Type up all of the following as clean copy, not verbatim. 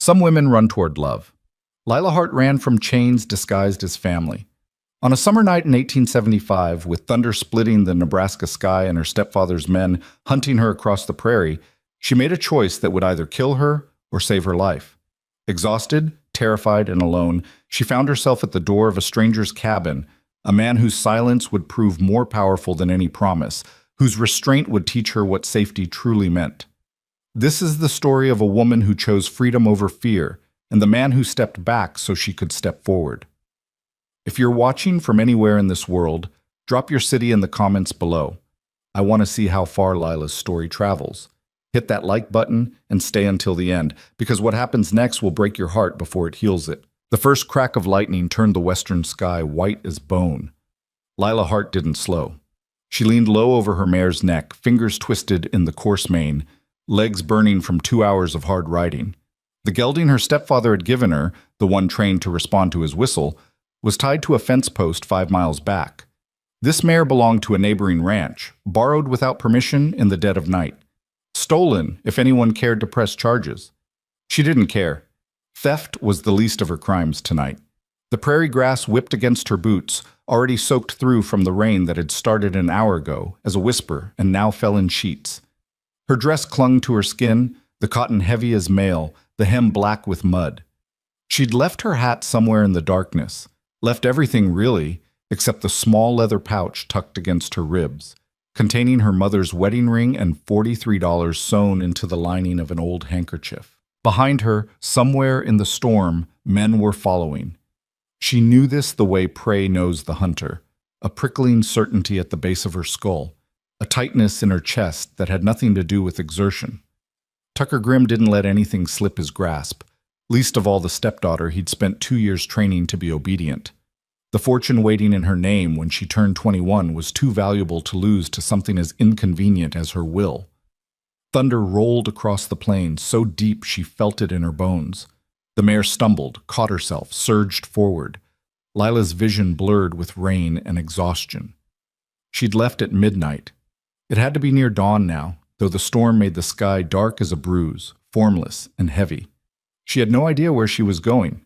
Some women run toward love. Lila Hart ran from chains disguised as family. On a summer night in 1875, with thunder splitting the Nebraska sky and her stepfather's men hunting her across the prairie, she made a choice that would either kill her or save her life. Exhausted, terrified, and alone, she found herself at the door of a stranger's cabin, a man whose silence would prove more powerful than any promise, whose restraint would teach her what safety truly meant. This is the story of a woman who chose freedom over fear, and the man who stepped back so she could step forward. If you're watching from anywhere in this world, drop your city in the comments below. I want to see how far Lila's story travels. Hit that like button and stay until the end, because what happens next will break your heart before it heals it. The first crack of lightning turned the western sky white as bone. Lila Hart didn't slow. She leaned low over her mare's neck, fingers twisted in the coarse mane, legs burning from 2 hours of hard riding. The gelding her stepfather had given her, the one trained to respond to his whistle, was tied to a fence post 5 miles back. This mare belonged to a neighboring ranch, borrowed without permission in the dead of night. Stolen if anyone cared to press charges. She didn't care. Theft was the least of her crimes tonight. The prairie grass whipped against her boots, already soaked through from the rain that had started an hour ago as a whisper and now fell in sheets. Her dress clung to her skin, the cotton heavy as mail, the hem black with mud. She'd left her hat somewhere in the darkness, left everything really, except the small leather pouch tucked against her ribs, containing her mother's wedding ring and $43 sewn into the lining of an old handkerchief. Behind her, somewhere in the storm, men were following. She knew this the way prey knows the hunter, a prickling certainty at the base of her skull, a tightness in her chest that had nothing to do with exertion. Tucker Grimm didn't let anything slip his grasp, least of all the stepdaughter he'd spent 2 years training to be obedient. The fortune waiting in her name when she turned 21 was too valuable to lose to something as inconvenient as her will. Thunder rolled across the plain so deep she felt it in her bones. The mare stumbled, caught herself, surged forward. Lila's vision blurred with rain and exhaustion. She'd left at midnight. It had to be near dawn now, though the storm made the sky dark as a bruise, formless and heavy. She had no idea where she was going.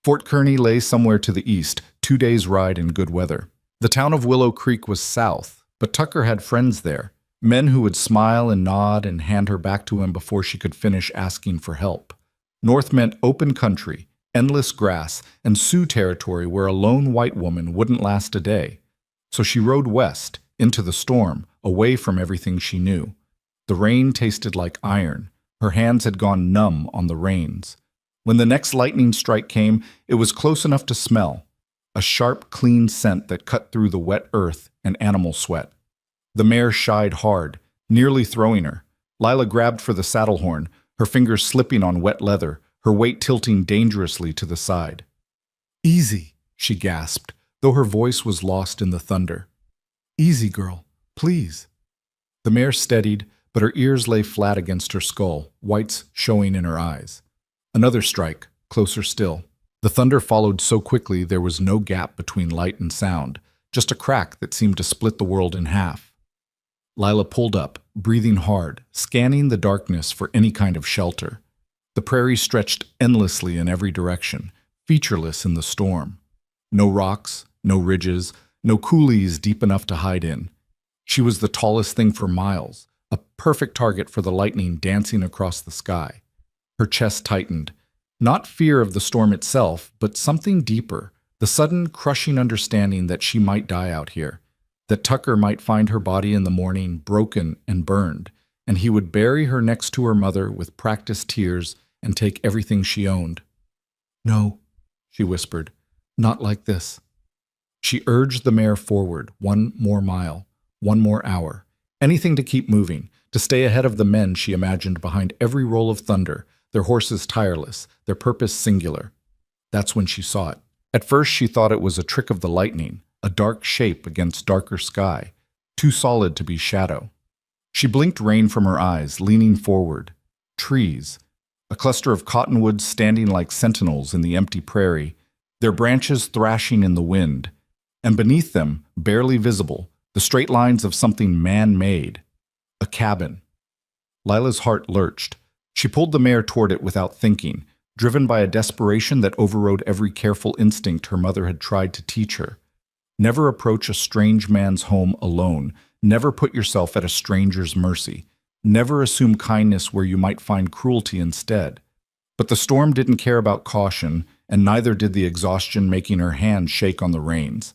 Fort Kearny lay somewhere to the east, 2 days' ride in good weather. The town of Willow Creek was south, but Tucker had friends there, men who would smile and nod and hand her back to him before she could finish asking for help. North meant open country, endless grass, and Sioux territory where a lone white woman wouldn't last a day. So she rode west, into the storm, away from everything she knew. The rain tasted like iron. Her hands had gone numb on the reins. When the next lightning strike came, it was close enough to smell. A sharp, clean scent that cut through the wet earth and animal sweat. The mare shied hard, nearly throwing her. Lila grabbed for the saddle horn, her fingers slipping on wet leather, her weight tilting dangerously to the side. "Easy," she gasped, though her voice was lost in the thunder. "Easy, girl, please." The mare steadied, but her ears lay flat against her skull, whites showing in her eyes. Another strike, closer still. The thunder followed so quickly there was no gap between light and sound, just a crack that seemed to split the world in half. Lila pulled up, breathing hard, scanning the darkness for any kind of shelter. The prairie stretched endlessly in every direction, featureless in the storm. No rocks, no ridges, no coulees deep enough to hide in. She was the tallest thing for miles, a perfect target for the lightning dancing across the sky. Her chest tightened. Not fear of the storm itself, but something deeper, the sudden crushing understanding that she might die out here, that Tucker might find her body in the morning broken and burned, and he would bury her next to her mother with practiced tears and take everything she owned. "No," she whispered, "not like this." She urged the mare forward, 1 more mile, 1 more hour, anything to keep moving, to stay ahead of the men she imagined behind every roll of thunder, their horses tireless, their purpose singular. That's when she saw it. At first she thought it was a trick of the lightning, a dark shape against darker sky, too solid to be shadow. She blinked rain from her eyes, leaning forward. Trees, a cluster of cottonwoods standing like sentinels in the empty prairie, their branches thrashing in the wind, and beneath them, barely visible, the straight lines of something man-made. A cabin. Lila's heart lurched. She pulled the mare toward it without thinking, driven by a desperation that overrode every careful instinct her mother had tried to teach her. Never approach a strange man's home alone. Never put yourself at a stranger's mercy. Never assume kindness where you might find cruelty instead. But the storm didn't care about caution, and neither did the exhaustion making her hands shake on the reins.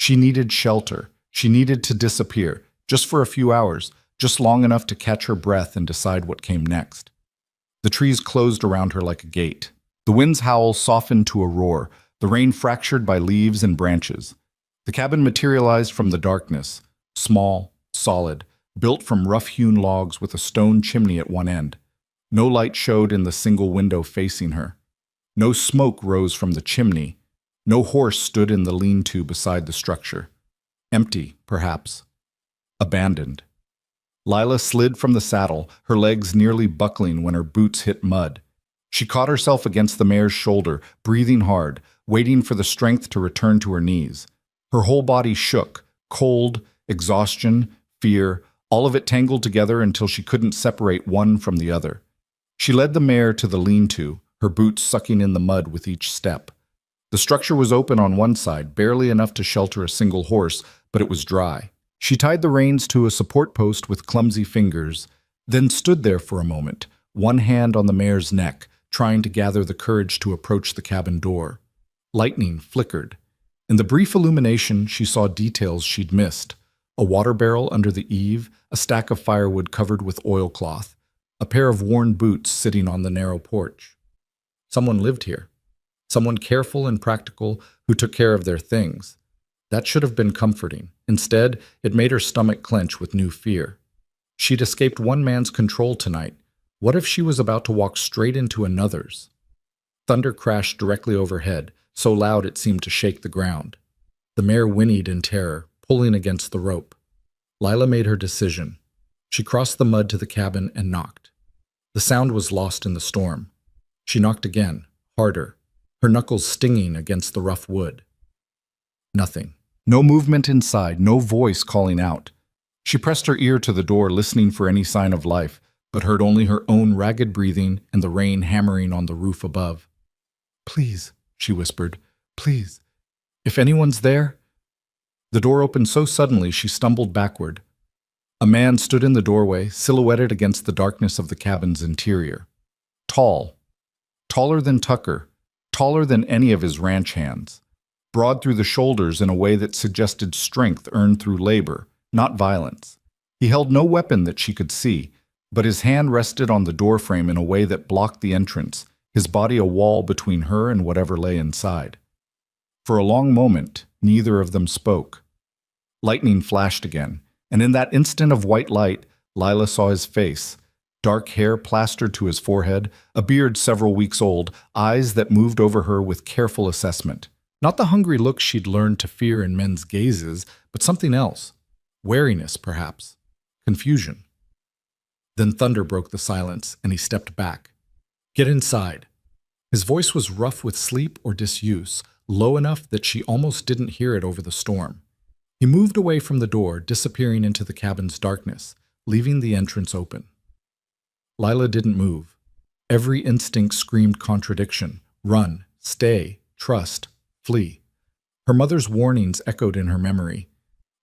She needed shelter. She needed to disappear, just for a few hours, just long enough to catch her breath and decide what came next. The trees closed around her like a gate. The wind's howl softened to a roar, the rain fractured by leaves and branches. The cabin materialized from the darkness, small, solid, built from rough-hewn logs with a stone chimney at one end. No light showed in the single window facing her. No smoke rose from the chimney. No horse stood in the lean-to beside the structure. Empty, perhaps. Abandoned. Lila slid from the saddle, her legs nearly buckling when her boots hit mud. She caught herself against the mare's shoulder, breathing hard, waiting for the strength to return to her knees. Her whole body shook, cold, exhaustion, fear, all of it tangled together until she couldn't separate one from the other. She led the mare to the lean-to, her boots sucking in the mud with each step. The structure was open on one side, barely enough to shelter a single horse, but it was dry. She tied the reins to a support post with clumsy fingers, then stood there for a moment, one hand on the mare's neck, trying to gather the courage to approach the cabin door. Lightning flickered. In the brief illumination, she saw details she'd missed. A water barrel under the eave, a stack of firewood covered with oilcloth, a pair of worn boots sitting on the narrow porch. Someone lived here. Someone careful and practical who took care of their things. That should have been comforting. Instead, it made her stomach clench with new fear. She'd escaped one man's control tonight. What if she was about to walk straight into another's? Thunder crashed directly overhead, so loud it seemed to shake the ground. The mare whinnied in terror, pulling against the rope. Lila made her decision. She crossed the mud to the cabin and knocked. The sound was lost in the storm. She knocked again, harder, her knuckles stinging against the rough wood. Nothing. No movement inside, no voice calling out. She pressed her ear to the door, listening for any sign of life, but heard only her own ragged breathing and the rain hammering on the roof above. "Please," she whispered, "please. If anyone's there—" The door opened so suddenly she stumbled backward. A man stood in the doorway, silhouetted against the darkness of the cabin's interior. Tall. Taller than Tucker. Taller than any of his ranch hands. Broad through the shoulders in a way that suggested strength earned through labor, not violence. He held no weapon that she could see, but his hand rested on the doorframe in a way that blocked the entrance, his body a wall between her and whatever lay inside. For a long moment, neither of them spoke. Lightning flashed again, and in that instant of white light, Lila saw his face. Dark hair plastered to his forehead, a beard several weeks old, eyes that moved over her with careful assessment. Not the hungry look she'd learned to fear in men's gazes, but something else. Wariness, perhaps. Confusion. Then thunder broke the silence, and he stepped back. "Get inside." His voice was rough with sleep or disuse, low enough that she almost didn't hear it over the storm. He moved away from the door, disappearing into the cabin's darkness, leaving the entrance open. Lila didn't move. Every instinct screamed contradiction. Run, stay, trust, flee. Her mother's warnings echoed in her memory.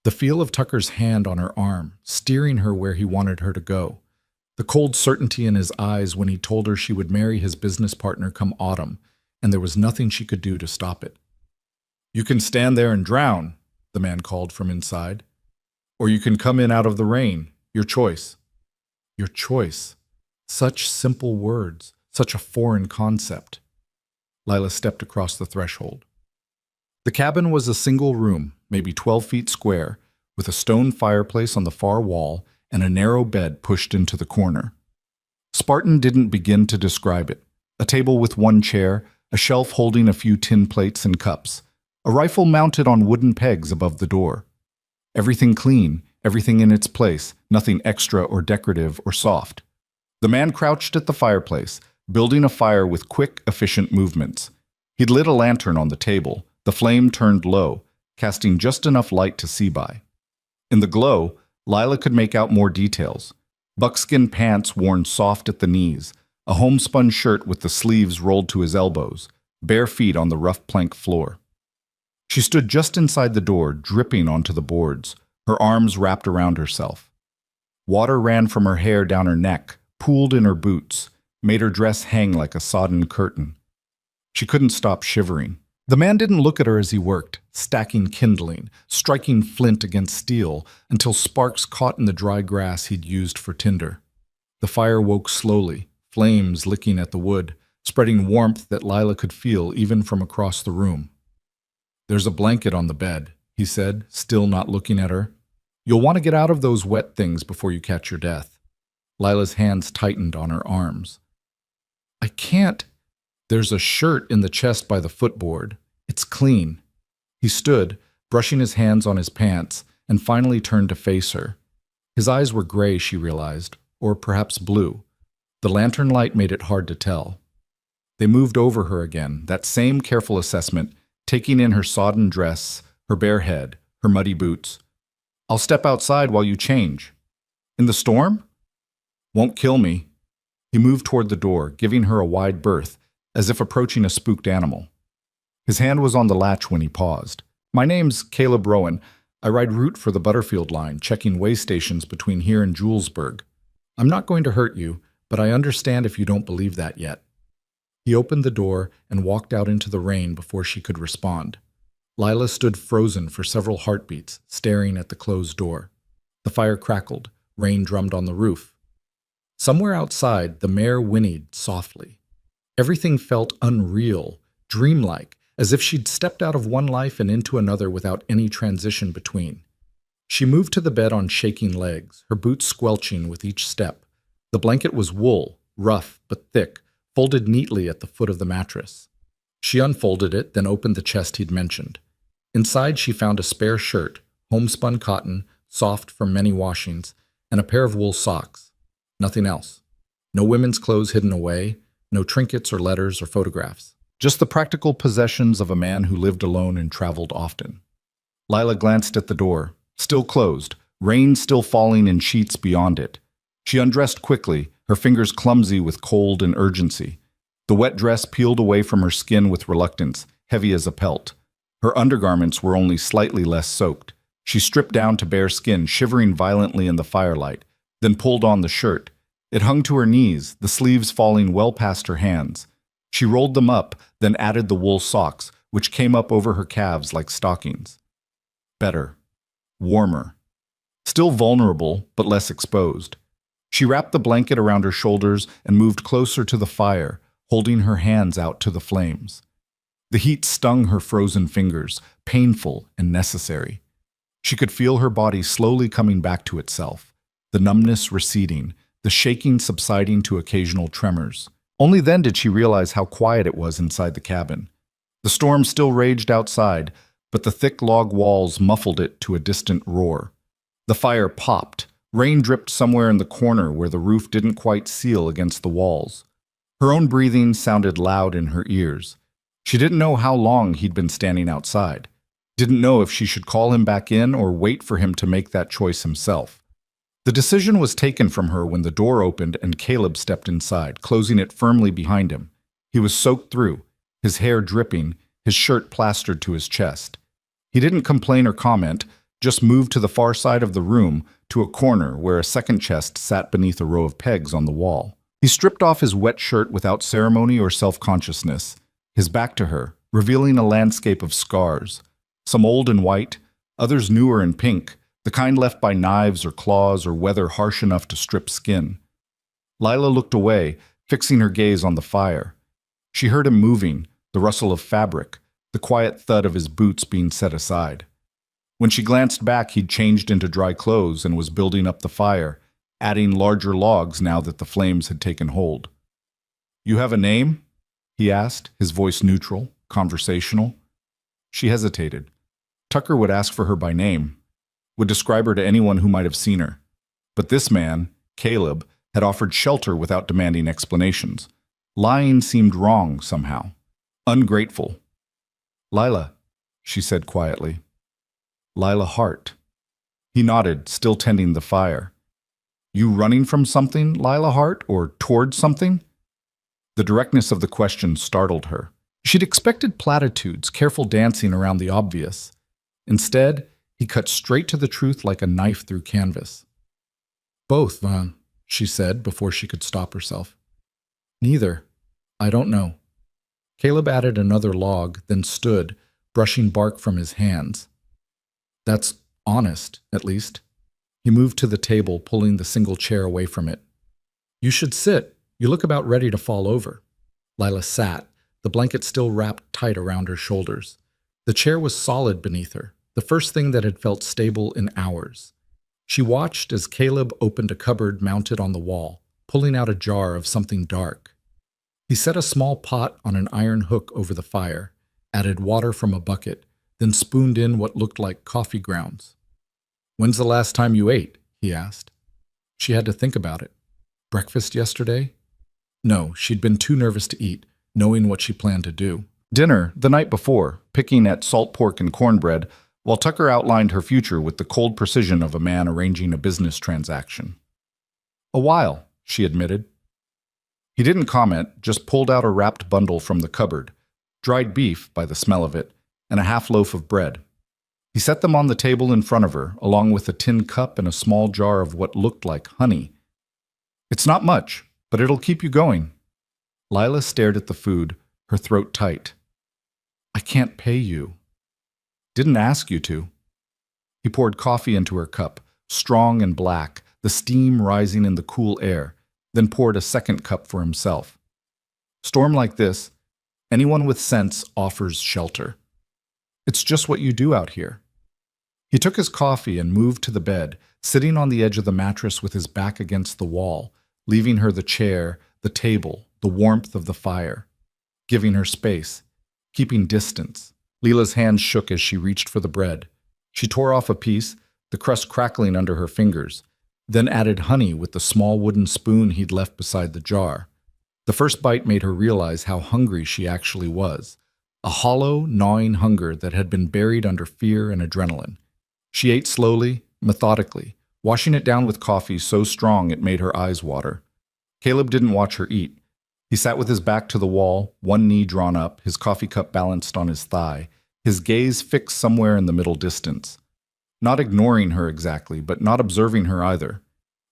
The feel of Tucker's hand on her arm, steering her where he wanted her to go. The cold certainty in his eyes when he told her she would marry his business partner come autumn, and there was nothing she could do to stop it. "You can stand there and drown," the man called from inside. "Or you can come in out of the rain. Your choice." Your choice. Such simple words, such a foreign concept. Lila stepped across the threshold. The cabin was a single room, maybe 12 feet square, with a stone fireplace on the far wall and a narrow bed pushed into the corner. Spartan didn't begin to describe it. A table with one chair, a shelf holding a few tin plates and cups, a rifle mounted on wooden pegs above the door. Everything clean, everything in its place, nothing extra or decorative or soft. The man crouched at the fireplace, building a fire with quick, efficient movements. He'd lit a lantern on the table. The flame turned low, casting just enough light to see by. In the glow, Lila could make out more details. Buckskin pants worn soft at the knees, a homespun shirt with the sleeves rolled to his elbows, bare feet on the rough plank floor. She stood just inside the door, dripping onto the boards, her arms wrapped around herself. Water ran from her hair down her neck, pooled in her boots, made her dress hang like a sodden curtain. She couldn't stop shivering. The man didn't look at her as he worked, stacking kindling, striking flint against steel, until sparks caught in the dry grass he'd used for tinder. The fire woke slowly, flames licking at the wood, spreading warmth that Lila could feel even from across the room. "There's a blanket on the bed," he said, still not looking at her. "You'll want to get out of those wet things before you catch your death." Lila's hands tightened on her arms. "I can't." "There's a shirt in the chest by the footboard. It's clean." He stood, brushing his hands on his pants, and finally turned to face her. His eyes were gray, she realized, or perhaps blue. The lantern light made it hard to tell. They moved over her again, that same careful assessment, taking in her sodden dress, her bare head, her muddy boots. "I'll step outside while you change." "In the storm?" "Won't kill me." He moved toward the door, giving her a wide berth, as if approaching a spooked animal. His hand was on the latch when he paused. "My name's Caleb Rowan. I ride route for the Butterfield line, checking way stations between here and Julesburg. I'm not going to hurt you, but I understand if you don't believe that yet." He opened the door and walked out into the rain before she could respond. Lila stood frozen for several heartbeats, staring at the closed door. The fire crackled, rain drummed on the roof. Somewhere outside, the mare whinnied softly. Everything felt unreal, dreamlike, as if she'd stepped out of one life and into another without any transition between. She moved to the bed on shaking legs, her boots squelching with each step. The blanket was wool, rough but thick, folded neatly at the foot of the mattress. She unfolded it, then opened the chest he'd mentioned. Inside she found a spare shirt, homespun cotton, soft from many washings, and a pair of wool socks. Nothing else. No women's clothes hidden away, no trinkets or letters or photographs. Just the practical possessions of a man who lived alone and traveled often. Lila glanced at the door, still closed, rain still falling in sheets beyond it. She undressed quickly, her fingers clumsy with cold and urgency. The wet dress peeled away from her skin with reluctance, heavy as a pelt. Her undergarments were only slightly less soaked. She stripped down to bare skin, shivering violently in the firelight, then pulled on the shirt. It hung to her knees, the sleeves falling well past her hands. She rolled them up, then added the wool socks, which came up over her calves like stockings. Better. Warmer. Still vulnerable, but less exposed. She wrapped the blanket around her shoulders and moved closer to the fire, holding her hands out to the flames. The heat stung her frozen fingers, painful and necessary. She could feel her body slowly coming back to itself, the numbness receding, the shaking subsiding to occasional tremors. Only then did she realize how quiet it was inside the cabin. The storm still raged outside, but the thick log walls muffled it to a distant roar. The fire popped. Rain dripped somewhere in the corner where the roof didn't quite seal against the walls. Her own breathing sounded loud in her ears. She didn't know how long he'd been standing outside. Didn't know if she should call him back in or wait for him to make that choice himself. The decision was taken from her when the door opened and Caleb stepped inside, closing it firmly behind him. He was soaked through, his hair dripping, his shirt plastered to his chest. He didn't complain or comment, just moved to the far side of the room to a corner where a second chest sat beneath a row of pegs on the wall. He stripped off his wet shirt without ceremony or self-consciousness, his back to her, revealing a landscape of scars, some old and white, others newer and pink, the kind left by knives or claws or weather harsh enough to strip skin. Lila looked away, fixing her gaze on the fire. She heard him moving, the rustle of fabric, the quiet thud of his boots being set aside. When she glanced back, he'd changed into dry clothes and was building up the fire, adding larger logs now that the flames had taken hold. "You have a name?" he asked, his voice neutral, conversational. She hesitated. Tucker would ask for her by name, would describe her to anyone who might have seen her. But this man, Caleb, had offered shelter without demanding explanations. Lying seemed wrong somehow. Ungrateful. "Lila," she said quietly. "Lila Hart." He nodded, still tending the fire. "You running from something, Lila Hart, or towards something?" The directness of the question startled her. She'd expected platitudes, careful dancing around the obvious. Instead, he cut straight to the truth like a knife through canvas. Both, Van, she said before she could stop herself. Neither. I don't know. Caleb added another log, then stood, brushing bark from his hands. That's honest, at least. He moved to the table, pulling the single chair away from it. You should sit. You look about ready to fall over. Lila sat, the blanket still wrapped tight around her shoulders. The chair was solid beneath her, the first thing that had felt stable in hours. She watched as Caleb opened a cupboard mounted on the wall, pulling out a jar of something dark. He set a small pot on an iron hook over the fire, added water from a bucket, then spooned in what looked like coffee grounds. When's the last time you ate? He asked. She had to think about it. Breakfast yesterday? No, she'd been too nervous to eat, knowing what she planned to do. Dinner the night before, picking at salt pork and cornbread, while Tucker outlined her future with the cold precision of a man arranging a business transaction. A while, she admitted. He didn't comment, just pulled out a wrapped bundle from the cupboard, dried beef by the smell of it, and a half loaf of bread. He set them on the table in front of her, along with a tin cup and a small jar of what looked like honey. It's not much, but it'll keep you going. Lila stared at the food, her throat tight. I can't pay you. Didn't ask you to. He poured coffee into her cup, strong and black, the steam rising in the cool air, then poured a second cup for himself. Storm like this, anyone with sense offers shelter. It's just what you do out here. He took his coffee and moved to the bed, sitting on the edge of the mattress with his back against the wall, leaving her the chair, the table, the warmth of the fire, giving her space, keeping distance. Lila's hands shook as she reached for the bread. She tore off a piece, the crust crackling under her fingers, then added honey with the small wooden spoon he'd left beside the jar. The first bite made her realize how hungry she actually was, a hollow, gnawing hunger that had been buried under fear and adrenaline. She ate slowly, methodically, washing it down with coffee so strong it made her eyes water. Caleb didn't watch her eat. He sat with his back to the wall, one knee drawn up, his coffee cup balanced on his thigh, his gaze fixed somewhere in the middle distance. Not ignoring her exactly, but not observing her either.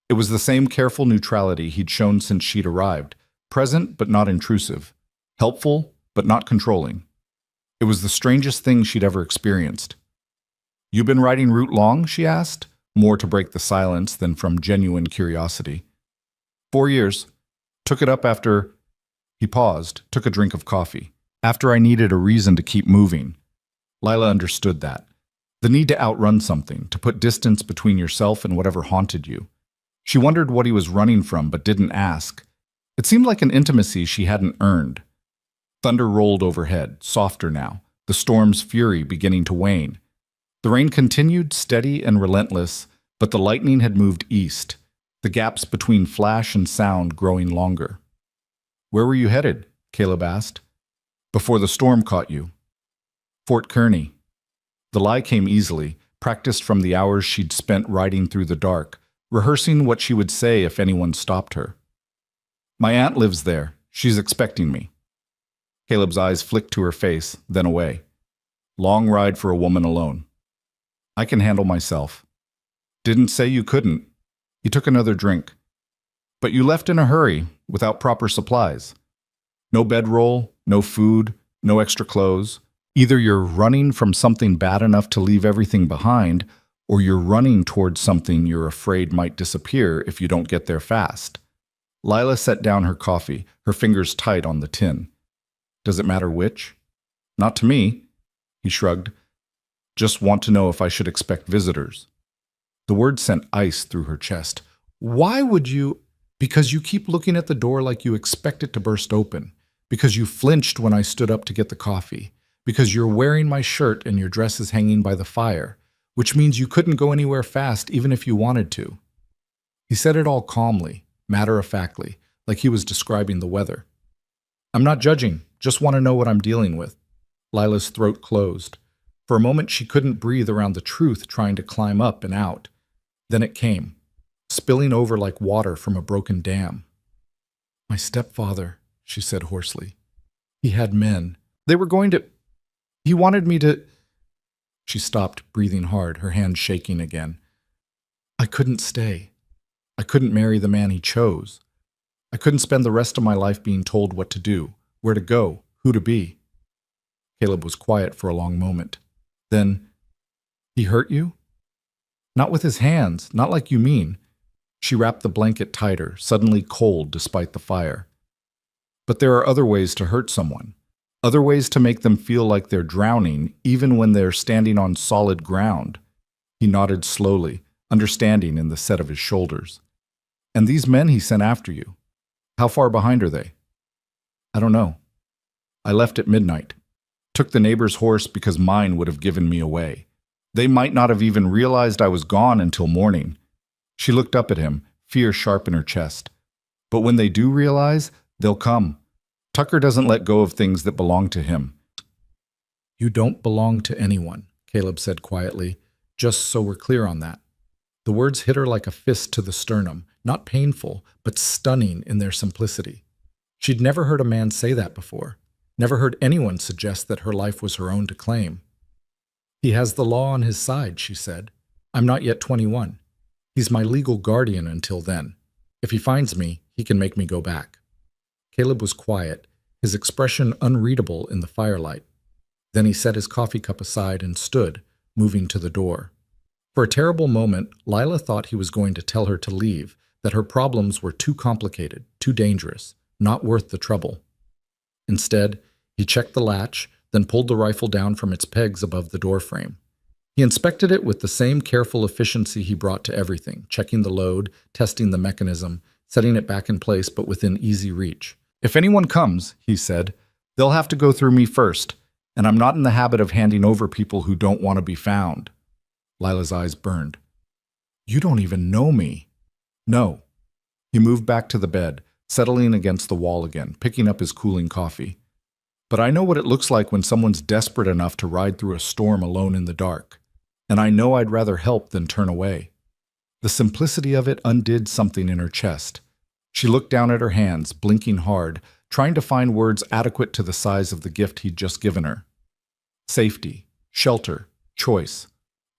It was the same careful neutrality he'd shown since she'd arrived, present but not intrusive, helpful but not controlling. It was the strangest thing she'd ever experienced. You been riding Route long? She asked, more to break the silence than from genuine curiosity. 4 years. Took it up after... He paused, took a drink of coffee. After I needed a reason to keep moving. Lila understood that. The need to outrun something, to put distance between yourself and whatever haunted you. She wondered what he was running from, but didn't ask. It seemed like an intimacy she hadn't earned. Thunder rolled overhead, softer now, the storm's fury beginning to wane. The rain continued, steady and relentless, but the lightning had moved east, the gaps between flash and sound growing longer. Where were you headed? Caleb asked. Before the storm caught you. Fort Kearney. The lie came easily, practiced from the hours she'd spent riding through the dark, rehearsing what she would say if anyone stopped her. My aunt lives there. She's expecting me. Caleb's eyes flicked to her face, then away. Long ride for a woman alone. I can handle myself. Didn't say you couldn't. He took another drink. But you left in a hurry, without proper supplies. No bedroll, no food, no extra clothes. Either you're running from something bad enough to leave everything behind, or you're running towards something you're afraid might disappear if you don't get there fast. Lila set down her coffee, her fingers tight on the tin. Does it matter which? Not to me. He shrugged. Just want to know if I should expect visitors. The word sent ice through her chest. Why would you? Because you keep looking at the door like you expect it to burst open. Because you flinched when I stood up to get the coffee. Because you're wearing my shirt and your dress is hanging by the fire, which means you couldn't go anywhere fast even if you wanted to. He said it all calmly, matter-of-factly, like he was describing the weather. I'm not judging, just want to know what I'm dealing with. Lila's throat closed. For a moment she couldn't breathe around the truth trying to climb up and out. Then it came, spilling over like water from a broken dam. My stepfather, she said hoarsely. He had men. They were going to... He wanted me to... She stopped, breathing hard, her hand shaking again. I couldn't stay. I couldn't marry the man he chose. I couldn't spend the rest of my life being told what to do, where to go, who to be. Caleb was quiet for a long moment. Then, he hurt you? Not with his hands, not like you mean. She wrapped the blanket tighter, suddenly cold despite the fire. But there are other ways to hurt someone. Other ways to make them feel like they're drowning, even when they're standing on solid ground. He nodded slowly, understanding in the set of his shoulders. And these men he sent after you, how far behind are they? I don't know. I left at midnight. Took the neighbor's horse because mine would have given me away. They might not have even realized I was gone until morning. She looked up at him, fear sharp in her chest. But when they do realize, they'll come. Tucker doesn't let go of things that belong to him. You don't belong to anyone, Caleb said quietly, just so we're clear on that. The words hit her like a fist to the sternum, not painful, but stunning in their simplicity. She'd never heard a man say that before, never heard anyone suggest that her life was her own to claim. He has the law on his side, she said. I'm not yet 21. He's my legal guardian until then. If he finds me, he can make me go back. Caleb was quiet, his expression unreadable in the firelight. Then he set his coffee cup aside and stood, moving to the door. For a terrible moment, Lila thought he was going to tell her to leave, that her problems were too complicated, too dangerous, not worth the trouble. Instead, he checked the latch, then pulled the rifle down from its pegs above the doorframe. He inspected it with the same careful efficiency he brought to everything, checking the load, testing the mechanism, setting it back in place but within easy reach. If anyone comes, he said, they'll have to go through me first, and I'm not in the habit of handing over people who don't want to be found. Lila's eyes burned. You don't even know me. No. He moved back to the bed, settling against the wall again, picking up his cooling coffee. But I know what it looks like when someone's desperate enough to ride through a storm alone in the dark. And I know I'd rather help than turn away. The simplicity of it undid something in her chest. She looked down at her hands, blinking hard, trying to find words adequate to the size of the gift he'd just given her. Safety, shelter, choice,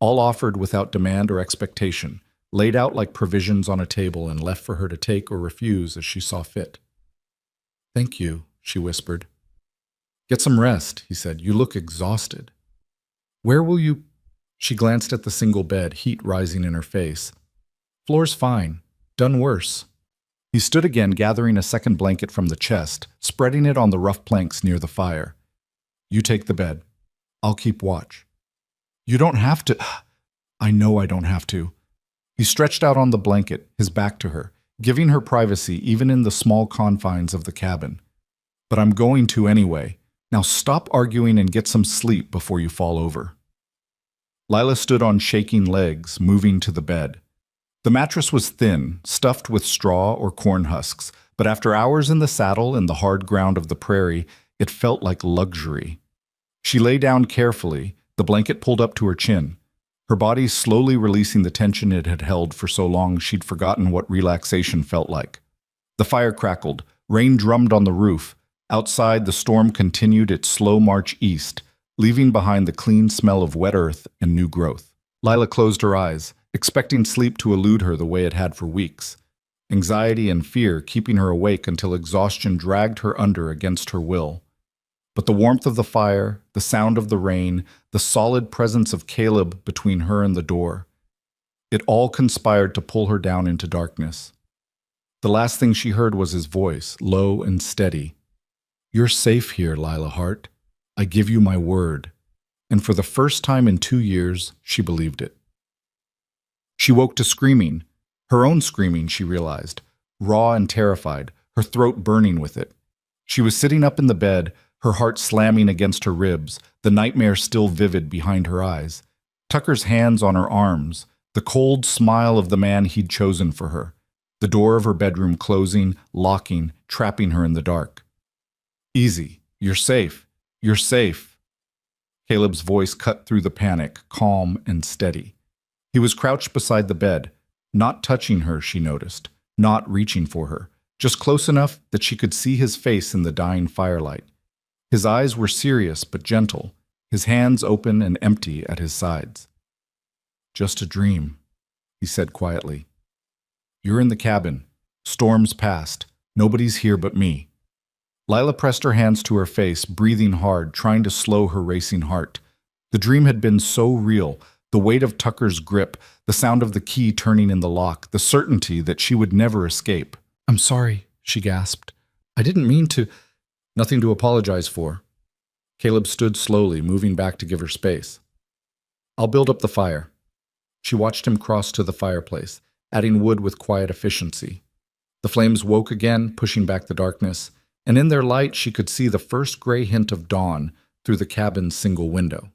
all offered without demand or expectation, laid out like provisions on a table and left for her to take or refuse as she saw fit. Thank you, she whispered. Get some rest, he said. You look exhausted. Where will you... She glanced at the single bed, heat rising in her face. Floor's fine. Done worse. He stood again, gathering a second blanket from the chest, spreading it on the rough planks near the fire. You take the bed. I'll keep watch. You don't have to... I know I don't have to. He stretched out on the blanket, his back to her, giving her privacy even in the small confines of the cabin. But I'm going to anyway. Now stop arguing and get some sleep before you fall over. Lila stood on shaking legs, moving to the bed. The mattress was thin, stuffed with straw or corn husks, but after hours in the saddle in the hard ground of the prairie, it felt like luxury. She lay down carefully, the blanket pulled up to her chin, her body slowly releasing the tension it had held for so long she'd forgotten what relaxation felt like. The fire crackled, rain drummed on the roof. Outside, the storm continued its slow march east, leaving behind the clean smell of wet earth and new growth. Lila closed her eyes, expecting sleep to elude her the way it had for weeks. Anxiety and fear keeping her awake until exhaustion dragged her under against her will. But the warmth of the fire, the sound of the rain, the solid presence of Caleb between her and the door, it all conspired to pull her down into darkness. The last thing she heard was his voice, low and steady. You're safe here, Lila Hart. I give you my word. And for the first time in 2 years, she believed it. She woke to screaming. Her own screaming, she realized, raw and terrified, her throat burning with it. She was sitting up in the bed, her heart slamming against her ribs, the nightmare still vivid behind her eyes. Tucker's hands on her arms, the cold smile of the man he'd chosen for her, the door of her bedroom closing, locking, trapping her in the dark. Easy. You're safe. You're safe. Caleb's voice cut through the panic, calm and steady. He was crouched beside the bed, not touching her, she noticed, not reaching for her, just close enough that she could see his face in the dying firelight. His eyes were serious but gentle, his hands open and empty at his sides. "Just a dream," he said quietly. "You're in the cabin. Storm's past. Nobody's here but me." Lila pressed her hands to her face, breathing hard, trying to slow her racing heart. The dream had been so real, the weight of Tucker's grip, the sound of the key turning in the lock, the certainty that she would never escape. "I'm sorry," she gasped. "I didn't mean to—" "Nothing to apologize for." Caleb stood slowly, moving back to give her space. "I'll build up the fire." She watched him cross to the fireplace, adding wood with quiet efficiency. The flames woke again, pushing back the darkness, and in their light she could see the first gray hint of dawn through the cabin's single window.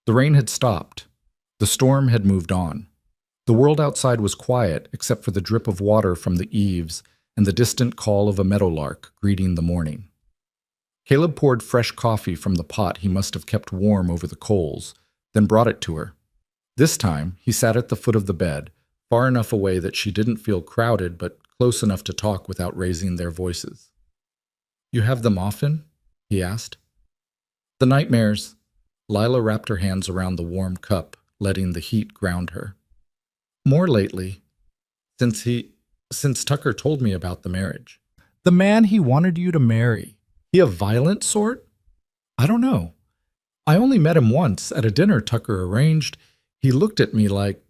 The rain had stopped. The storm had moved on. The world outside was quiet except for the drip of water from the eaves and the distant call of a meadowlark greeting the morning. Caleb poured fresh coffee from the pot he must have kept warm over the coals, then brought it to her. This time, he sat at the foot of the bed, far enough away that she didn't feel crowded but close enough to talk without raising their voices. "You have them often?" he asked. "The nightmares." Lila wrapped her hands around the warm cup, letting the heat ground her. "More lately, since Tucker told me about the marriage." "The man he wanted you to marry. He a violent sort?" "I don't know. I only met him once at a dinner Tucker arranged. He looked at me like—"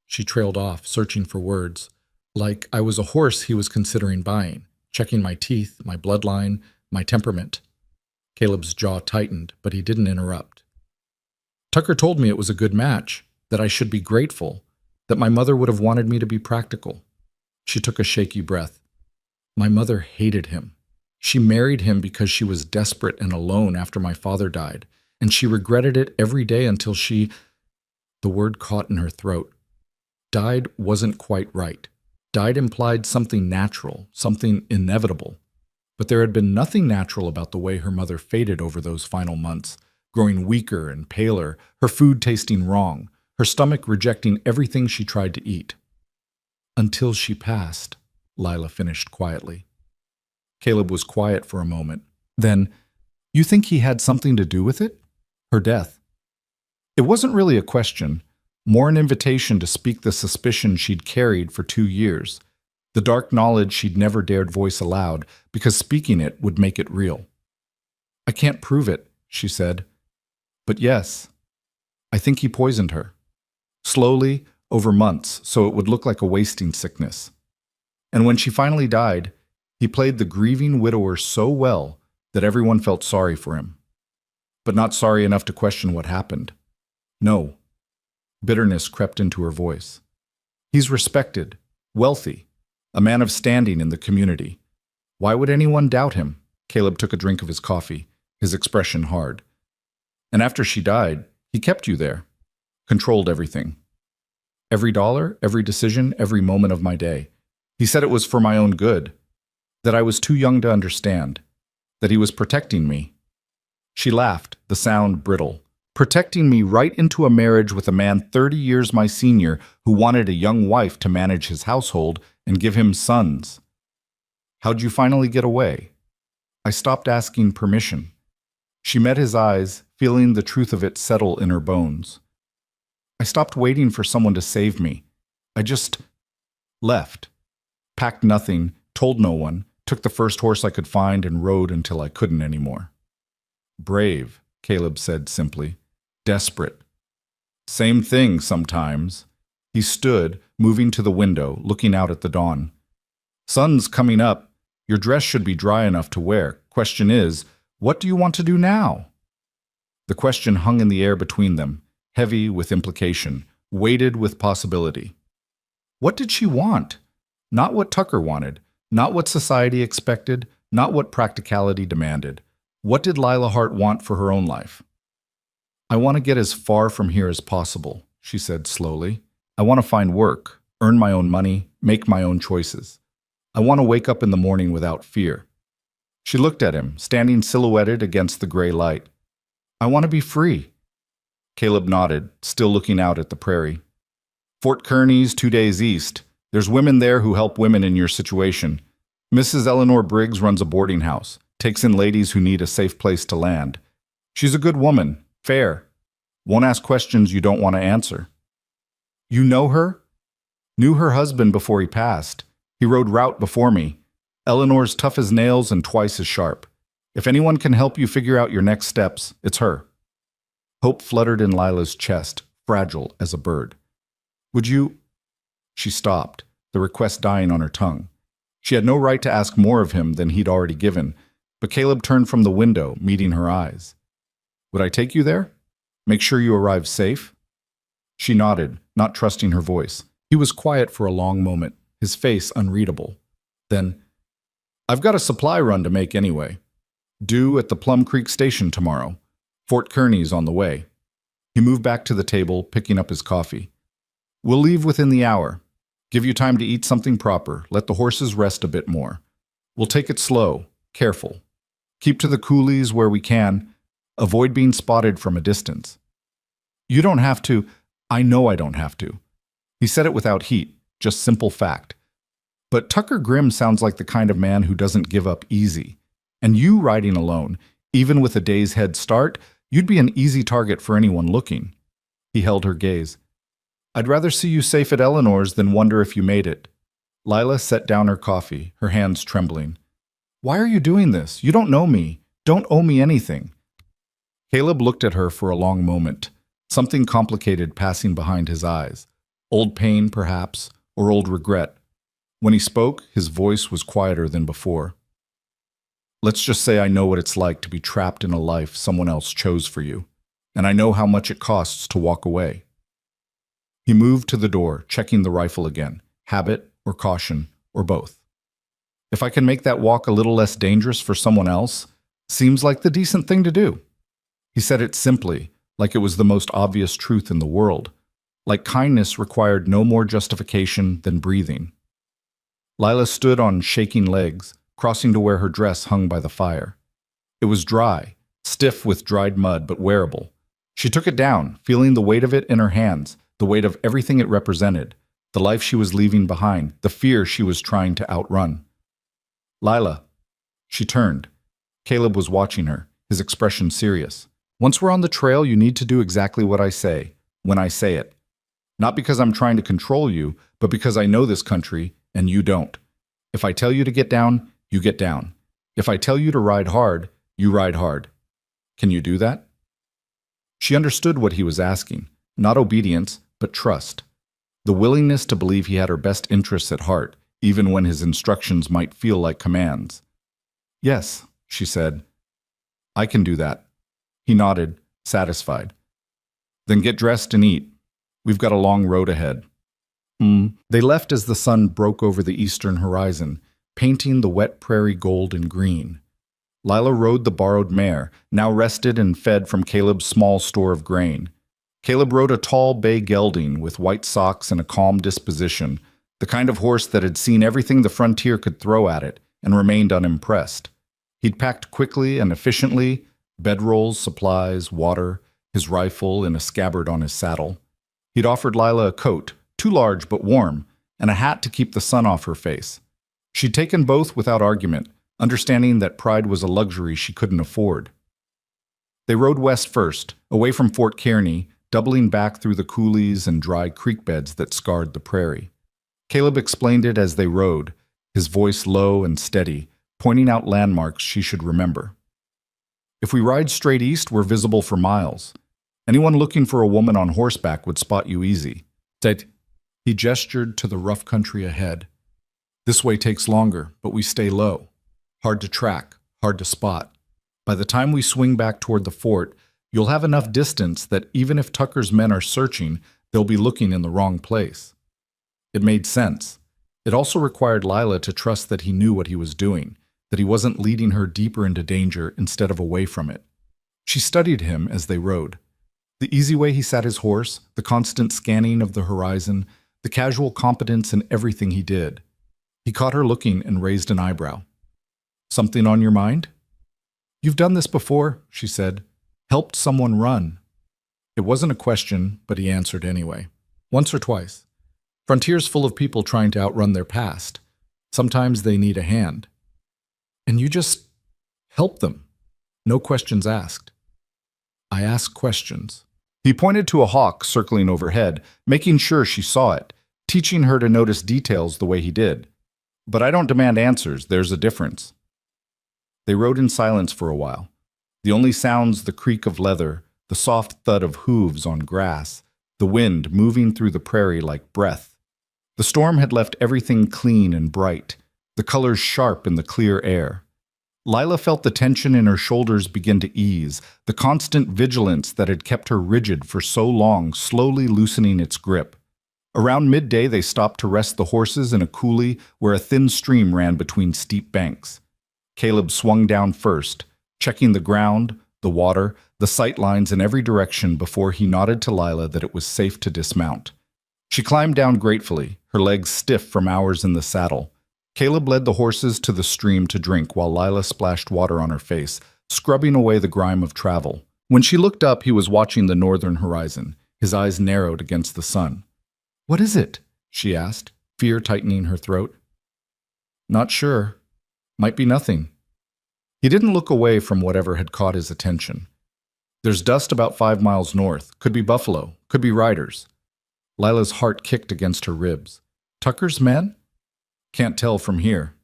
She trailed off, searching for words. "Like I was a horse he was considering buying, checking my teeth, my bloodline, my temperament." Caleb's jaw tightened, but he didn't interrupt. "Tucker told me it was a good match, that I should be grateful, that my mother would have wanted me to be practical." She took a shaky breath. "My mother hated him. She married him because she was desperate and alone after my father died, and she regretted it every day until she—" The word caught in her throat. Died wasn't quite right. Died implied something natural, something inevitable. But there had been nothing natural about the way her mother faded over those final months, growing weaker and paler, her food tasting wrong, her stomach rejecting everything she tried to eat. "Until she passed," Lila finished quietly. Caleb was quiet for a moment. Then, "You think he had something to do with it? Her death?" It wasn't really a question, more an invitation to speak the suspicion she'd carried for 2 years, the dark knowledge she'd never dared voice aloud, because speaking it would make it real. "I can't prove it," she said. "But yes, I think he poisoned her. Slowly, over months, so it would look like a wasting sickness. And when she finally died, he played the grieving widower so well that everyone felt sorry for him. But not sorry enough to question what happened. No." Bitterness crept into her voice. "He's respected, wealthy, a man of standing in the community. Why would anyone doubt him?" Caleb took a drink of his coffee, his expression hard. "And after she died, he kept you there, controlled everything. Every dollar, every decision, every moment of my day. He said it was for my own good, that I was too young to understand, that he was protecting me." She laughed, the sound brittle. "Protecting me right into a marriage with a man 30 years my senior who wanted a young wife to manage his household and give him sons. How'd you finally get away?" I stopped asking permission. She met his eyes, feeling the truth of it settle in her bones. "I stopped waiting for someone to save me. I just left. Packed nothing, told no one, took the first horse I could find and rode until I couldn't anymore." "Brave," Caleb said simply. "Desperate." "Same thing sometimes." He stood, moving to the window, looking out at the dawn. "Sun's coming up. Your dress should be dry enough to wear. Question is, what do you want to do now?" The question hung in the air between them, heavy with implication, weighted with possibility. What did she want? Not what Tucker wanted, not what society expected, not what practicality demanded. What did Lila Hart want for her own life? "I want to get as far from here as possible," she said slowly. "I want to find work, earn my own money, make my own choices. I want to wake up in the morning without fear." She looked at him, standing silhouetted against the gray light. "I want to be free." Caleb nodded, still looking out at the prairie. "Fort Kearny's 2 days east. There's women there who help women in your situation. Mrs. Eleanor Briggs runs a boarding house, takes in ladies who need a safe place to land. She's a good woman, fair, won't ask questions you don't want to answer. You know her? Knew her husband before he passed. He rode route before me. Eleanor's tough as nails and twice as sharp. If anyone can help you figure out your next steps, it's her. Hope fluttered in Lila's chest, fragile as a bird. Would you? She stopped, the request dying on her tongue. She had no right to ask more of him than he'd already given, but Caleb turned from the window, meeting her eyes. Would I take you there? Make sure you arrive safe? She nodded, not trusting her voice. He was quiet for a long moment, his face unreadable. Then, I've got a supply run to make anyway. Due at the Plum Creek Station tomorrow. Fort Kearney's on the way. He moved back to the table, picking up his coffee. We'll leave within the hour. Give you time to eat something proper. Let the horses rest a bit more. We'll take it slow, careful. Keep to the coulees where we can. Avoid being spotted from a distance. You don't have to. I know I don't have to. He said it without heat, just simple fact. But Tucker Grimm sounds like the kind of man who doesn't give up easy. And you riding alone, even with a day's head start, you'd be an easy target for anyone looking. He held her gaze. I'd rather see you safe at Eleanor's than wonder if you made it. Lila set down her coffee, her hands trembling. Why are you doing this? You don't know me. Don't owe me anything. Caleb looked at her for a long moment, something complicated passing behind his eyes. Old pain, perhaps, or old regret. When he spoke, his voice was quieter than before. Let's just say I know what it's like to be trapped in a life someone else chose for you, and I know how much it costs to walk away. He moved to the door, checking the rifle again, habit or caution, or both. If I can make that walk a little less dangerous for someone else, seems like the decent thing to do. He said it simply, like it was the most obvious truth in the world, like kindness required no more justification than breathing. Lila stood on shaking legs, crossing to where her dress hung by the fire. It was dry, stiff with dried mud, but wearable. She took it down, feeling the weight of it in her hands, the weight of everything it represented, the life she was leaving behind, the fear she was trying to outrun. Lila. She turned. Caleb was watching her, his expression serious. Once we're on the trail, you need to do exactly what I say, when I say it. Not because I'm trying to control you, but because I know this country, and you don't. If I tell you to get down, you get down. If I tell you to ride hard, you ride hard. Can you do that? She understood what he was asking. Not obedience, but trust. The willingness to believe he had her best interests at heart, even when his instructions might feel like commands. Yes, she said. I can do that. He nodded, satisfied. Then get dressed and eat. We've got a long road ahead. They left as the sun broke over the eastern horizon, painting the wet prairie gold and green. Lila rode the borrowed mare, now rested and fed from Caleb's small store of grain. Caleb rode a tall bay gelding with white socks and a calm disposition, the kind of horse that had seen everything the frontier could throw at it and remained unimpressed. He'd packed quickly and efficiently, bedrolls, supplies, water, his rifle in a scabbard on his saddle. He'd offered Lila a coat, too large but warm, and a hat to keep the sun off her face. She'd taken both without argument, understanding that pride was a luxury she couldn't afford. They rode west first, away from Fort Kearney, doubling back through the coulees and dry creek beds that scarred the prairie. Caleb explained it as they rode, his voice low and steady, pointing out landmarks she should remember. If we ride straight east, we're visible for miles. Anyone looking for a woman on horseback would spot you easy. He gestured to the rough country ahead. This way takes longer, but we stay low. Hard to track, hard to spot. By the time we swing back toward the fort, you'll have enough distance that even if Tucker's men are searching, they'll be looking in the wrong place. It made sense. It also required Lila to trust that he knew what he was doing, that he wasn't leading her deeper into danger instead of away from it. She studied him as they rode. The easy way he sat his horse, the constant scanning of the horizon, the casual competence in everything he did. He caught her looking and raised an eyebrow. Something on your mind? You've done this before, she said. Helped someone run. It wasn't a question, but he answered anyway. Once or twice. Frontier's full of people trying to outrun their past. Sometimes they need a hand. And you just help them. No questions asked. I ask questions. He pointed to a hawk circling overhead, making sure she saw it, teaching her to notice details the way he did. But I don't demand answers, there's a difference. They rode in silence for a while. The only sounds the creak of leather, the soft thud of hooves on grass, the wind moving through the prairie like breath. The storm had left everything clean and bright, the colors sharp in the clear air. Lila felt the tension in her shoulders begin to ease, the constant vigilance that had kept her rigid for so long slowly loosening its grip. Around midday they stopped to rest the horses in a coulee where a thin stream ran between steep banks. Caleb swung down first, checking the ground, the water, the sight lines in every direction before he nodded to Lila that it was safe to dismount. She climbed down gratefully, her legs stiff from hours in the saddle. Caleb led the horses to the stream to drink while Lila splashed water on her face, scrubbing away the grime of travel. When she looked up, he was watching the northern horizon, his eyes narrowed against the sun. "What is it?" she asked, fear tightening her throat. "Not sure. Might be nothing." He didn't look away from whatever had caught his attention. "There's dust about 5 miles north. Could be buffalo. Could be riders." Lila's heart kicked against her ribs. "Tucker's men?" "Can't tell from here."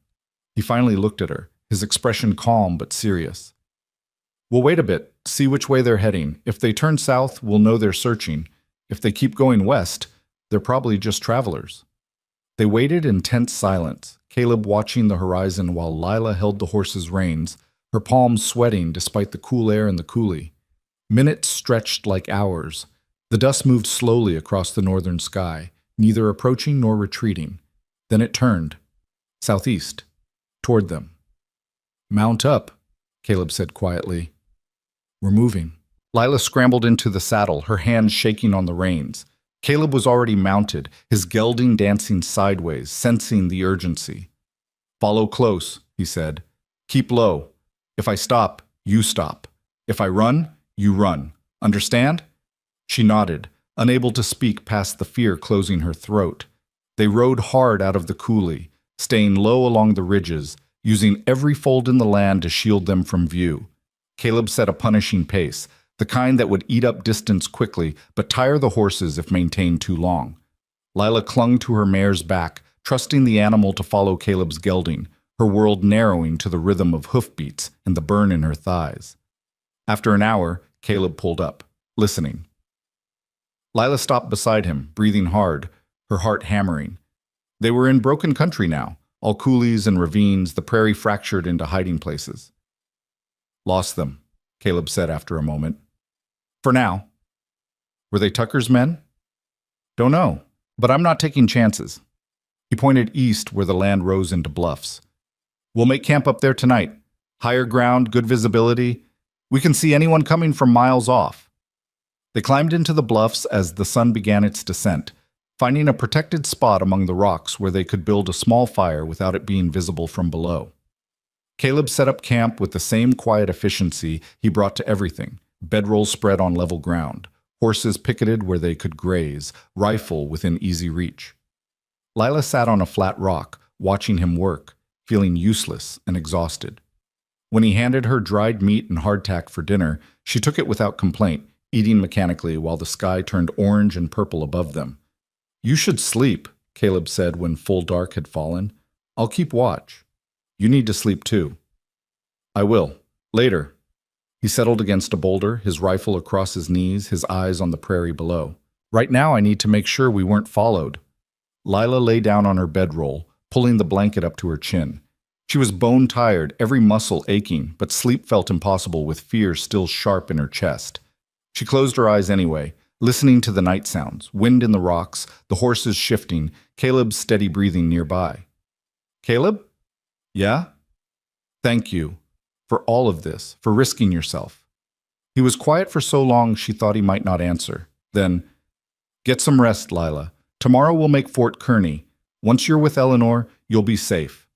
He finally looked at her, his expression calm but serious. "We'll wait a bit, see which way they're heading. If they turn south, we'll know they're searching. If they keep going west, they're probably just travelers." They waited in tense silence, Caleb watching the horizon while Lila held the horse's reins, her palms sweating despite the cool air in the coulee. Minutes stretched like hours. The dust moved slowly across the northern sky, neither approaching nor retreating. Then it turned, southeast, toward them. "Mount up," Caleb said quietly. "We're moving." Lila scrambled into the saddle, her hands shaking on the reins. Caleb was already mounted, his gelding dancing sideways, sensing the urgency. "Follow close," he said. "Keep low. If I stop, you stop. If I run, you run. Understand?" She nodded, unable to speak past the fear closing her throat. They rode hard out of the coulee, staying low along the ridges, using every fold in the land to shield them from view. Caleb set a punishing pace, the kind that would eat up distance quickly but tire the horses if maintained too long. Lila clung to her mare's back, trusting the animal to follow Caleb's gelding, her world narrowing to the rhythm of hoofbeats and the burn in her thighs. After an hour, Caleb pulled up, listening. Lila stopped beside him, breathing hard, her heart hammering. They were in broken country now, all coulees and ravines, the prairie fractured into hiding places. "Lost them," Caleb said after a moment. "For now." "Were they Tucker's men?" "Don't know, but I'm not taking chances." He pointed east where the land rose into bluffs. "We'll make camp up there tonight. Higher ground, good visibility. We can see anyone coming from miles off." They climbed into the bluffs as the sun began its descent, finding a protected spot among the rocks where they could build a small fire without it being visible from below. Caleb set up camp with the same quiet efficiency he brought to everything, bedrolls spread on level ground, horses picketed where they could graze, rifle within easy reach. Lila sat on a flat rock, watching him work, feeling useless and exhausted. When he handed her dried meat and hardtack for dinner, she took it without complaint, eating mechanically while the sky turned orange and purple above them. "You should sleep," Caleb said when full dark had fallen. "I'll keep watch. You need to sleep too." "I will. Later." He settled against a boulder, his rifle across his knees, his eyes on the prairie below. "Right now I need to make sure we weren't followed." Lila lay down on her bedroll, pulling the blanket up to her chin. She was bone-tired, every muscle aching, but sleep felt impossible with fear still sharp in her chest. She closed her eyes anyway, listening to the night sounds, wind in the rocks, the horses shifting, Caleb's steady breathing nearby. "Caleb?" "Yeah?" "Thank you for all of this, for risking yourself." He was quiet for so long she thought he might not answer. Then, "Get some rest, Lila. Tomorrow we'll make Fort Kearney. Once you're with Eleanor, you'll be safe."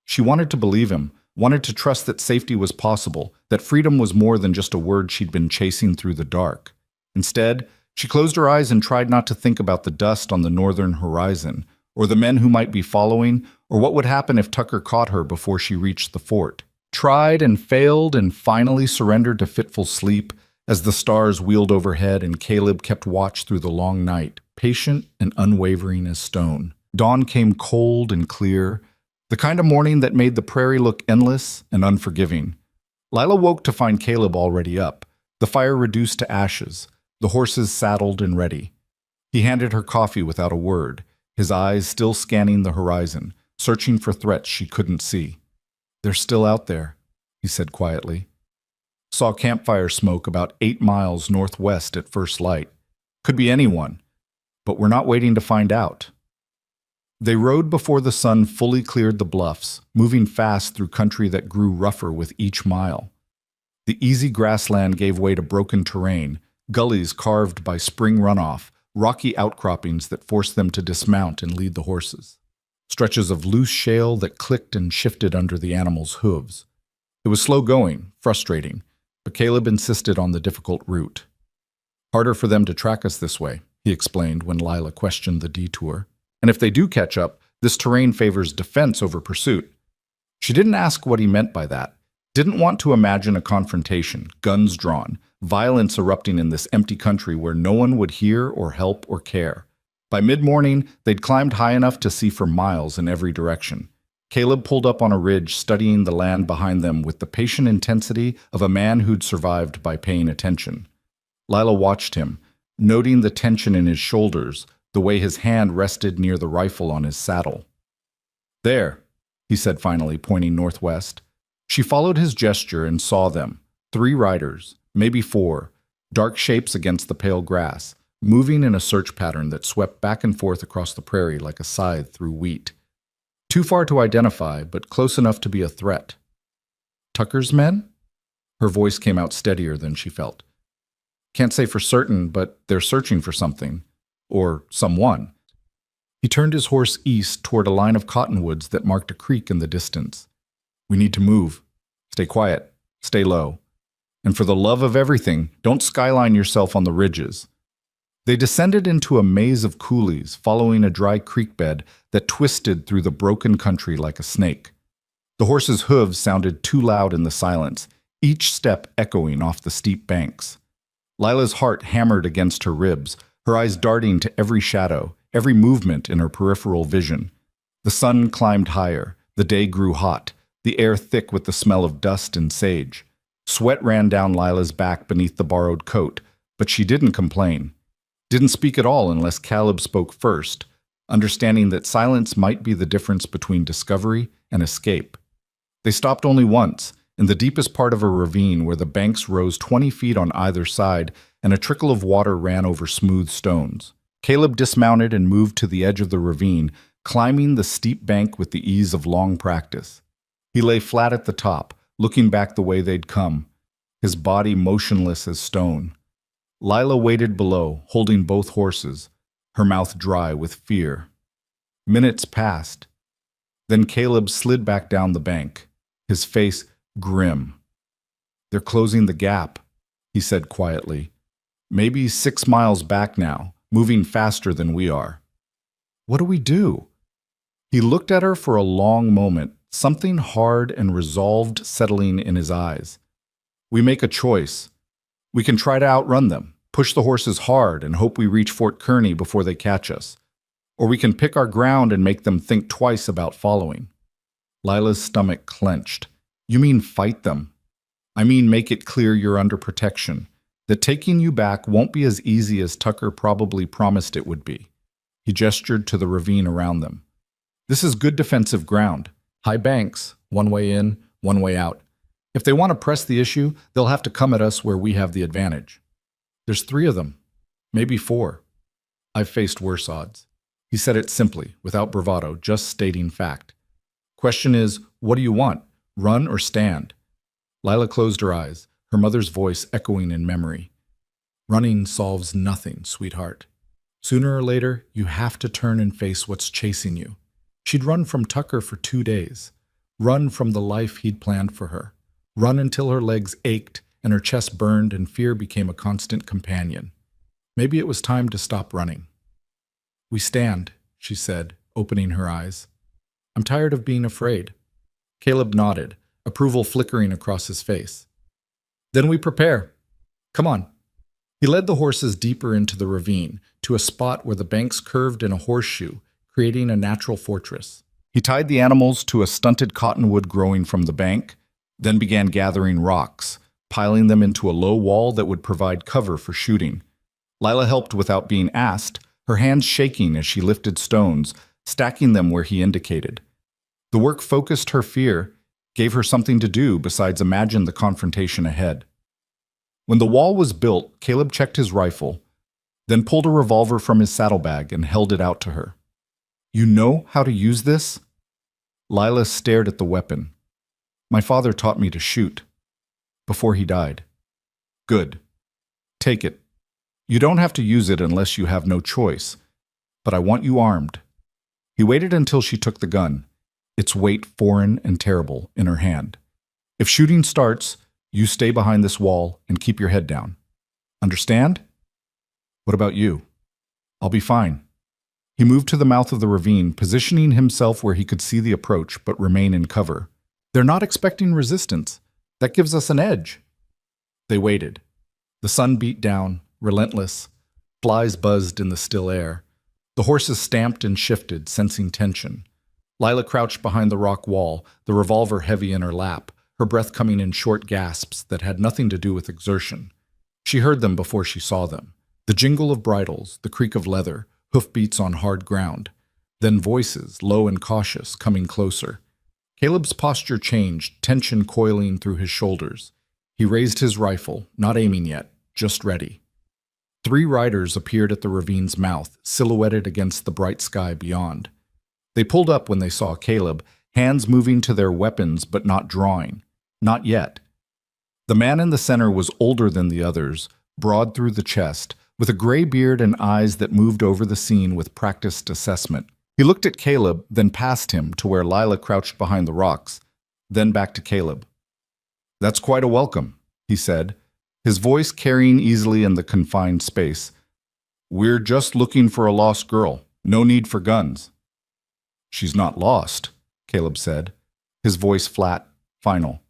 She wanted to believe him, wanted to trust that safety was possible, that freedom was more than just a word she'd been chasing through the dark. Instead, she closed her eyes and tried not to think about the dust on the northern horizon, or the men who might be following, or what would happen if Tucker caught her before she reached the fort. Tried and failed and finally surrendered to fitful sleep as the stars wheeled overhead and Caleb kept watch through the long night, patient and unwavering as stone. Dawn came cold and clear, the kind of morning that made the prairie look endless and unforgiving. Lila woke to find Caleb already up, the fire reduced to ashes, the horses saddled and ready. He handed her coffee without a word, his eyes still scanning the horizon, searching for threats she couldn't see. "They're still out there," he said quietly. "Saw campfire smoke about 8 miles northwest at first light. Could be anyone, but we're not waiting to find out." They rode before the sun fully cleared the bluffs, moving fast through country that grew rougher with each mile. The easy grassland gave way to broken terrain, gullies carved by spring runoff, rocky outcroppings that forced them to dismount and lead the horses. Stretches of loose shale that clicked and shifted under the animals' hooves. It was slow going, frustrating, but Caleb insisted on the difficult route. "Harder for them to track us this way," he explained when Lila questioned the detour. "And if they do catch up, this terrain favors defense over pursuit." She didn't ask what he meant by that. Didn't want to imagine a confrontation, guns drawn, violence erupting in this empty country where no one would hear or help or care. By mid-morning, they'd climbed high enough to see for miles in every direction. Caleb pulled up on a ridge, studying the land behind them with the patient intensity of a man who'd survived by paying attention. Lila watched him, noting the tension in his shoulders, the way his hand rested near the rifle on his saddle. "There," he said finally, pointing northwest. She followed his gesture and saw them, 3 riders, maybe 4, dark shapes against the pale grass, moving in a search pattern that swept back and forth across the prairie like a scythe through wheat. Too far to identify, but close enough to be a threat. "Tucker's men?" Her voice came out steadier than she felt. "Can't say for certain, but they're searching for something. Or someone." He turned his horse east toward a line of cottonwoods that marked a creek in the distance. "We need to move. Stay quiet. Stay low. And for the love of everything, don't skyline yourself on the ridges." They descended into a maze of coulees, following a dry creek bed that twisted through the broken country like a snake. The horses' hooves sounded too loud in the silence, each step echoing off the steep banks. Lila's heart hammered against her ribs, her eyes darting to every shadow, every movement in her peripheral vision. The sun climbed higher, the day grew hot, the air thick with the smell of dust and sage. Sweat ran down Lila's back beneath the borrowed coat, but she didn't complain. Didn't speak at all unless Caleb spoke first, understanding that silence might be the difference between discovery and escape. They stopped only once, in the deepest part of a ravine where the banks rose 20 feet on either side and a trickle of water ran over smooth stones. Caleb dismounted and moved to the edge of the ravine, climbing the steep bank with the ease of long practice. He lay flat at the top, looking back the way they'd come, his body motionless as stone. Lila waited below, holding both horses, her mouth dry with fear. Minutes passed. Then Caleb slid back down the bank, his face grim. "They're closing the gap," he said quietly. "Maybe 6 miles back now, moving faster than we are." "What do we do?" He looked at her for a long moment, something hard and resolved settling in his eyes. "We make a choice. We can try to outrun them, push the horses hard and hope we reach Fort Kearney before they catch us. Or we can pick our ground and make them think twice about following." Lila's stomach clenched. "You mean fight them?" "I mean make it clear you're under protection, that taking you back won't be as easy as Tucker probably promised it would be." He gestured to the ravine around them. "This is good defensive ground. High banks, one way in, one way out. If they want to press the issue, they'll have to come at us where we have the advantage. There's 3 of them, maybe 4. I've faced worse odds." He said it simply, without bravado, just stating fact. "Question is, what do you want? Run or stand?" Lila closed her eyes, her mother's voice echoing in memory. "Running solves nothing, sweetheart. Sooner or later, you have to turn and face what's chasing you." She'd run from Tucker for 2 days, run from the life he'd planned for her, run until her legs ached and her chest burned and fear became a constant companion. Maybe it was time to stop running. "We stand," she said, opening her eyes. I'm tired of being afraid. Caleb nodded, approval flickering across his face. Then we prepare. Come on. He led the horses deeper into the ravine, to a spot where the banks curved in a horseshoe, creating a natural fortress. He tied the animals to a stunted cottonwood growing from the bank, then began gathering rocks, piling them into a low wall that would provide cover for shooting. Lila helped without being asked, her hands shaking as she lifted stones, stacking them where he indicated. The work focused her fear, gave her something to do besides imagine the confrontation ahead. When the wall was built, Caleb checked his rifle, then pulled a revolver from his saddlebag and held it out to her. You know how to use this? Lila stared at the weapon. My father taught me to shoot. Before he died. Good. Take it. You don't have to use it unless you have no choice, but I want you armed. He waited until she took the gun, its weight foreign and terrible, in her hand. If shooting starts, you stay behind this wall and keep your head down. Understand? What about you? I'll be fine. He moved to the mouth of the ravine, positioning himself where he could see the approach but remain in cover. They're not expecting resistance. That gives us an edge. They waited. The sun beat down, relentless. Flies buzzed in the still air. The horses stamped and shifted, sensing tension. Lila crouched behind the rock wall, the revolver heavy in her lap, her breath coming in short gasps that had nothing to do with exertion. She heard them before she saw them. The jingle of bridles, the creak of leather, hoofbeats on hard ground. Then voices, low and cautious, coming closer. Caleb's posture changed, tension coiling through his shoulders. He raised his rifle, not aiming yet, just ready. 3 riders appeared at the ravine's mouth, silhouetted against the bright sky beyond. They pulled up when they saw Caleb, hands moving to their weapons but not drawing. Not yet. The man in the center was older than the others, broad through the chest, with a gray beard and eyes that moved over the scene with practiced assessment. He looked at Caleb, then past him to where Lila crouched behind the rocks, then back to Caleb. That's quite a welcome, he said, his voice carrying easily in the confined space. We're just looking for a lost girl. No need for guns. She's not lost, Caleb said, his voice flat, final.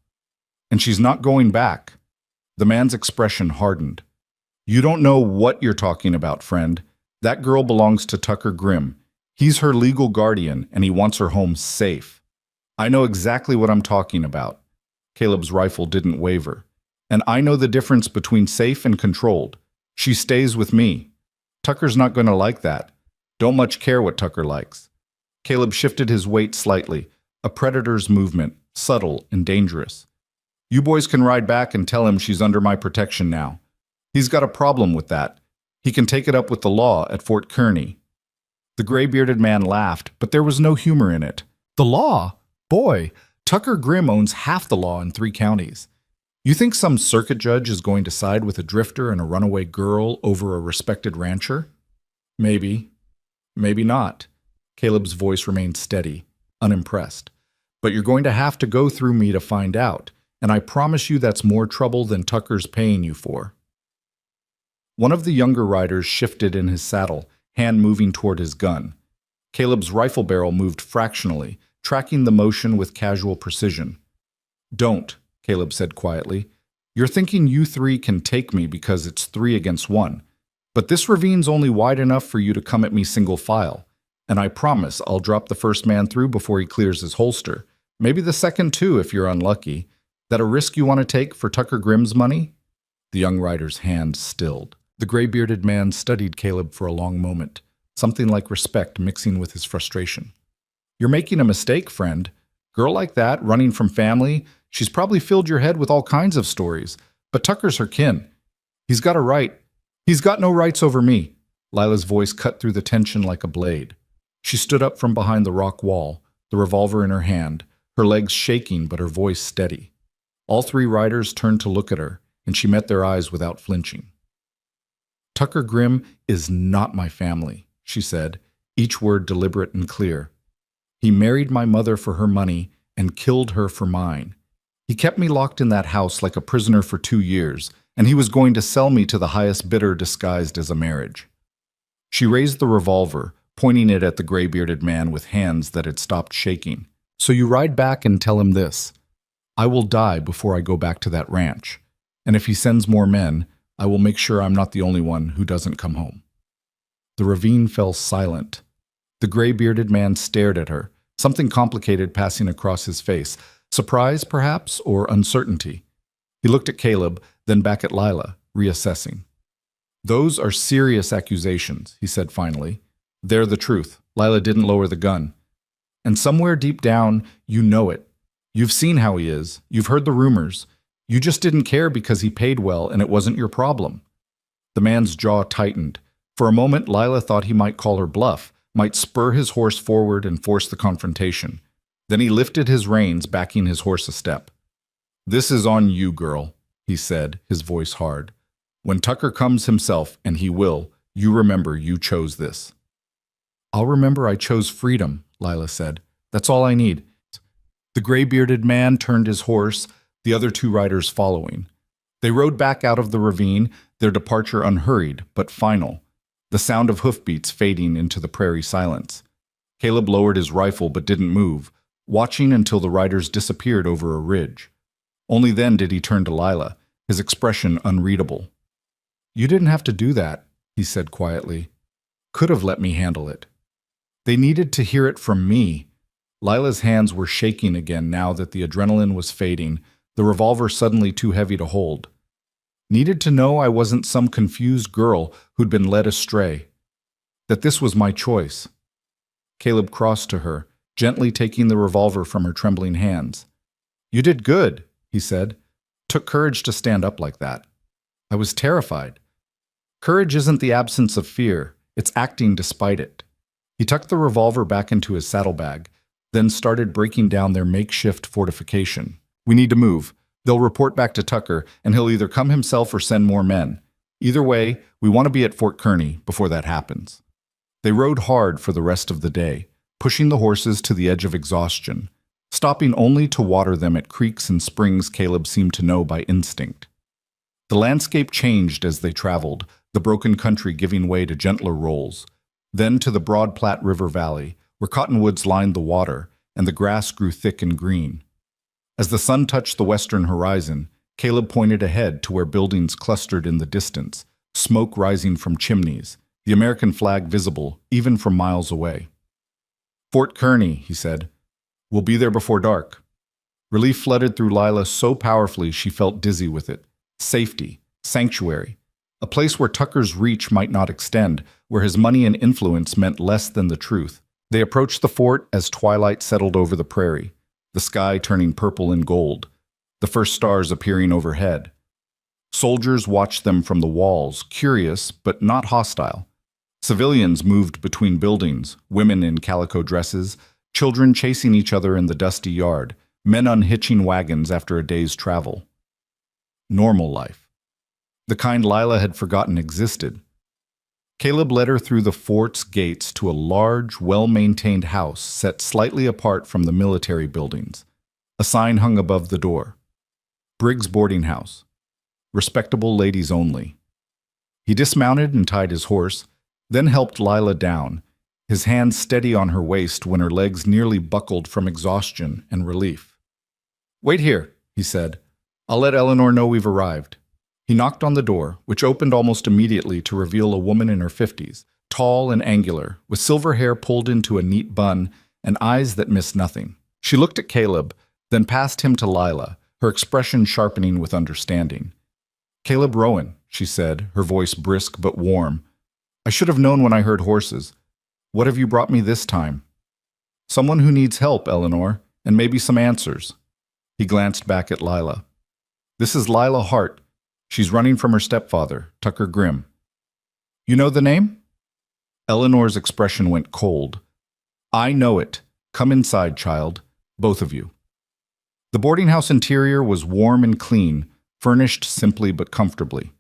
And she's not going back. The man's expression hardened. You don't know what you're talking about, friend. That girl belongs to Tucker Grimm. He's her legal guardian, and he wants her home safe. I know exactly what I'm talking about. Caleb's rifle didn't waver. And I know the difference between safe and controlled. She stays with me. Tucker's not going to like that. Don't much care what Tucker likes. Caleb shifted his weight slightly, a predator's movement, subtle and dangerous. You boys can ride back and tell him she's under my protection now. He's got a problem with that. He can take it up with the law at Fort Kearney. The gray-bearded man laughed, but there was no humor in it. The law? Boy, Tucker Grimm owns half the law in 3 counties. You think some circuit judge is going to side with a drifter and a runaway girl over a respected rancher? Maybe. Maybe not. Caleb's voice remained steady, unimpressed. But you're going to have to go through me to find out, and I promise you that's more trouble than Tucker's paying you for. One of the younger riders shifted in his saddle, hand moving toward his gun. Caleb's rifle barrel moved fractionally, tracking the motion with casual precision. Don't, Caleb said quietly. You're thinking you 3 can take me because it's 3 against 1. But this ravine's only wide enough for you to come at me single file. And I promise I'll drop the first man through before he clears his holster. Maybe the second too if you're unlucky. That a risk you want to take for Tucker Grimm's money? The young rider's hand stilled. The gray-bearded man studied Caleb for a long moment, something like respect mixing with his frustration. You're making a mistake, friend. Girl like that, running from family, she's probably filled your head with all kinds of stories. But Tucker's her kin. He's got a right. He's got no rights over me. Lila's voice cut through the tension like a blade. She stood up from behind the rock wall, the revolver in her hand, her legs shaking but her voice steady. All 3 riders turned to look at her, and she met their eyes without flinching. Tucker Grimm is not my family, she said, each word deliberate and clear. He married my mother for her money and killed her for mine. He kept me locked in that house like a prisoner for 2 years, and he was going to sell me to the highest bidder disguised as a marriage. She raised the revolver, pointing it at the gray-bearded man with hands that had stopped shaking. "So you ride back and tell him this. I will die before I go back to that ranch. And if he sends more men, I will make sure I'm not the only one who doesn't come home." The ravine fell silent. The gray-bearded man stared at her, something complicated passing across his face. Surprise, perhaps, or uncertainty. He looked at Caleb, then back at Lila, reassessing. "Those are serious accusations," he said finally. "They're the truth." Lila didn't lower the gun. "And somewhere deep down, you know it. You've seen how he is. You've heard the rumors. You just didn't care because he paid well and it wasn't your problem." The man's jaw tightened. For a moment, Lila thought he might call her bluff, might spur his horse forward and force the confrontation. Then he lifted his reins, backing his horse a step. "This is on you, girl," he said, his voice hard. "When Tucker comes himself, and he will, you remember you chose this." "I'll remember I chose freedom," Lila said. "That's all I need." The gray-bearded man turned his horse, the other two riders following. They rode back out of the ravine, their departure unhurried, but final, the sound of hoofbeats fading into the prairie silence. Caleb lowered his rifle but didn't move, watching until the riders disappeared over a ridge. Only then did he turn to Lila, his expression unreadable. "You didn't have to do that," he said quietly. "Could have let me handle it." They needed to hear it from me. Lila's hands were shaking again now that the adrenaline was fading, the revolver suddenly too heavy to hold. Needed to know I wasn't some confused girl who'd been led astray. That this was my choice. Caleb crossed to her, gently taking the revolver from her trembling hands. "You did good," he said. "Took courage to stand up like that." I was terrified. Courage isn't the absence of fear, it's acting despite it. He tucked the revolver back into his saddlebag, then started breaking down their makeshift fortification. "We need to move. They'll report back to Tucker, and he'll either come himself or send more men. Either way, we want to be at Fort Kearney before that happens." They rode hard for the rest of the day, pushing the horses to the edge of exhaustion, stopping only to water them at creeks and springs Caleb seemed to know by instinct. The landscape changed as they traveled, the broken country giving way to gentler rolls, then to the broad Platte River Valley, where cottonwoods lined the water and the grass grew thick and green. As the sun touched the western horizon, Caleb pointed ahead to where buildings clustered in the distance, smoke rising from chimneys, the American flag visible even from miles away. "Fort Kearney," he said. "We'll be there before dark." Relief flooded through Lila so powerfully she felt dizzy with it. Safety, sanctuary, a place where Tucker's reach might not extend, where his money and influence meant less than the truth. They approached the fort as twilight settled over the prairie, the sky turning purple and gold, the first stars appearing overhead. Soldiers watched them from the walls, curious but not hostile. Civilians moved between buildings, women in calico dresses, children chasing each other in the dusty yard, men unhitching wagons after a day's travel. Normal life. The kind Lila had forgotten existed. Caleb led her through the fort's gates to a large, well-maintained house set slightly apart from the military buildings. A sign hung above the door. Briggs Boarding House. Respectable ladies only. He dismounted and tied his horse, then helped Lila down, his hands steady on her waist when her legs nearly buckled from exhaustion and relief. "Wait here," he said. "I'll let Eleanor know we've arrived." He knocked on the door, which opened almost immediately to reveal a woman in her 50s, tall and angular, with silver hair pulled into a neat bun and eyes that missed nothing. She looked at Caleb, then passed him to Lila, her expression sharpening with understanding. "Caleb Rowan," she said, her voice brisk but warm. "I should have known when I heard horses. What have you brought me this time?" "Someone who needs help, Eleanor, and maybe some answers." He glanced back at Lila. "This is Lila Hart. She's running from her stepfather, Tucker Grimm." "You know the name?" Eleanor's expression went cold. "I know it. Come inside, child. Both of you." The boarding house interior was warm and clean, furnished simply but comfortably.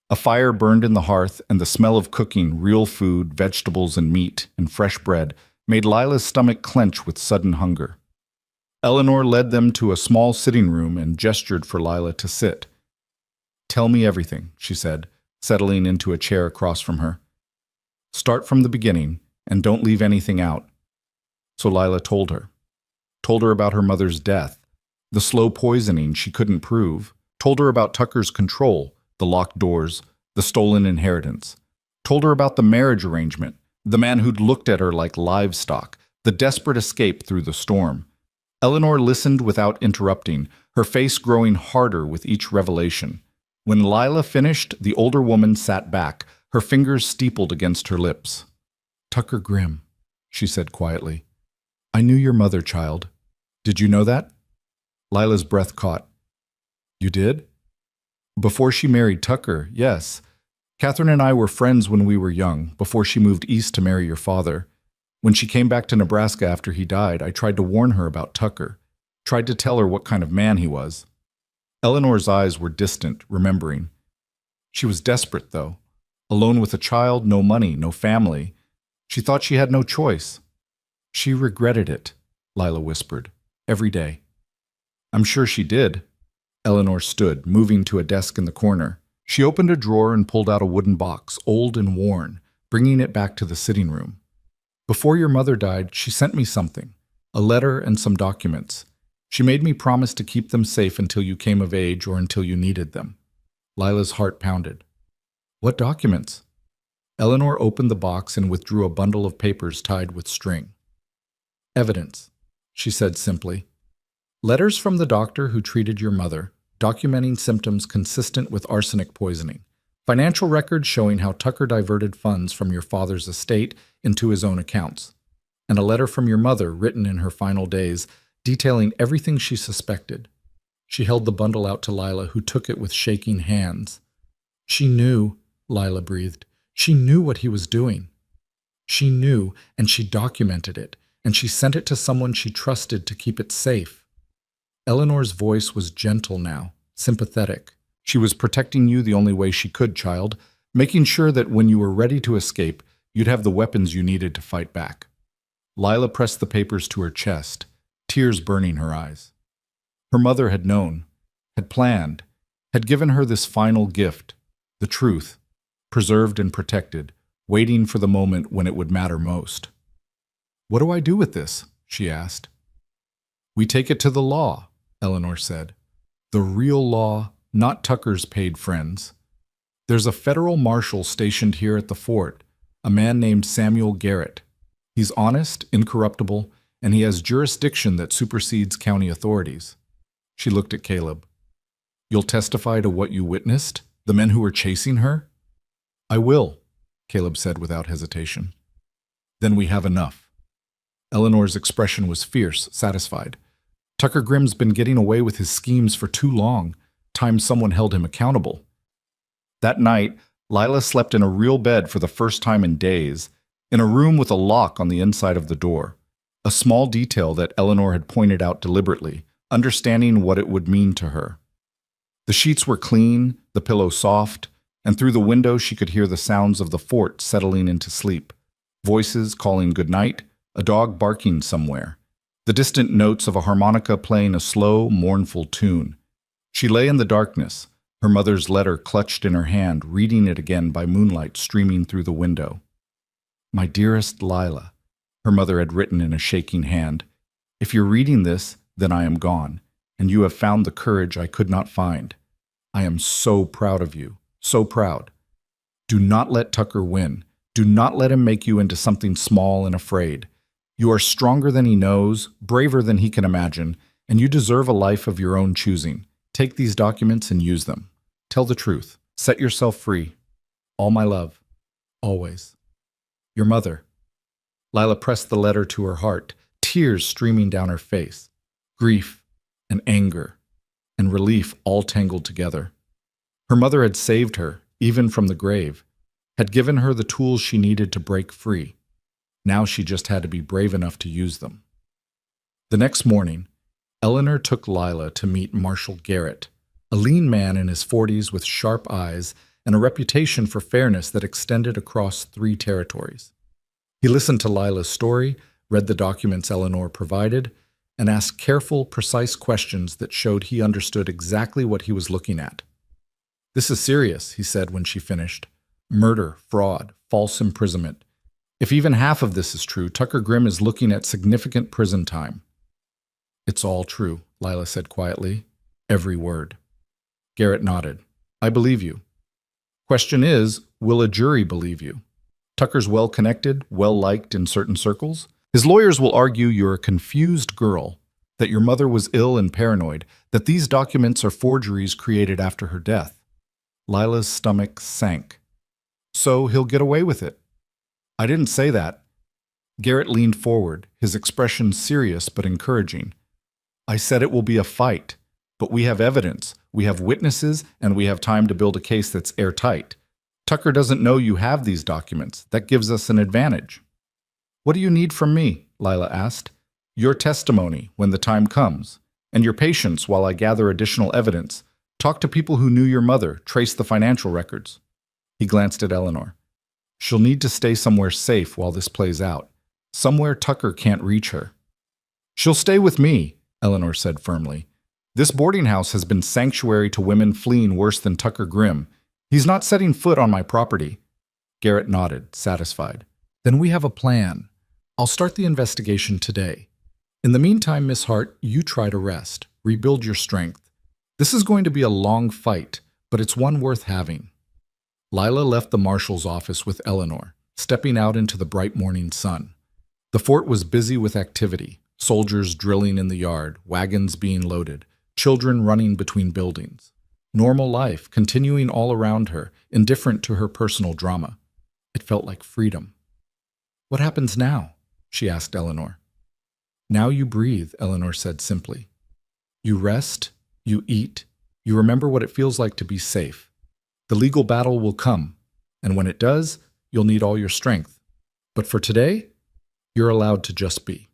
A fire burned in the hearth, and the smell of cooking real food, vegetables and meat, and fresh bread made Lila's stomach clench with sudden hunger. Eleanor led them to a small sitting room and gestured for Lila to sit. "Tell me everything," she said, settling into a chair across from her. "Start from the beginning. And don't leave anything out. So Lila told her. Told her about her mother's death, the slow poisoning she couldn't prove. Told her about Tucker's control, the locked doors, the stolen inheritance. Told her about the marriage arrangement, the man who'd looked at her like livestock, the desperate escape through the storm. Eleanor listened without interrupting, her face growing harder with each revelation. When Lila finished, the older woman sat back, her fingers steepled against her lips. "Tucker Grimm," she said quietly. "I knew your mother, child. Did you know that?" Lila's breath caught. "You did?" "Before she married Tucker, yes. Catherine and I were friends when we were young, before she moved east to marry your father. When she came back to Nebraska after he died, I tried to warn her about Tucker, tried to tell her what kind of man he was." Eleanor's eyes were distant, remembering. She was desperate, though. Alone with a child, no money, no family. She thought she had no choice. "She regretted it," Lila whispered, "every day." "I'm sure she did." Eleanor stood, moving to a desk in the corner. She opened a drawer and pulled out a wooden box, old and worn, bringing it back to the sitting room. "Before your mother died, she sent me something, a letter and some documents. She made me promise to keep them safe until you came of age or until you needed them." Lila's heart pounded. "What documents?" Eleanor opened the box and withdrew a bundle of papers tied with string. "Evidence," she said simply. "Letters from the doctor who treated your mother, documenting symptoms consistent with arsenic poisoning. Financial records showing how Tucker diverted funds from your father's estate into his own accounts. And a letter from your mother written in her final days, detailing everything she suspected." She held the bundle out to Lila, who took it with shaking hands. "She knew," Lila breathed. "She knew what he was doing. She knew, and she documented it, and she sent it to someone she trusted to keep it safe." Eleanor's voice was gentle now, sympathetic. "She was protecting you the only way she could, child, making sure that when you were ready to escape, you'd have the weapons you needed to fight back." Lila pressed the papers to her chest, tears burning her eyes. Her mother had known, had planned, had given her this final gift, the truth, preserved and protected, waiting for the moment when it would matter most. "What do I do with this?" she asked. "We take it to the law," Eleanor said. "The real law, not Tucker's paid friends. There's a federal marshal stationed here at the fort, a man named Samuel Garrett. He's honest, incorruptible, and he has jurisdiction that supersedes county authorities." She looked at Caleb. "You'll testify to what you witnessed? The men who were chasing her?" "I will," Caleb said without hesitation. "Then we have enough." Eleanor's expression was fierce, satisfied. Tucker Grimm's been getting away with his schemes for too long. Time someone held him accountable. That night, Lila slept in a real bed for the first time in days, in a room with a lock on the inside of the door. A small detail that Eleanor had pointed out deliberately, understanding what it would mean to her. The sheets were clean, the pillow soft, and through the window she could hear the sounds of the fort settling into sleep. Voices calling goodnight, a dog barking somewhere, the distant notes of a harmonica playing a slow, mournful tune. She lay in the darkness, her mother's letter clutched in her hand, reading it again by moonlight streaming through the window. "My dearest Lila," her mother had written in a shaking hand, "if you're reading this, then I am gone, and you have found the courage I could not find. I am so proud of you, so proud. Do not let Tucker win. Do not let him make you into something small and afraid. You are stronger than he knows, braver than he can imagine, and you deserve a life of your own choosing. Take these documents and use them. Tell the truth. Set yourself free. All my love. Always. Your mother." Lila pressed the letter to her heart, tears streaming down her face. Grief and anger and relief all tangled together. Her mother had saved her, even from the grave, had given her the tools she needed to break free. Now she just had to be brave enough to use them. The next morning, Eleanor took Lila to meet Marshal Garrett, a lean man in his 40s with sharp eyes and a reputation for fairness that extended across 3 territories. He listened to Lila's story, read the documents Eleanor provided, and asked careful, precise questions that showed he understood exactly what he was looking at. "This is serious," he said when she finished. "Murder, fraud, false imprisonment. If even half of this is true, Tucker Grimm is looking at significant prison time. It's all true, Lila said quietly. Every word. Garrett nodded. I believe you. Question is, will a jury believe you? Tucker's well-connected, well-liked in certain circles. His lawyers will argue you're a confused girl, that your mother was ill and paranoid, that these documents are forgeries created after her death. Lila's stomach sank. So he'll get away with it. I didn't say that. Garrett leaned forward, his expression serious but encouraging. I said it will be a fight, but we have evidence, we have witnesses, and we have time to build a case that's airtight. Tucker doesn't know you have these documents. That gives us an advantage. What do you need from me? Lila asked. Your testimony when the time comes, and your patience while I gather additional evidence. Talk to people who knew your mother, trace the financial records. He glanced at Eleanor. She'll need to stay somewhere safe while this plays out. Somewhere Tucker can't reach her. She'll stay with me, Eleanor said firmly. This boarding house has been sanctuary to women fleeing worse than Tucker Grimm. He's not setting foot on my property. Garrett nodded, satisfied. Then we have a plan. I'll start the investigation today. In the meantime, Miss Hart, you try to rest, rebuild your strength. This is going to be a long fight, but it's one worth having. Lila left the marshal's office with Eleanor, stepping out into the bright morning sun. The fort was busy with activity, soldiers drilling in the yard, wagons being loaded, children running between buildings. Normal life continuing all around her, indifferent to her personal drama. It felt like freedom. What happens now? She asked Eleanor. Now you breathe, Eleanor said simply. You rest, you eat, you remember what it feels like to be safe. The legal battle will come, and when it does, you'll need all your strength. But for today, you're allowed to just be.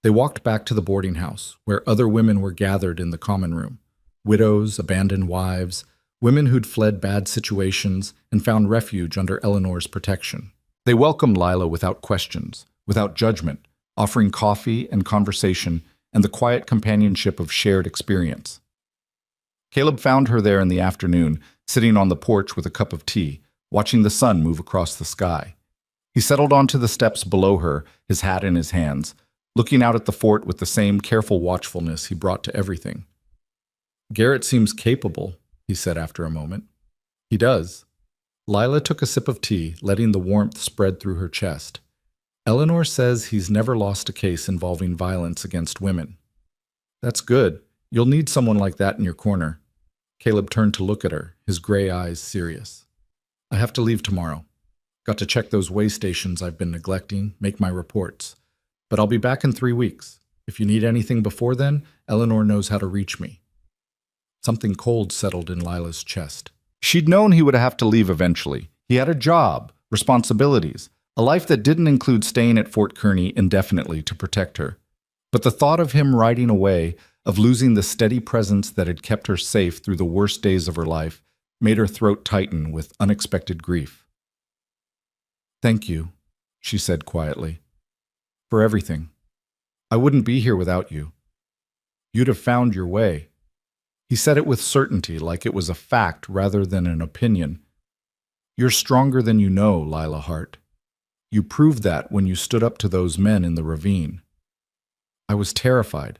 They walked back to the boarding house, where other women were gathered in the common room. Widows, abandoned wives, women who'd fled bad situations and found refuge under Eleanor's protection. They welcomed Lila without questions, without judgment, offering coffee and conversation and the quiet companionship of shared experience. Caleb found her there in the afternoon, sitting on the porch with a cup of tea, watching the sun move across the sky. He settled onto the steps below her, his hat in his hands, looking out at the fort with the same careful watchfulness he brought to everything. Garrett seems capable, he said after a moment. He does. Lila took a sip of tea, letting the warmth spread through her chest. Eleanor says he's never lost a case involving violence against women. That's good. You'll need someone like that in your corner. Caleb turned to look at her, his gray eyes serious. I have to leave tomorrow. Got to check those way stations I've been neglecting, make my reports. But I'll be back in 3 weeks. If you need anything before then, Eleanor knows how to reach me. Something cold settled in Lila's chest. She'd known he would have to leave eventually. He had a job, responsibilities, a life that didn't include staying at Fort Kearney indefinitely to protect her. But the thought of him riding away, of losing the steady presence that had kept her safe through the worst days of her life, made her throat tighten with unexpected grief. Thank you, she said quietly, for everything. I wouldn't be here without you. You'd have found your way. He said it with certainty, like it was a fact rather than an opinion. You're stronger than you know, Lila Hart. You proved that when you stood up to those men in the ravine. I was terrified.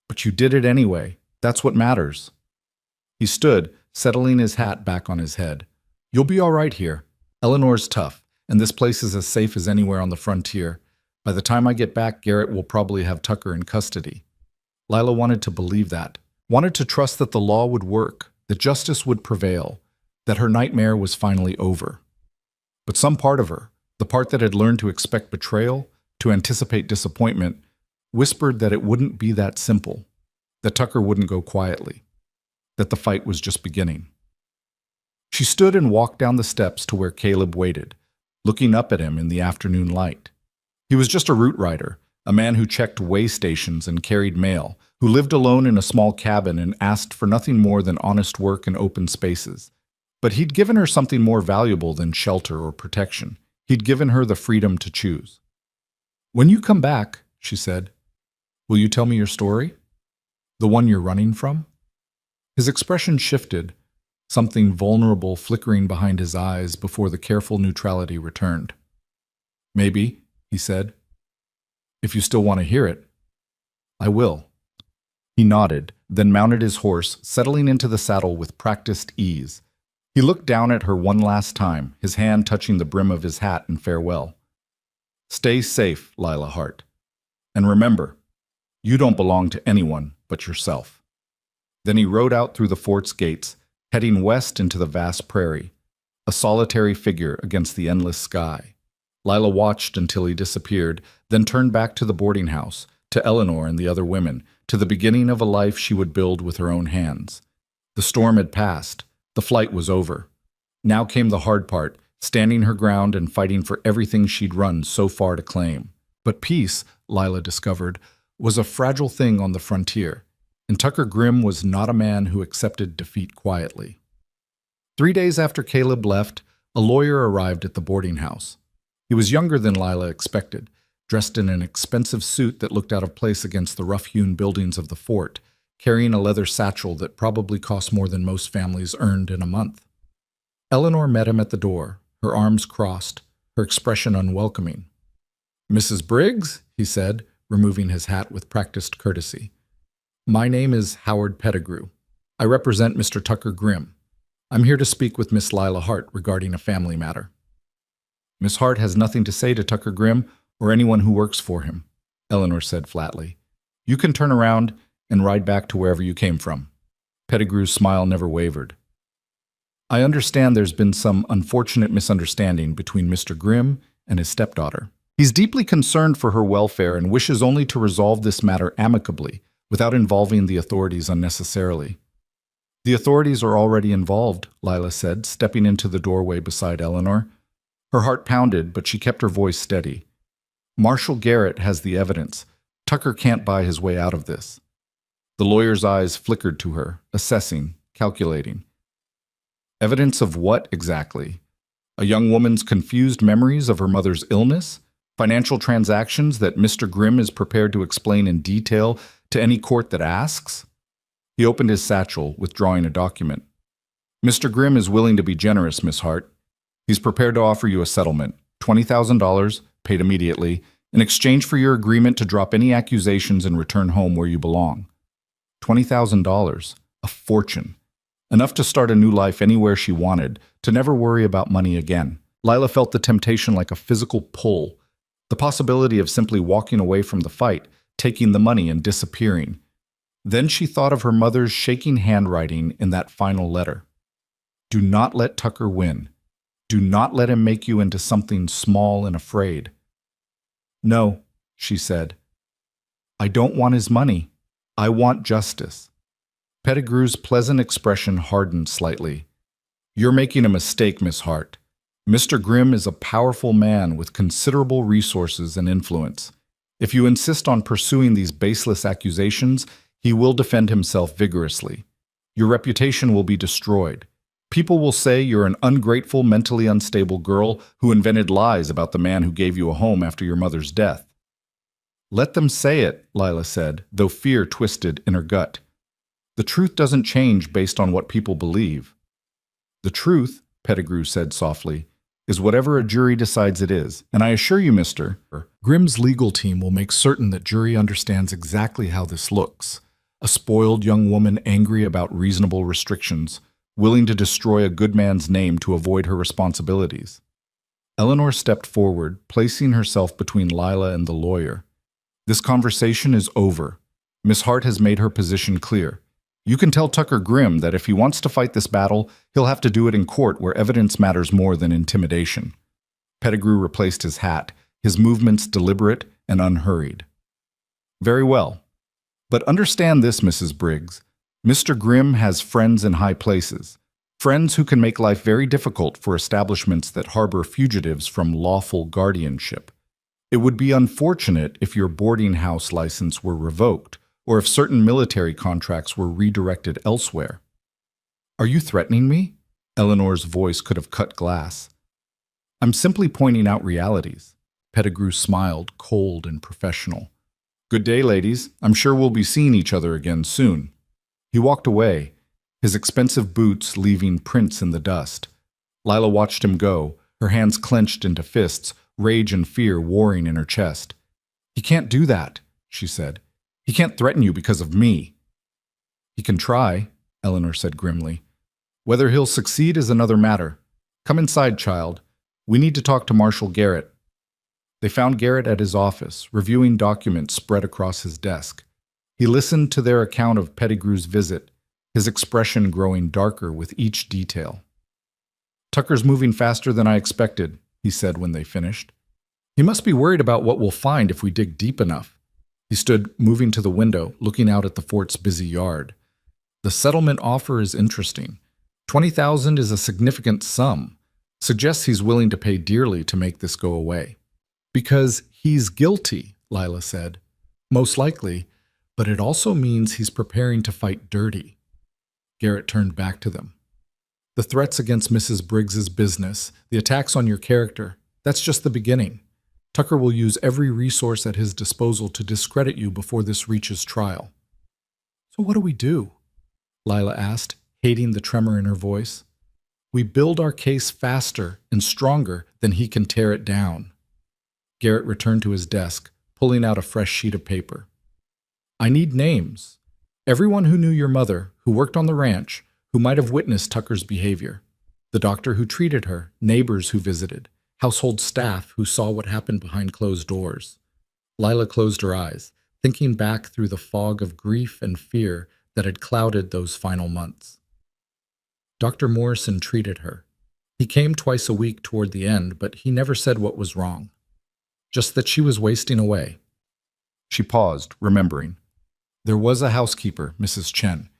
But you did it anyway. That's what matters. He stood, settling his hat back on his head. You'll be all right here. Eleanor's tough, and this place is as safe as anywhere on the frontier. By the time I get back, Garrett will probably have Tucker in custody. Lila wanted to believe that, wanted to trust that the law would work, that justice would prevail, that her nightmare was finally over. But some part of her, the part that had learned to expect betrayal, to anticipate disappointment, whispered that it wouldn't be that simple, that Tucker wouldn't go quietly, that the fight was just beginning. She stood and walked down the steps to where Caleb waited, looking up at him in the afternoon light. He was just a route rider, a man who checked way stations and carried mail, who lived alone in a small cabin and asked for nothing more than honest work and open spaces. But he'd given her something more valuable than shelter or protection. He'd given her the freedom to choose. When you come back, she said, will you tell me your story? The one you're running from? His expression shifted, something vulnerable flickering behind his eyes before the careful neutrality returned. Maybe, he said. If you still want to hear it, I will. He nodded, then mounted his horse, settling into the saddle with practiced ease. He looked down at her one last time, his hand touching the brim of his hat in farewell. Stay safe, Lila Hart. And remember, you don't belong to anyone but yourself. Then he rode out through the fort's gates, heading west into the vast prairie, a solitary figure against the endless sky. Lila watched until he disappeared, then turned back to the boarding house, to Eleanor and the other women, to the beginning of a life she would build with her own hands. The storm had passed. The flight was over. Now came the hard part, standing her ground and fighting for everything she'd run so far to claim. But peace, Lila discovered, was a fragile thing on the frontier, and Tucker Grimm was not a man who accepted defeat quietly. 3 days after Caleb left, a lawyer arrived at the boarding house. He was younger than Lila expected, dressed in an expensive suit that looked out of place against the rough-hewn buildings of the fort, carrying a leather satchel that probably cost more than most families earned in a month. Eleanor met him at the door, her arms crossed, her expression unwelcoming. "Mrs. Briggs," he said, removing his hat with practiced courtesy. "My name is Howard Pettigrew. I represent Mr. Tucker Grimm. I'm here to speak with Miss Lila Hart regarding a family matter." "Miss Hart has nothing to say to Tucker Grimm or anyone who works for him," Eleanor said flatly. "You can turn around and ride back to wherever you came from." Pettigrew's smile never wavered. "I understand there's been some unfortunate misunderstanding between Mr. Grimm and his stepdaughter. He's deeply concerned for her welfare and wishes only to resolve this matter amicably, without involving the authorities unnecessarily." "The authorities are already involved," Lila said, stepping into the doorway beside Eleanor. Her heart pounded, but she kept her voice steady. "Marshall Garrett has the evidence. Tucker can't buy his way out of this." The lawyer's eyes flickered to her, assessing, calculating. Evidence of what exactly? A young woman's confused memories of her mother's illness? Financial transactions that Mr. Grimm is prepared to explain in detail to any court that asks? He opened his satchel, withdrawing a document. "Mr. Grimm is willing to be generous, Miss Hart. He's prepared to offer you a settlement, $20,000, paid immediately, in exchange for your agreement to drop any accusations and return home where you belong." $20,000, a fortune. Enough to start a new life anywhere she wanted, to never worry about money again. Lila felt the temptation like a physical pull, the possibility of simply walking away from the fight, taking the money and disappearing. Then she thought of her mother's shaking handwriting in that final letter. "Do not let Tucker win. Do not let him make you into something small and afraid." "No," she said. "I don't want his money. I want justice." Pettigrew's pleasant expression hardened slightly. "You're making a mistake, Miss Hart. Mr. Grimm is a powerful man with considerable resources and influence. If you insist on pursuing these baseless accusations, he will defend himself vigorously. Your reputation will be destroyed. People will say you're an ungrateful, mentally unstable girl who invented lies about the man who gave you a home after your mother's death." "Let them say it," Lila said, though fear twisted in her gut. "The truth doesn't change based on what people believe." "The truth," Pettigrew said softly, "is whatever a jury decides it is, and I assure you, Mr. Grimm's legal team will make certain that jury understands exactly how this looks. A spoiled young woman angry about reasonable restrictions, willing to destroy a good man's name to avoid her responsibilities." Eleanor stepped forward, placing herself between Lila and the lawyer. "This conversation is over. Miss Hart has made her position clear. You can tell Tucker Grimm that if he wants to fight this battle, he'll have to do it in court where evidence matters more than intimidation." Pettigrew replaced his hat, his movements deliberate and unhurried. "Very well. But understand this, Mrs. Briggs. Mr. Grimm has friends in high places, friends who can make life very difficult for establishments that harbor fugitives from lawful guardianship. It would be unfortunate if your boarding house license were revoked, or if certain military contracts were redirected elsewhere." "Are you threatening me?" Eleanor's voice could have cut glass. "I'm simply pointing out realities." Pettigrew smiled, cold and professional. "Good day, ladies. I'm sure we'll be seeing each other again soon." He walked away, his expensive boots leaving prints in the dust. Lila watched him go, her hands clenched into fists, rage and fear warring in her chest. "He can't do that," she said. "He can't threaten you because of me." "He can try," Eleanor said grimly. "Whether he'll succeed is another matter. Come inside, child. We need to talk to Marshal Garrett." They found Garrett at his office, reviewing documents spread across his desk. He listened to their account of Pettigrew's visit, his expression growing darker with each detail. "Tucker's moving faster than I expected," he said when they finished. "He must be worried about what we'll find if we dig deep enough." He stood, moving to the window, looking out at the fort's busy yard. "The settlement offer is interesting. 20,000 is a significant sum. Suggests he's willing to pay dearly to make this go away." "Because he's guilty," Lila said. "Most likely, but it also means he's preparing to fight dirty." Garrett turned back to them. "The threats against Mrs. Briggs's business, the attacks on your character, that's just the beginning. Tucker will use every resource at his disposal to discredit you before this reaches trial." "So what do we do?" Lila asked, hating the tremor in her voice. "We build our case faster and stronger than he can tear it down." Garrett returned to his desk, pulling out a fresh sheet of paper. "I need names. Everyone who knew your mother, who worked on the ranch, who might have witnessed Tucker's behavior. The doctor who treated her, neighbors who visited, household staff who saw what happened behind closed doors." Lila closed her eyes, thinking back through the fog of grief and fear that had clouded those final months. Dr. Morrison treated her. He came twice a week toward the end, but he never said what was wrong. Just that she was wasting away. She paused, remembering. "There was a housekeeper, Mrs. Chen.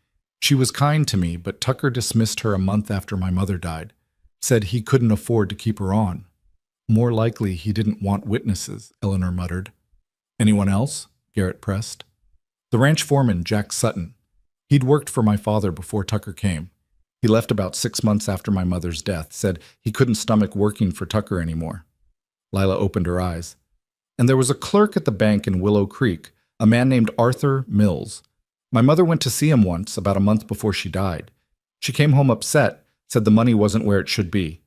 She was kind to me, but Tucker dismissed her a month after my mother died. Said he couldn't afford to keep her on. More likely he didn't want witnesses," Eleanor muttered. "Anyone else?" Garrett pressed. "The ranch foreman, Jack Sutton. He'd worked for my father before Tucker came. He left about 6 months after my mother's death, said he couldn't stomach working for Tucker anymore." Lila opened her eyes. "And there was a clerk at the bank in Willow Creek, a man named Arthur Mills. My mother went to see him once, about a month before she died. She came home upset, said the money wasn't where it should be."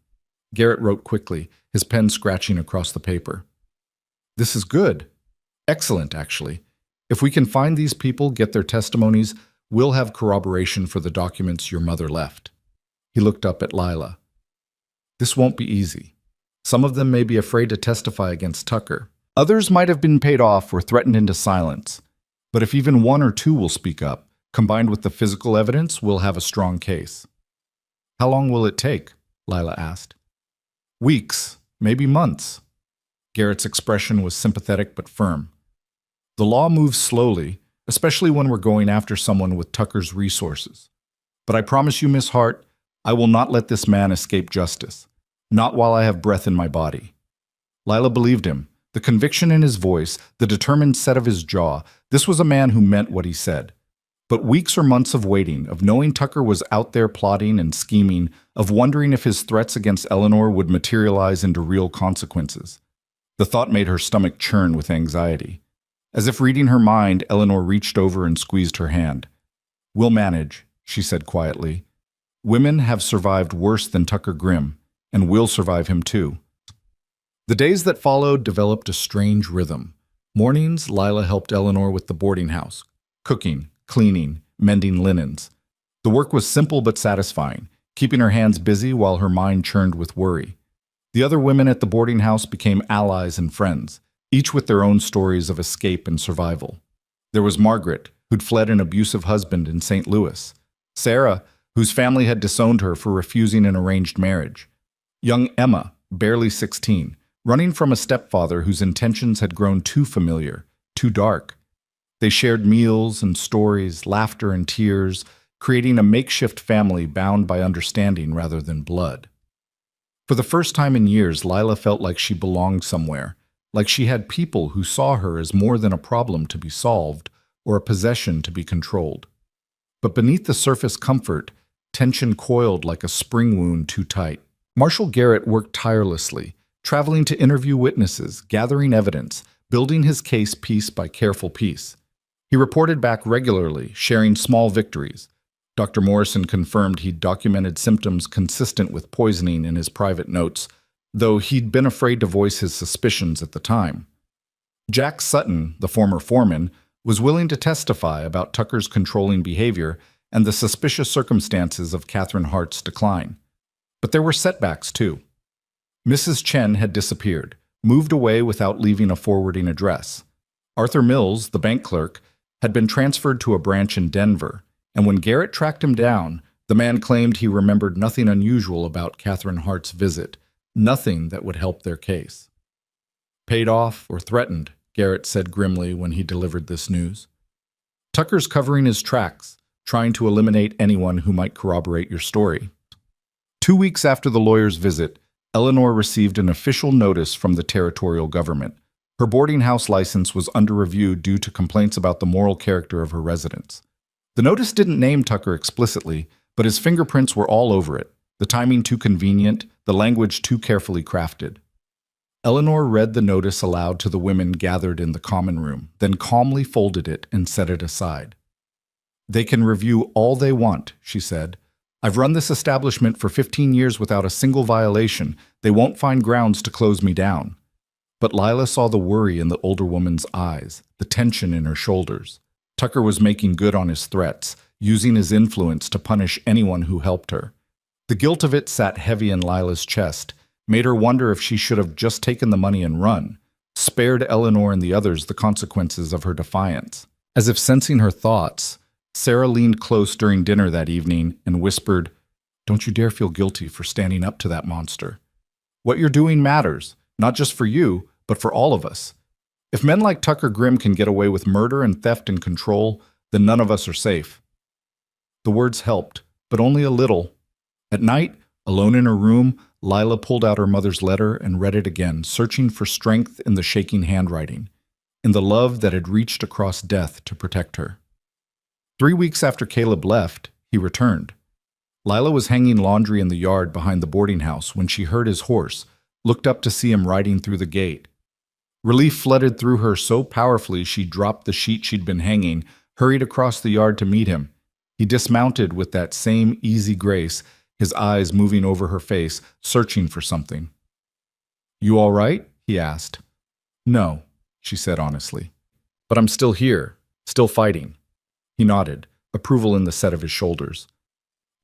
Garrett wrote quickly, his pen scratching across the paper. "This is good. Excellent, actually. If we can find these people, get their testimonies, we'll have corroboration for the documents your mother left." He looked up at Lila. "This won't be easy. Some of them may be afraid to testify against Tucker. Others might have been paid off or threatened into silence. But if even one or two will speak up, combined with the physical evidence, we'll have a strong case." "How long will it take?" Lila asked. "Weeks, maybe months." Garrett's expression was sympathetic but firm. "The law moves slowly, especially when we're going after someone with Tucker's resources. But I promise you, Miss Hart, I will not let this man escape justice. Not while I have breath in my body." Lila believed him. The conviction in his voice, the determined set of his jaw, this was a man who meant what he said. But weeks or months of waiting, of knowing Tucker was out there plotting and scheming, of wondering if his threats against Eleanor would materialize into real consequences. The thought made her stomach churn with anxiety. As if reading her mind, Eleanor reached over and squeezed her hand. "We'll manage," she said quietly. "Women have survived worse than Tucker Grimm, and we'll survive him too." The days that followed developed a strange rhythm. Mornings, Lila helped Eleanor with the boarding house, cooking, cleaning, mending linens. The work was simple but satisfying, keeping her hands busy while her mind churned with worry. The other women at the boarding house became allies and friends, each with their own stories of escape and survival. There was Margaret, who'd fled an abusive husband in St. Louis. Sarah, whose family had disowned her for refusing an arranged marriage. Young Emma, barely 16, running from a stepfather whose intentions had grown too familiar, too dark. They shared meals and stories, laughter and tears, creating a makeshift family bound by understanding rather than blood. For the first time in years, Lila felt like she belonged somewhere, like she had people who saw her as more than a problem to be solved or a possession to be controlled. But beneath the surface comfort, tension coiled like a spring wound too tight. Marshal Garrett worked tirelessly, traveling to interview witnesses, gathering evidence, building his case piece by careful piece. He reported back regularly, sharing small victories. Dr. Morrison confirmed he'd documented symptoms consistent with poisoning in his private notes, though he'd been afraid to voice his suspicions at the time. Jack Sutton, the former foreman, was willing to testify about Tucker's controlling behavior and the suspicious circumstances of Catherine Hart's decline. But there were setbacks, too. Mrs. Chen had disappeared, moved away without leaving a forwarding address. Arthur Mills, the bank clerk, had been transferred to a branch in Denver, and when Garrett tracked him down, the man claimed he remembered nothing unusual about Catherine Hart's visit, nothing that would help their case. Paid off or threatened, Garrett said grimly when he delivered this news. Tucker's covering his tracks, trying to eliminate anyone who might corroborate your story. 2 weeks after the lawyer's visit, Eleanor received an official notice from the territorial government. Her boarding house license was under review due to complaints about the moral character of her residents. The notice didn't name Tucker explicitly, but his fingerprints were all over it, the timing too convenient, the language too carefully crafted. Eleanor read the notice aloud to the women gathered in the common room, then calmly folded it and set it aside. "They can review all they want," she said. "I've run this establishment for 15 years without a single violation. They won't find grounds to close me down." But Lila saw the worry in the older woman's eyes, the tension in her shoulders. Tucker was making good on his threats, using his influence to punish anyone who helped her. The guilt of it sat heavy in Lila's chest, made her wonder if she should have just taken the money and run, spared Eleanor and the others the consequences of her defiance. As if sensing her thoughts, Sarah leaned close during dinner that evening and whispered, "Don't you dare feel guilty for standing up to that monster. What you're doing matters, not just for you, but for all of us. If men like Tucker Grimm can get away with murder and theft and control, then none of us are safe." The words helped, but only a little. At night, alone in her room, Lila pulled out her mother's letter and read it again, searching for strength in the shaking handwriting, in the love that had reached across death to protect her. 3 weeks after Caleb left, he returned. Lila was hanging laundry in the yard behind the boarding house when she heard his horse, looked up to see him riding through the gate. Relief flooded through her so powerfully she dropped the sheet she'd been hanging, hurried across the yard to meet him. He dismounted with that same easy grace, his eyes moving over her face, searching for something. "You all right?" he asked. "No," she said honestly. "But I'm still here, still fighting." He nodded, approval in the set of his shoulders.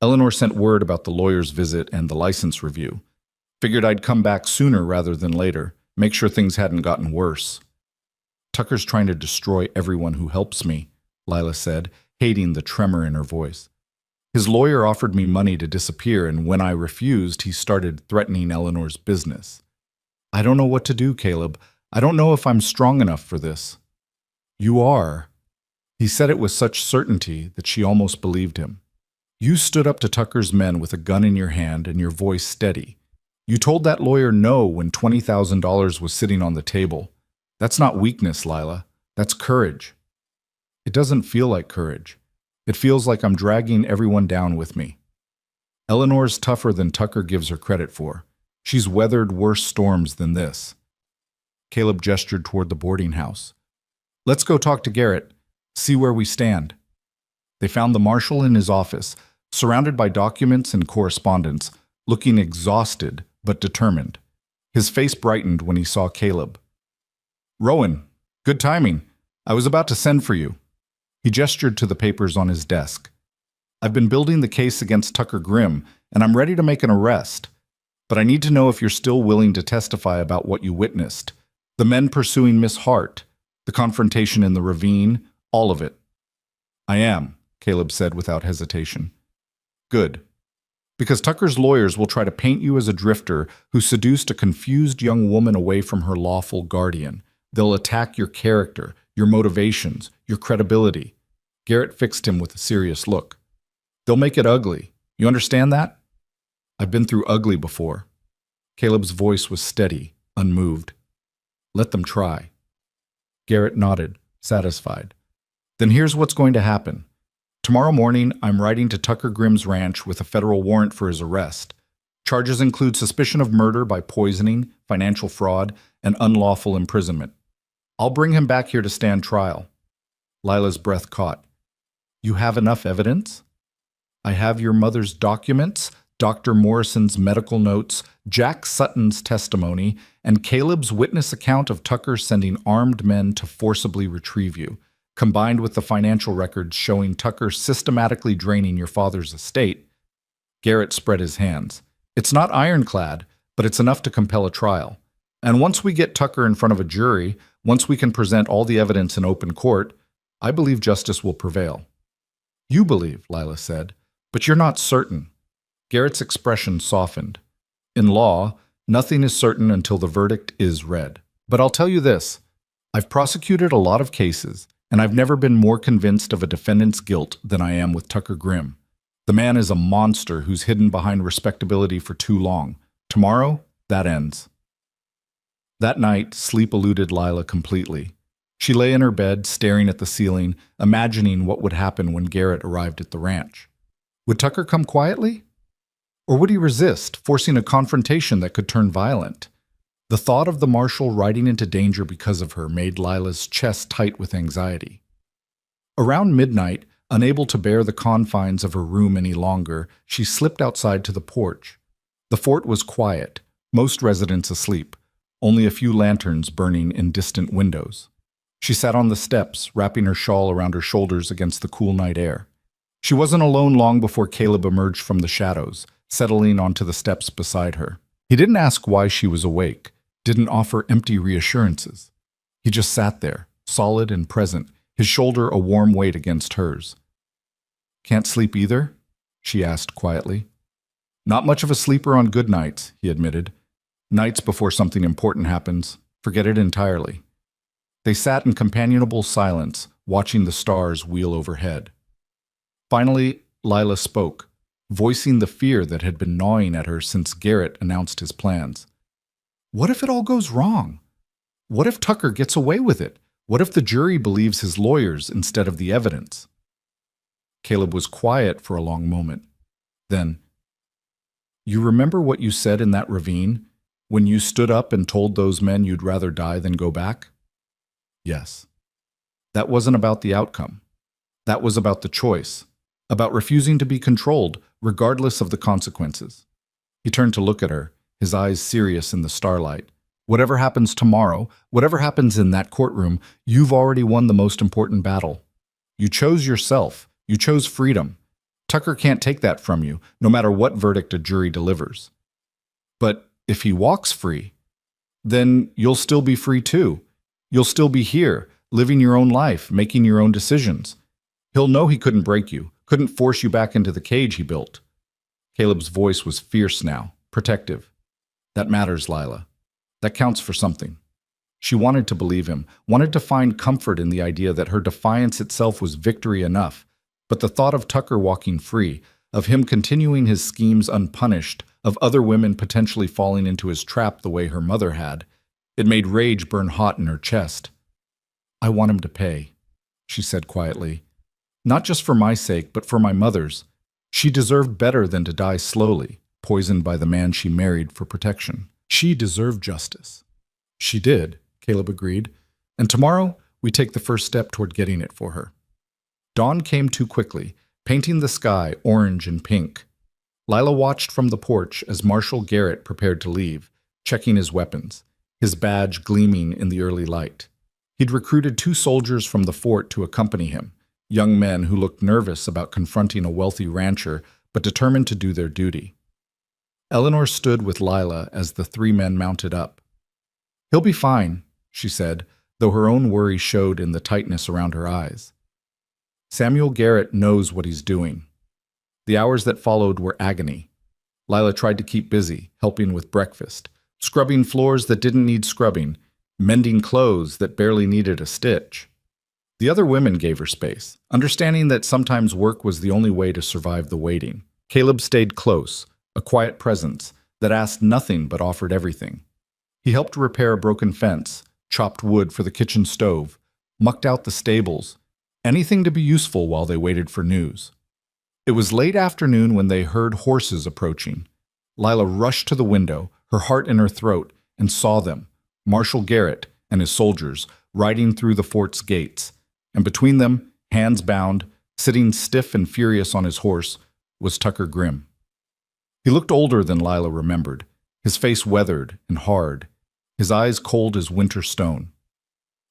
Eleanor sent word about the lawyer's visit and the license review. Figured I'd come back sooner rather than later, make sure things hadn't gotten worse. "Tucker's trying to destroy everyone who helps me," Lila said, hating the tremor in her voice. "His lawyer offered me money to disappear, and when I refused, he started threatening Eleanor's business. I don't know what to do, Caleb. I don't know if I'm strong enough for this." "You are." He said it with such certainty that she almost believed him. "You stood up to Tucker's men with a gun in your hand and your voice steady. You told that lawyer no when $20,000 was sitting on the table. That's not weakness, Lila. That's courage." "It doesn't feel like courage. It feels like I'm dragging everyone down with me." Eleanor's tougher than Tucker gives her credit for. She's weathered worse storms than this. Caleb gestured toward the boarding house. "Let's go talk to Garrett, see where we stand." They found the marshal in his office, surrounded by documents and correspondence, looking exhausted but determined. His face brightened when he saw Caleb. "Rowan, good timing. I was about to send for you." He gestured to the papers on his desk. "I've been building the case against Tucker Grimm, and I'm ready to make an arrest. But I need to know if you're still willing to testify about what you witnessed. The men pursuing Miss Hart, the confrontation in the ravine, all of it." "I am," Caleb said without hesitation. "Good. Because Tucker's lawyers will try to paint you as a drifter who seduced a confused young woman away from her lawful guardian. They'll attack your character, your motivations, your credibility." Garrett fixed him with a serious look. "They'll make it ugly. You understand that?" "I've been through ugly before." Caleb's voice was steady, unmoved. "Let them try." Garrett nodded, satisfied. "Then here's what's going to happen. Tomorrow morning, I'm riding to Tucker Grimm's ranch with a federal warrant for his arrest. Charges include suspicion of murder by poisoning, financial fraud, and unlawful imprisonment. I'll bring him back here to stand trial." Lila's breath caught. "You have enough evidence?" "I have your mother's documents, Dr. Morrison's medical notes, Jack Sutton's testimony, and Caleb's witness account of Tucker sending armed men to forcibly retrieve you, combined with the financial records showing Tucker systematically draining your father's estate. Garrett spread his hands. It's not ironclad, but it's enough to compel a trial. And once we get Tucker in front of a jury, once we can present all the evidence in open court, I believe justice will prevail. You believe, Lila said, but you're not certain. Garrett's expression softened. In law, nothing is certain until the verdict is read. But I'll tell you this, I've prosecuted a lot of cases, and I've never been more convinced of a defendant's guilt than I am with Tucker Grimm. The man is a monster who's hidden behind respectability for too long. Tomorrow, that ends. That night, sleep eluded Lila completely. She lay in her bed, staring at the ceiling, imagining what would happen when Garrett arrived at the ranch. Would Tucker come quietly? Or would he resist, forcing a confrontation that could turn violent? The thought of the marshal riding into danger because of her made Lila's chest tight with anxiety. Around midnight, unable to bear the confines of her room any longer, she slipped outside to the porch. The fort was quiet, most residents asleep, only a few lanterns burning in distant windows. She sat on the steps, wrapping her shawl around her shoulders against the cool night air. She wasn't alone long before Caleb emerged from the shadows, settling onto the steps beside her. He didn't ask why she was awake, didn't offer empty reassurances. He just sat there, solid and present, his shoulder a warm weight against hers. "Can't sleep either?" she asked quietly. "Not much of a sleeper on good nights," he admitted. "Nights before something important happens, forget it entirely." They sat in companionable silence, watching the stars wheel overhead. Finally, Lila spoke, voicing the fear that had been gnawing at her since Garrett announced his plans. "What if it all goes wrong? What if Tucker gets away with it? What if the jury believes his lawyers instead of the evidence?" Caleb was quiet for a long moment. Then, "You remember what you said in that ravine, when you stood up and told those men you'd rather die than go back?" "Yes." "That wasn't about the outcome. That was about the choice, about refusing to be controlled, regardless of the consequences." He turned to look at her, his eyes serious in the starlight. "Whatever happens tomorrow, whatever happens in that courtroom, you've already won the most important battle. You chose yourself. You chose freedom. Tucker can't take that from you, no matter what verdict a jury delivers. But if he walks free, then you'll still be free too. You'll still be here, living your own life, making your own decisions. He'll know he couldn't break you, couldn't force you back into the cage he built." Caleb's voice was fierce now, protective. "That matters, Lila. That counts for something." She wanted to believe him, wanted to find comfort in the idea that her defiance itself was victory enough, but the thought of Tucker walking free, of him continuing his schemes unpunished, of other women potentially falling into his trap the way her mother had, it made rage burn hot in her chest. "I want him to pay," she said quietly. "Not just for my sake, but for my mother's. She deserved better than to die slowly, poisoned by the man she married for protection. She deserved justice." "She did," Caleb agreed. "And tomorrow, we take the first step toward getting it for her." Dawn came too quickly, painting the sky orange and pink. Lila watched from the porch as Marshal Garrett prepared to leave, checking his weapons, his badge gleaming in the early light. He'd recruited 2 soldiers from the fort to accompany him, young men who looked nervous about confronting a wealthy rancher but determined to do their duty. Eleanor stood with Lila as the 3 men mounted up. "He'll be fine," she said, though her own worry showed in the tightness around her eyes. "Samuel Garrett knows what he's doing." The hours that followed were agony. Lila tried to keep busy, helping with breakfast, scrubbing floors that didn't need scrubbing, mending clothes that barely needed a stitch. The other women gave her space, understanding that sometimes work was the only way to survive the waiting. Caleb stayed close, a quiet presence that asked nothing but offered everything. He helped repair a broken fence, chopped wood for the kitchen stove, mucked out the stables, anything to be useful while they waited for news. It was late afternoon when they heard horses approaching. Lila rushed to the window, her heart in her throat, and saw them, Marshal Garrett and his soldiers, riding through the fort's gates. And between them, hands bound, sitting stiff and furious on his horse, was Tucker Grimm. He looked older than Lila remembered, his face weathered and hard, his eyes cold as winter stone.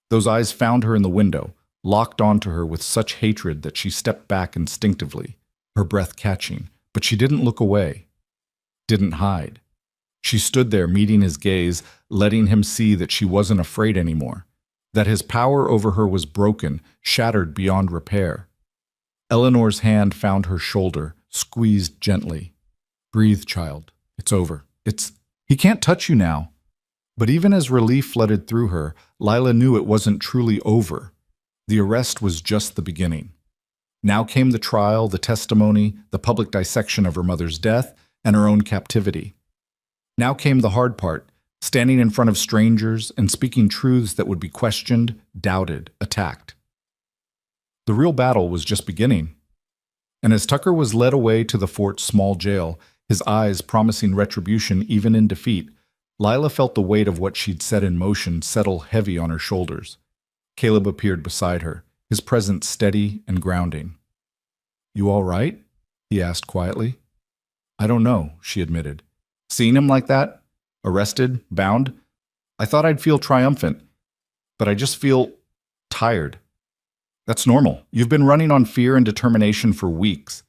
Those eyes found her in the window, locked onto her with such hatred that she stepped back instinctively, her breath catching, but she didn't look away, didn't hide. She stood there meeting his gaze, letting him see that she wasn't afraid anymore, that his power over her was broken, shattered beyond repair. Eleanor's hand found her shoulder, squeezed gently. Breathe, child. It's over. He can't touch you now. But even as relief flooded through her, Lila knew it wasn't truly over. The arrest was just the beginning. Now came the trial, the testimony, the public dissection of her mother's death and her own captivity. Now came the hard part, standing in front of strangers and speaking truths that would be questioned, doubted, attacked. The real battle was just beginning. And as Tucker was led away to the fort's small jail, his eyes promising retribution even in defeat, Lila felt the weight of what she'd set in motion settle heavy on her shoulders. Caleb appeared beside her, his presence steady and grounding. "You all right?" he asked quietly. "I don't know," she admitted. "Seeing him like that, arrested, bound, I thought I'd feel triumphant, but I just feel tired." "That's normal. You've been running on fear and determination for weeks.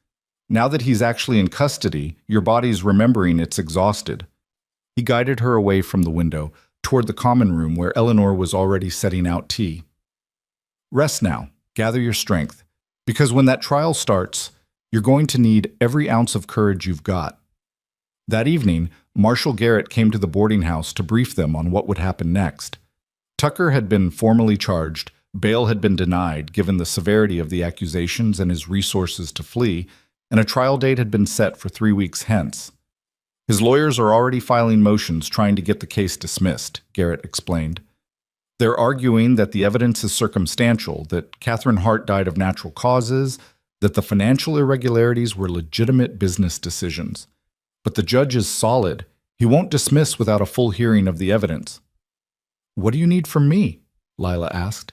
Now that he's actually in custody, your body's remembering it's exhausted." He guided her away from the window, toward the common room where Eleanor was already setting out tea. "Rest now. Gather your strength. Because when that trial starts, you're going to need every ounce of courage you've got." That evening, Marshal Garrett came to the boarding house to brief them on what would happen next. Tucker had been formally charged, bail had been denied given the severity of the accusations and his resources to flee, and a trial date had been set for 3 weeks hence. "His lawyers are already filing motions trying to get the case dismissed," Garrett explained. "They're arguing that the evidence is circumstantial, that Catherine Hart died of natural causes, that the financial irregularities were legitimate business decisions. But the judge is solid. He won't dismiss without a full hearing of the evidence." "What do you need from me?" Lila asked.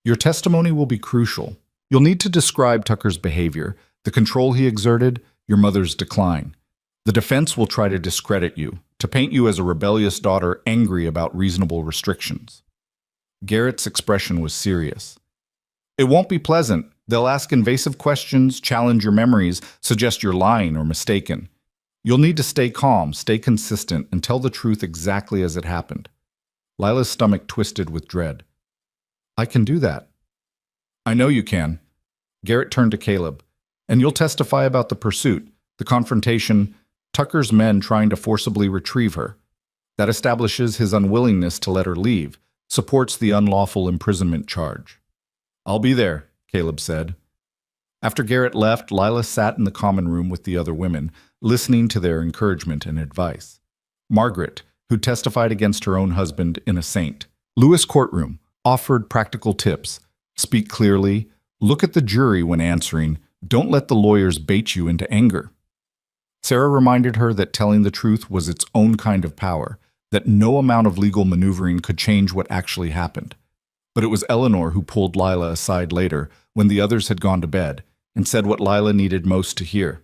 "Your testimony will be crucial. You'll need to describe Tucker's behavior, the control he exerted, your mother's decline. The defense will try to discredit you, to paint you as a rebellious daughter angry about reasonable restrictions." Garrett's expression was serious. "It won't be pleasant. They'll ask invasive questions, challenge your memories, suggest you're lying or mistaken. You'll need to stay calm, stay consistent, and tell the truth exactly as it happened." Lila's stomach twisted with dread. "I can do that." "I know you can." Garrett turned to Caleb. "And you'll testify about the pursuit, the confrontation, Tucker's men trying to forcibly retrieve her. That establishes his unwillingness to let her leave, supports the unlawful imprisonment charge." "I'll be there," Caleb said. After Garrett left, Lila sat in the common room with the other women, listening to their encouragement and advice. Margaret, who testified against her own husband, in a saint. Lewis courtroom, offered practical tips. Speak clearly, look at the jury when answering, don't let the lawyers bait you into anger. Sarah reminded her that telling the truth was its own kind of power, that no amount of legal maneuvering could change what actually happened. But it was Eleanor who pulled Lila aside later, when the others had gone to bed, and said what Lila needed most to hear.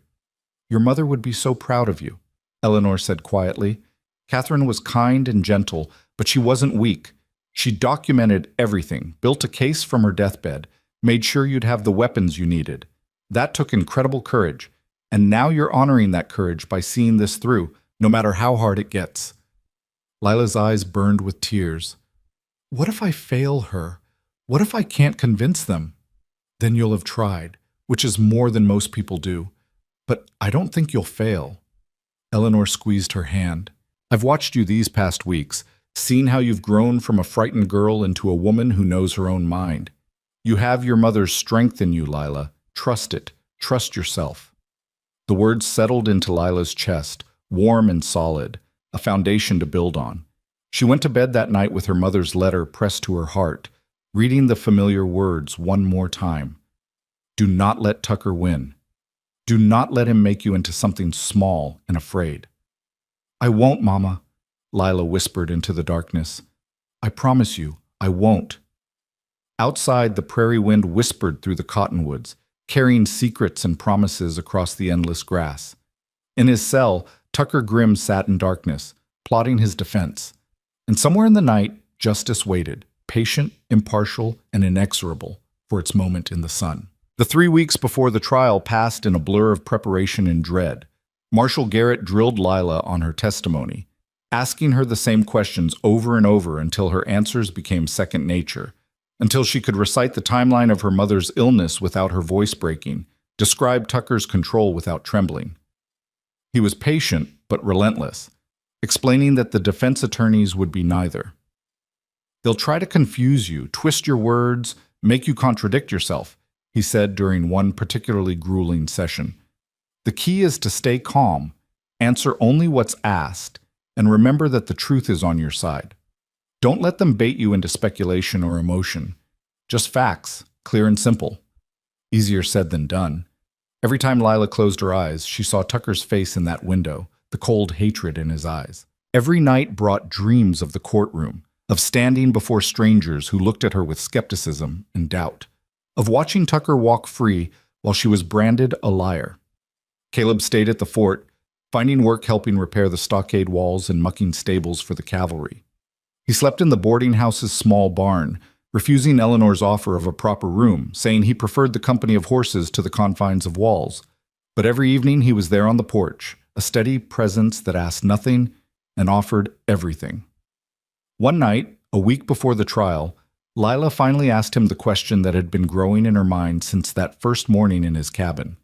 "Your mother would be so proud of you," Eleanor said quietly. "Catherine was kind and gentle, but she wasn't weak. She documented everything, built a case from her deathbed, made sure you'd have the weapons you needed. That took incredible courage, and now you're honoring that courage by seeing this through, no matter how hard it gets." Lila's eyes burned with tears. "What if I fail her? What if I can't convince them?" "Then you'll have tried, which is more than most people do. But I don't think you'll fail." Eleanor squeezed her hand. "I've watched you these past weeks, seen how you've grown from a frightened girl into a woman who knows her own mind. You have your mother's strength in you, Lila. Trust it. Trust yourself." The words settled into Lila's chest, warm and solid, a foundation to build on. She went to bed that night with her mother's letter pressed to her heart, reading the familiar words one more time. "Do not let Tucker win. Do not let him make you into something small and afraid." "I won't, Mama," Lila whispered into the darkness. "I promise you, I won't." Outside, the prairie wind whispered through the cottonwoods, carrying secrets and promises across the endless grass. In his cell, Tucker Grimm sat in darkness, plotting his defense. And somewhere in the night, justice waited, patient, impartial, and inexorable, for its moment in the sun. The 3 weeks before the trial passed in a blur of preparation and dread. Marshal Garrett drilled Lila on her testimony, asking her the same questions over and over until her answers became second nature, until she could recite the timeline of her mother's illness without her voice breaking, describe Tucker's control without trembling. He was patient but relentless, explaining that the defense attorneys would be neither. "They'll try to confuse you, twist your words, make you contradict yourself," he said during one particularly grueling session. "The key is to stay calm, answer only what's asked, and remember that the truth is on your side. Don't let them bait you into speculation or emotion. Just facts, clear and simple." Easier said than done. Every time Lila closed her eyes, she saw Tucker's face in that window, the cold hatred in his eyes. Every night brought dreams of the courtroom, of standing before strangers who looked at her with skepticism and doubt, of watching Tucker walk free while she was branded a liar. Caleb stayed at the fort, finding work helping repair the stockade walls and mucking stables for the cavalry. He slept in the boarding house's small barn, refusing Eleanor's offer of a proper room, saying he preferred the company of horses to the confines of walls. But every evening he was there on the porch, a steady presence that asked nothing and offered everything. One night, a week before the trial, Lila finally asked him the question that had been growing in her mind since that first morning in his cabin.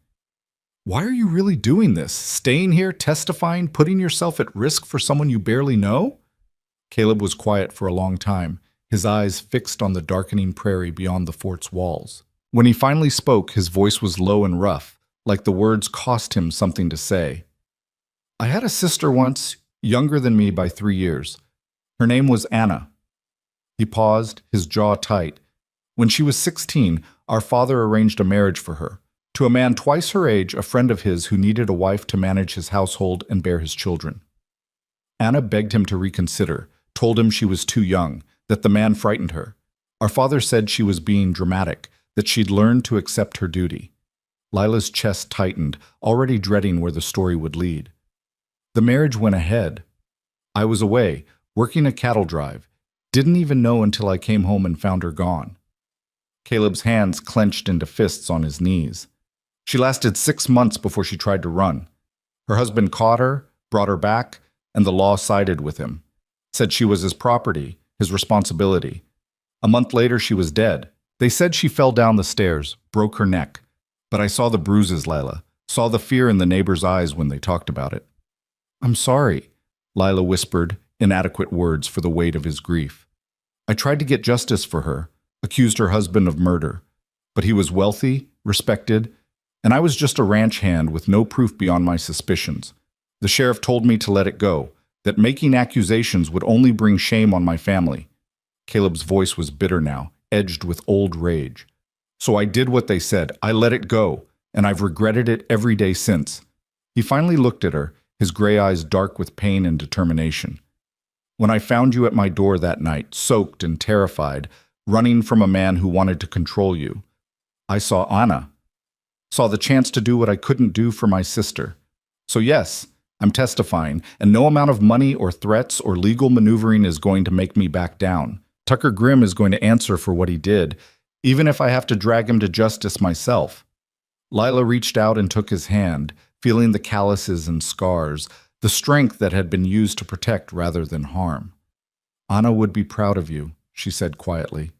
"Why are you really doing this? Staying here, testifying, putting yourself at risk for someone you barely know?" Caleb was quiet for a long time, his eyes fixed on the darkening prairie beyond the fort's walls. When he finally spoke, his voice was low and rough, like the words cost him something to say. "I had a sister once, younger than me by 3 years. Her name was Anna." He paused, his jaw tight. "When she was 16, our father arranged a marriage for her. To a man twice her age, a friend of his who needed a wife to manage his household and bear his children. Anna begged him to reconsider, told him she was too young, that the man frightened her. Our father said she was being dramatic, that she'd learned to accept her duty." Lila's chest tightened, already dreading where the story would lead. "The marriage went ahead. I was away, working a cattle drive. Didn't even know until I came home and found her gone." Caleb's hands clenched into fists on his knees. "She lasted 6 months before she tried to run. Her husband caught her, brought her back, and the law sided with him. Said she was his property, his responsibility. A month later, she was dead. They said she fell down the stairs, broke her neck. But I saw the bruises, Lila, saw the fear in the neighbors' eyes when they talked about it." "I'm sorry," Lila whispered, inadequate words for the weight of his grief. "I tried to get justice for her, accused her husband of murder. But he was wealthy, respected, and I was just a ranch hand with no proof beyond my suspicions. The sheriff told me to let it go, that making accusations would only bring shame on my family." Caleb's voice was bitter now, edged with old rage. "So I did what they said. I let it go, and I've regretted it every day since." He finally looked at her, his gray eyes dark with pain and determination. "When I found you at my door that night, soaked and terrified, running from a man who wanted to control you, I saw Anna. Saw the chance to do what I couldn't do for my sister. So yes, I'm testifying, and no amount of money or threats or legal maneuvering is going to make me back down. Tucker Grimm is going to answer for what he did, even if I have to drag him to justice myself." Lila reached out and took his hand, feeling the calluses and scars, the strength that had been used to protect rather than harm. "Anna would be proud of you," she said quietly.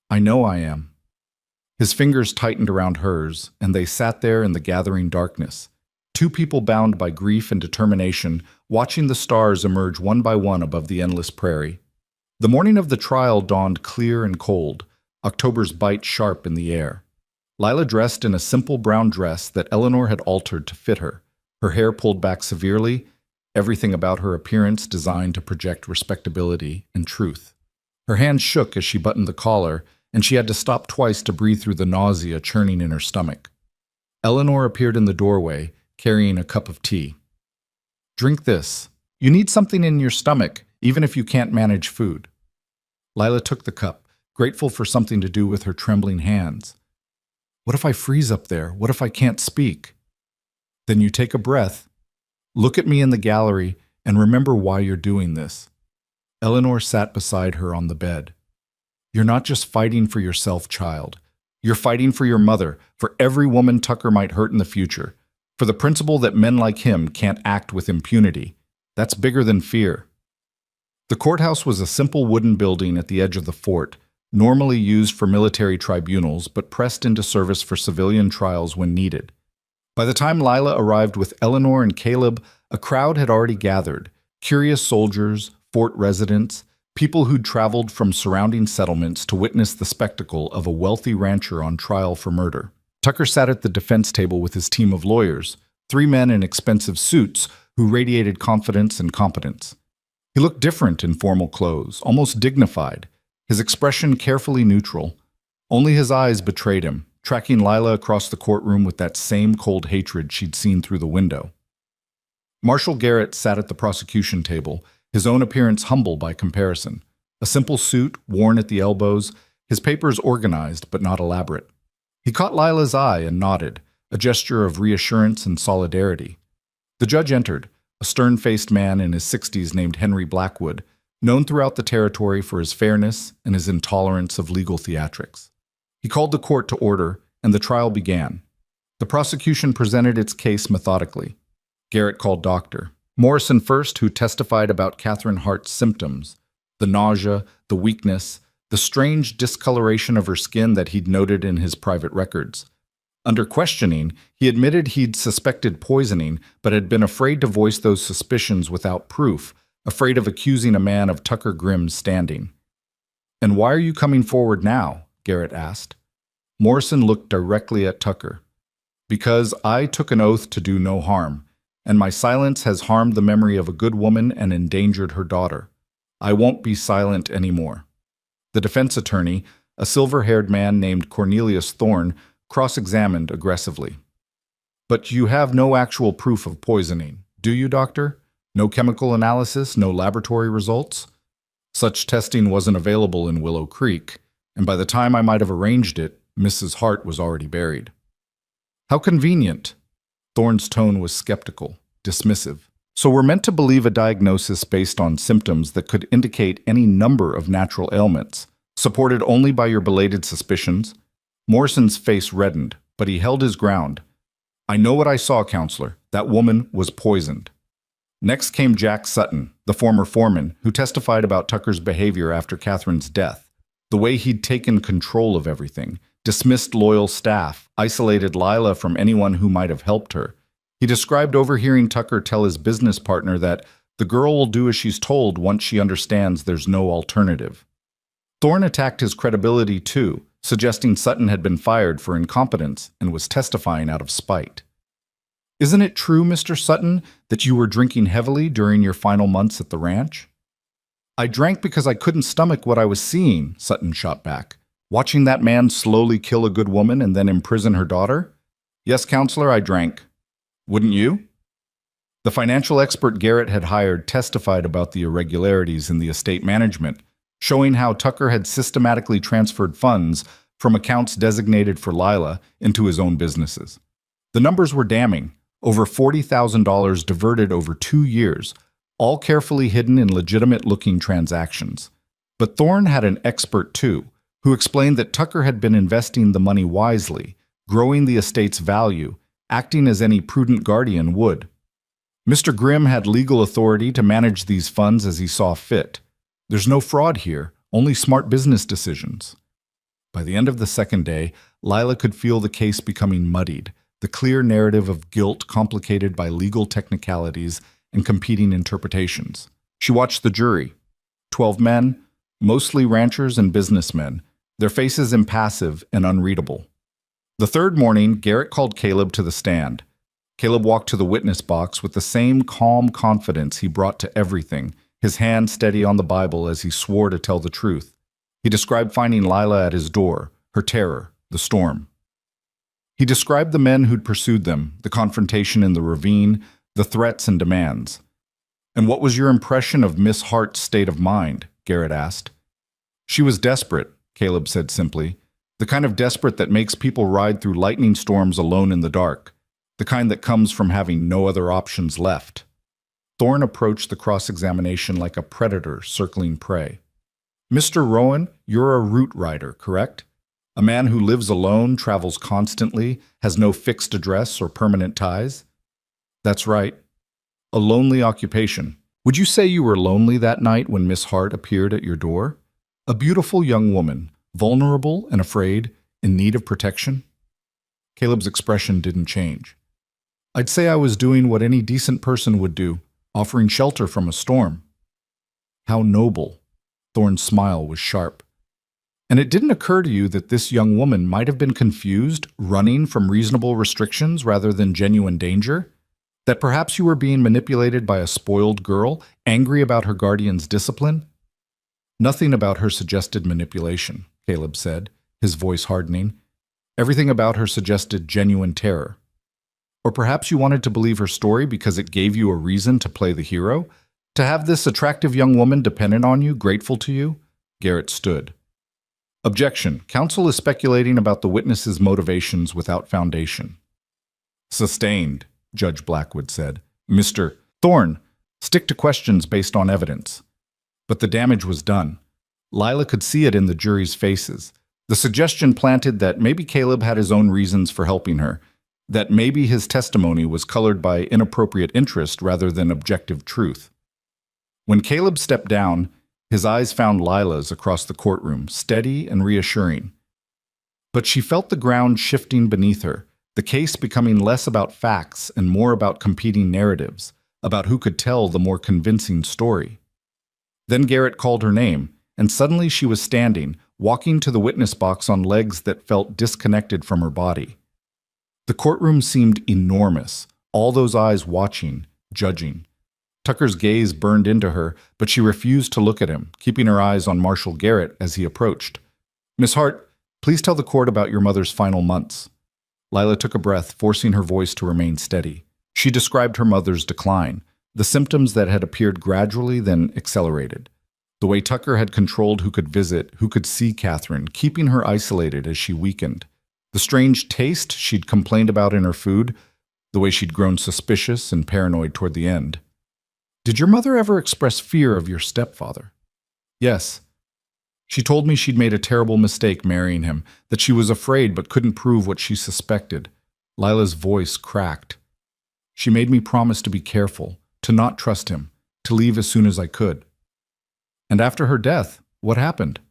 "I know I am." His fingers tightened around hers, and they sat there in the gathering darkness, two people bound by grief and determination, watching the stars emerge one by one above the endless prairie. The morning of the trial dawned clear and cold, October's bite sharp in the air. Lila dressed in a simple brown dress that Eleanor had altered to fit her, her hair pulled back severely, everything about her appearance designed to project respectability and truth. Her hands shook as she buttoned the collar, and she had to stop twice to breathe through the nausea churning in her stomach. Eleanor appeared in the doorway, carrying a cup of tea. "Drink this. You need something in your stomach, even if you can't manage food." Lila took the cup, grateful for something to do with her trembling hands. "What if I freeze up there? What if I can't speak?" "Then you take a breath. Look at me in the gallery and remember why you're doing this." Eleanor sat beside her on the bed. "You're not just fighting for yourself, child. You're fighting for your mother, for every woman Tucker might hurt in the future, for the principle that men like him can't act with impunity. That's bigger than fear." The courthouse was a simple wooden building at the edge of the fort, normally used for military tribunals but pressed into service for civilian trials when needed. By the time Lila arrived with Eleanor and Caleb, a crowd had already gathered: curious soldiers, fort residents, people who'd traveled from surrounding settlements to witness the spectacle of a wealthy rancher on trial for murder. Tucker sat at the defense table with his team of lawyers, 3 men in expensive suits who radiated confidence and competence. He looked different in formal clothes, almost dignified, his expression carefully neutral. Only his eyes betrayed him, tracking Lila across the courtroom with that same cold hatred she'd seen through the window. Marshal Garrett sat at the prosecution table, his own appearance humble by comparison. A simple suit, worn at the elbows, his papers organized but not elaborate. He caught Lila's eye and nodded, a gesture of reassurance and solidarity. The judge entered, a stern-faced man in his 60s named Henry Blackwood, known throughout the territory for his fairness and his intolerance of legal theatrics. He called the court to order, and the trial began. The prosecution presented its case methodically. Garrett called Dr. Morrison first, who testified about Catherine Hart's symptoms: the nausea, the weakness, the strange discoloration of her skin that he'd noted in his private records. Under questioning, he admitted he'd suspected poisoning, but had been afraid to voice those suspicions without proof, afraid of accusing a man of Tucker Grimm's standing. "And why are you coming forward now?" Garrett asked. Morrison looked directly at Tucker. "Because I took an oath to do no harm, and my silence has harmed the memory of a good woman and endangered her daughter. I won't be silent anymore." The defense attorney, a silver-haired man named Cornelius Thorne, cross-examined aggressively. "But you have no actual proof of poisoning, do you, doctor? No chemical analysis, no laboratory results?" "Such testing wasn't available in Willow Creek, and by the time I might have arranged it, Mrs. Hart was already buried." "How convenient." Thorne's tone was skeptical, dismissive. "So we're meant to believe a diagnosis based on symptoms that could indicate any number of natural ailments, supported only by your belated suspicions?" Morrison's face reddened, but he held his ground. "I know what I saw, counselor. That woman was poisoned." Next came Jack Sutton, the former foreman, who testified about Tucker's behavior after Catherine's death, the way he'd taken control of everything, dismissed loyal staff, isolated Lila from anyone who might have helped her. He described overhearing Tucker tell his business partner that the girl will do as she's told once she understands there's no alternative. Thorne attacked his credibility too, suggesting Sutton had been fired for incompetence and was testifying out of spite. "Isn't it true, Mr. Sutton, that you were drinking heavily during your final months at the ranch?" "I drank because I couldn't stomach what I was seeing," Sutton shot back. "Watching that man slowly kill a good woman and then imprison her daughter? Yes, counselor, I drank. Wouldn't you?" The financial expert Garrett had hired testified about the irregularities in the estate management, showing how Tucker had systematically transferred funds from accounts designated for Lila into his own businesses. The numbers were damning: over $40,000 diverted over 2 years, all carefully hidden in legitimate-looking transactions. But Thorne had an expert too, who explained that Tucker had been investing the money wisely, growing the estate's value, acting as any prudent guardian would. Mr. Grimm had legal authority to manage these funds as he saw fit. There's no fraud here, only smart business decisions. By the end of the second day, Lila could feel the case becoming muddied, the clear narrative of guilt complicated by legal technicalities and competing interpretations. She watched the jury. 12 men, mostly ranchers and businessmen, their faces impassive and unreadable. The third morning, Garrett called Caleb to the stand. Caleb walked to the witness box with the same calm confidence he brought to everything, his hand steady on the Bible as he swore to tell the truth. He described finding Lila at his door, her terror, the storm. He described the men who'd pursued them, the confrontation in the ravine, the threats and demands. "And what was your impression of Miss Hart's state of mind?" Garrett asked. "She was desperate," Caleb said simply. "The kind of desperate that makes people ride through lightning storms alone in the dark. The kind that comes from having no other options left." Thorne approached the cross-examination like a predator circling prey. Mr. Rowan, you're a route rider, correct? A man who lives alone, travels constantly, has no fixed address or permanent ties? That's right. A lonely occupation. Would you say you were lonely that night when Miss Hart appeared at your door? A beautiful young woman, vulnerable and afraid, in need of protection? Caleb's expression didn't change. I'd say I was doing what any decent person would do, offering shelter from a storm. How noble. Thorne's smile was sharp. And it didn't occur to you that this young woman might have been confused, running from reasonable restrictions rather than genuine danger? That perhaps you were being manipulated by a spoiled girl, angry about her guardian's discipline? Nothing about her suggested manipulation, Caleb said, his voice hardening. Everything about her suggested genuine terror. Or perhaps you wanted to believe her story because it gave you a reason to play the hero? To have this attractive young woman dependent on you, grateful to you? Garrett stood. Objection. Counsel is speculating about the witness's motivations without foundation. Sustained, Judge Blackwood said. Mr. Thorne, stick to questions based on evidence. But the damage was done. Lila could see it in the jury's faces. The suggestion planted that maybe Caleb had his own reasons for helping her, that maybe his testimony was colored by inappropriate interest rather than objective truth. When Caleb stepped down, his eyes found Lila's across the courtroom, steady and reassuring. But she felt the ground shifting beneath her, the case becoming less about facts and more about competing narratives, about who could tell the more convincing story. Then Garrett called her name, and suddenly she was standing, walking to the witness box on legs that felt disconnected from her body. The courtroom seemed enormous, all those eyes watching, judging. Tucker's gaze burned into her, but she refused to look at him, keeping her eyes on Marshal Garrett as he approached. Miss Hart, please tell the court about your mother's final months. Lila took a breath, forcing her voice to remain steady. She described her mother's decline, the symptoms that had appeared gradually then accelerated. The way Tucker had controlled who could visit, who could see Catherine, keeping her isolated as she weakened. The strange taste she'd complained about in her food, the way she'd grown suspicious and paranoid toward the end. Did your mother ever express fear of your stepfather? Yes. She told me she'd made a terrible mistake marrying him, that she was afraid but couldn't prove what she suspected. Lila's voice cracked. She made me promise to be careful, to not trust him, to leave as soon as I could. And after her death, what happened?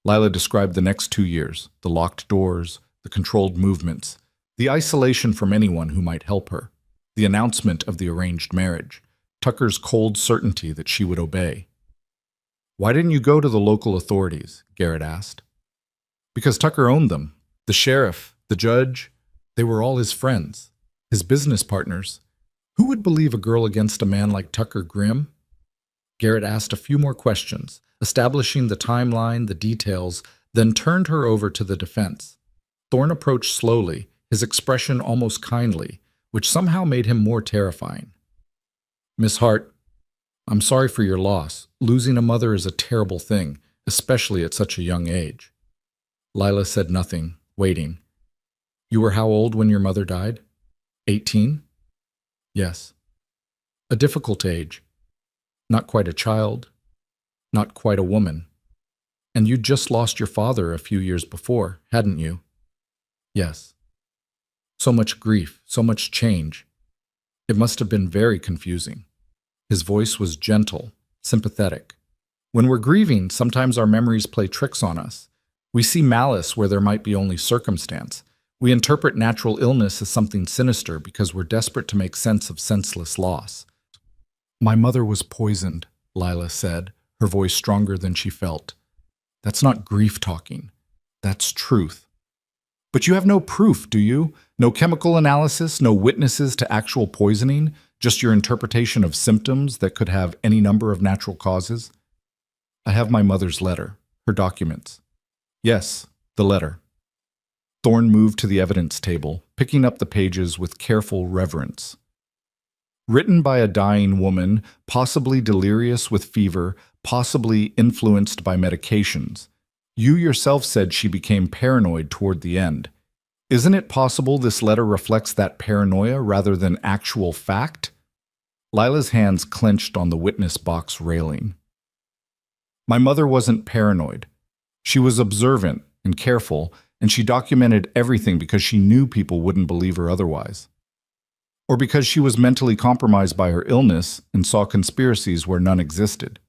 Lila described the next 2 years, the locked doors, the controlled movements, the isolation from anyone who might help her, the announcement of the arranged marriage, Tucker's cold certainty that she would obey. Why didn't you go to the local authorities? Garrett asked. Because Tucker owned them. The sheriff, the judge, they were all his friends, his business partners. Who would believe a girl against a man like Tucker Grimm? Garrett asked a few more questions, establishing the timeline, the details, then turned her over to the defense. Thorne approached slowly, his expression almost kindly, which somehow made him more terrifying. Miss Hart, I'm sorry for your loss. Losing a mother is a terrible thing, especially at such a young age. Lila said nothing, waiting. You were how old when your mother died? 18? Yes. A difficult age. Not quite a child, not quite a woman. And you'd just lost your father a few years before, hadn't you? Yes. So much grief, so much change. It must have been very confusing. His voice was gentle, sympathetic. When we're grieving, sometimes our memories play tricks on us. We see malice where there might be only circumstance. We interpret natural illness as something sinister because we're desperate to make sense of senseless loss. My mother was poisoned, Lila said, her voice stronger than she felt. That's not grief talking. That's truth. But you have no proof, do you? No chemical analysis, no witnesses to actual poisoning, just your interpretation of symptoms that could have any number of natural causes? I have my mother's letter, her documents. Yes, the letter. Thorne moved to the evidence table, picking up the pages with careful reverence. Written by a dying woman, possibly delirious with fever, possibly influenced by medications. You yourself said she became paranoid toward the end. Isn't it possible this letter reflects that paranoia rather than actual fact? Lila's hands clenched on the witness box railing. My mother wasn't paranoid. She was observant and careful, and she documented everything because she knew people wouldn't believe her otherwise. Or because she was mentally compromised by her illness and saw conspiracies where none existed.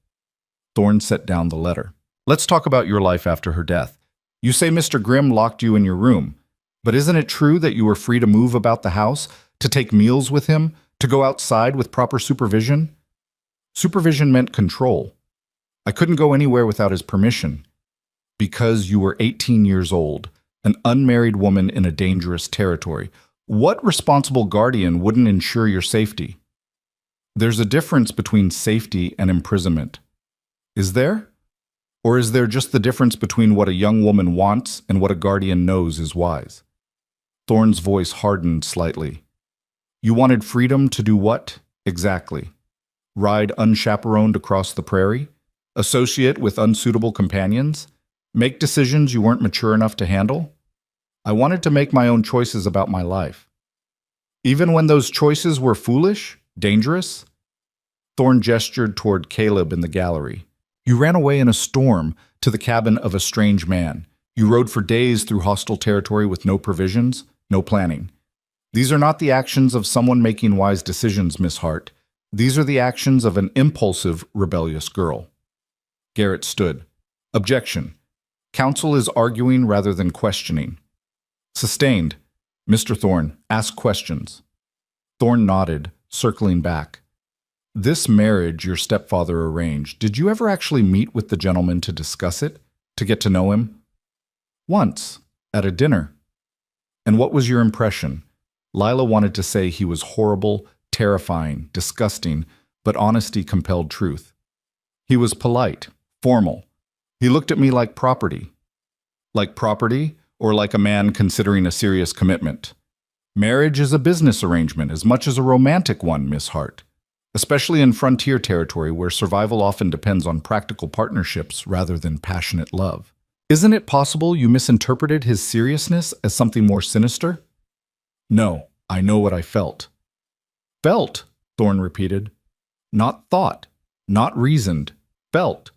Thorne set down the letter. Let's talk about your life after her death. You say Mr. Grimm locked you in your room, but isn't it true that you were free to move about the house, to take meals with him, to go outside with proper supervision? Supervision meant control. I couldn't go anywhere without his permission. Because you were 18 years old, an unmarried woman in a dangerous territory. What responsible guardian wouldn't ensure your safety? There's a difference between safety and imprisonment. Is there? Or is there just the difference between what a young woman wants and what a guardian knows is wise? Thorne's voice hardened slightly. You wanted freedom to do what, exactly? Ride unchaperoned across the prairie? Associate with unsuitable companions? Make decisions you weren't mature enough to handle? I wanted to make my own choices about my life. Even when those choices were foolish, dangerous? Thorne gestured toward Caleb in the gallery. You ran away in a storm to the cabin of a strange man. You rode for days through hostile territory with no provisions, no planning. These are not the actions of someone making wise decisions, Miss Hart. These are the actions of an impulsive, rebellious girl. Garrett stood. Objection. Counsel is arguing rather than questioning. Sustained. Mr. Thorne, ask questions. Thorne nodded, circling back. This marriage your stepfather arranged, did you ever actually meet with the gentleman to discuss it, to get to know him? Once, at a dinner. And what was your impression? Lila wanted to say he was horrible, terrifying, disgusting, but honesty compelled truth. He was polite, formal. He looked at me like property. Like property, or like a man considering a serious commitment? Marriage is a business arrangement as much as a romantic one, Miss Hart. Especially in frontier territory where survival often depends on practical partnerships rather than passionate love. Isn't it possible you misinterpreted his seriousness as something more sinister? No, I know what I felt. Felt, Thorne repeated. Not thought, not reasoned, felt.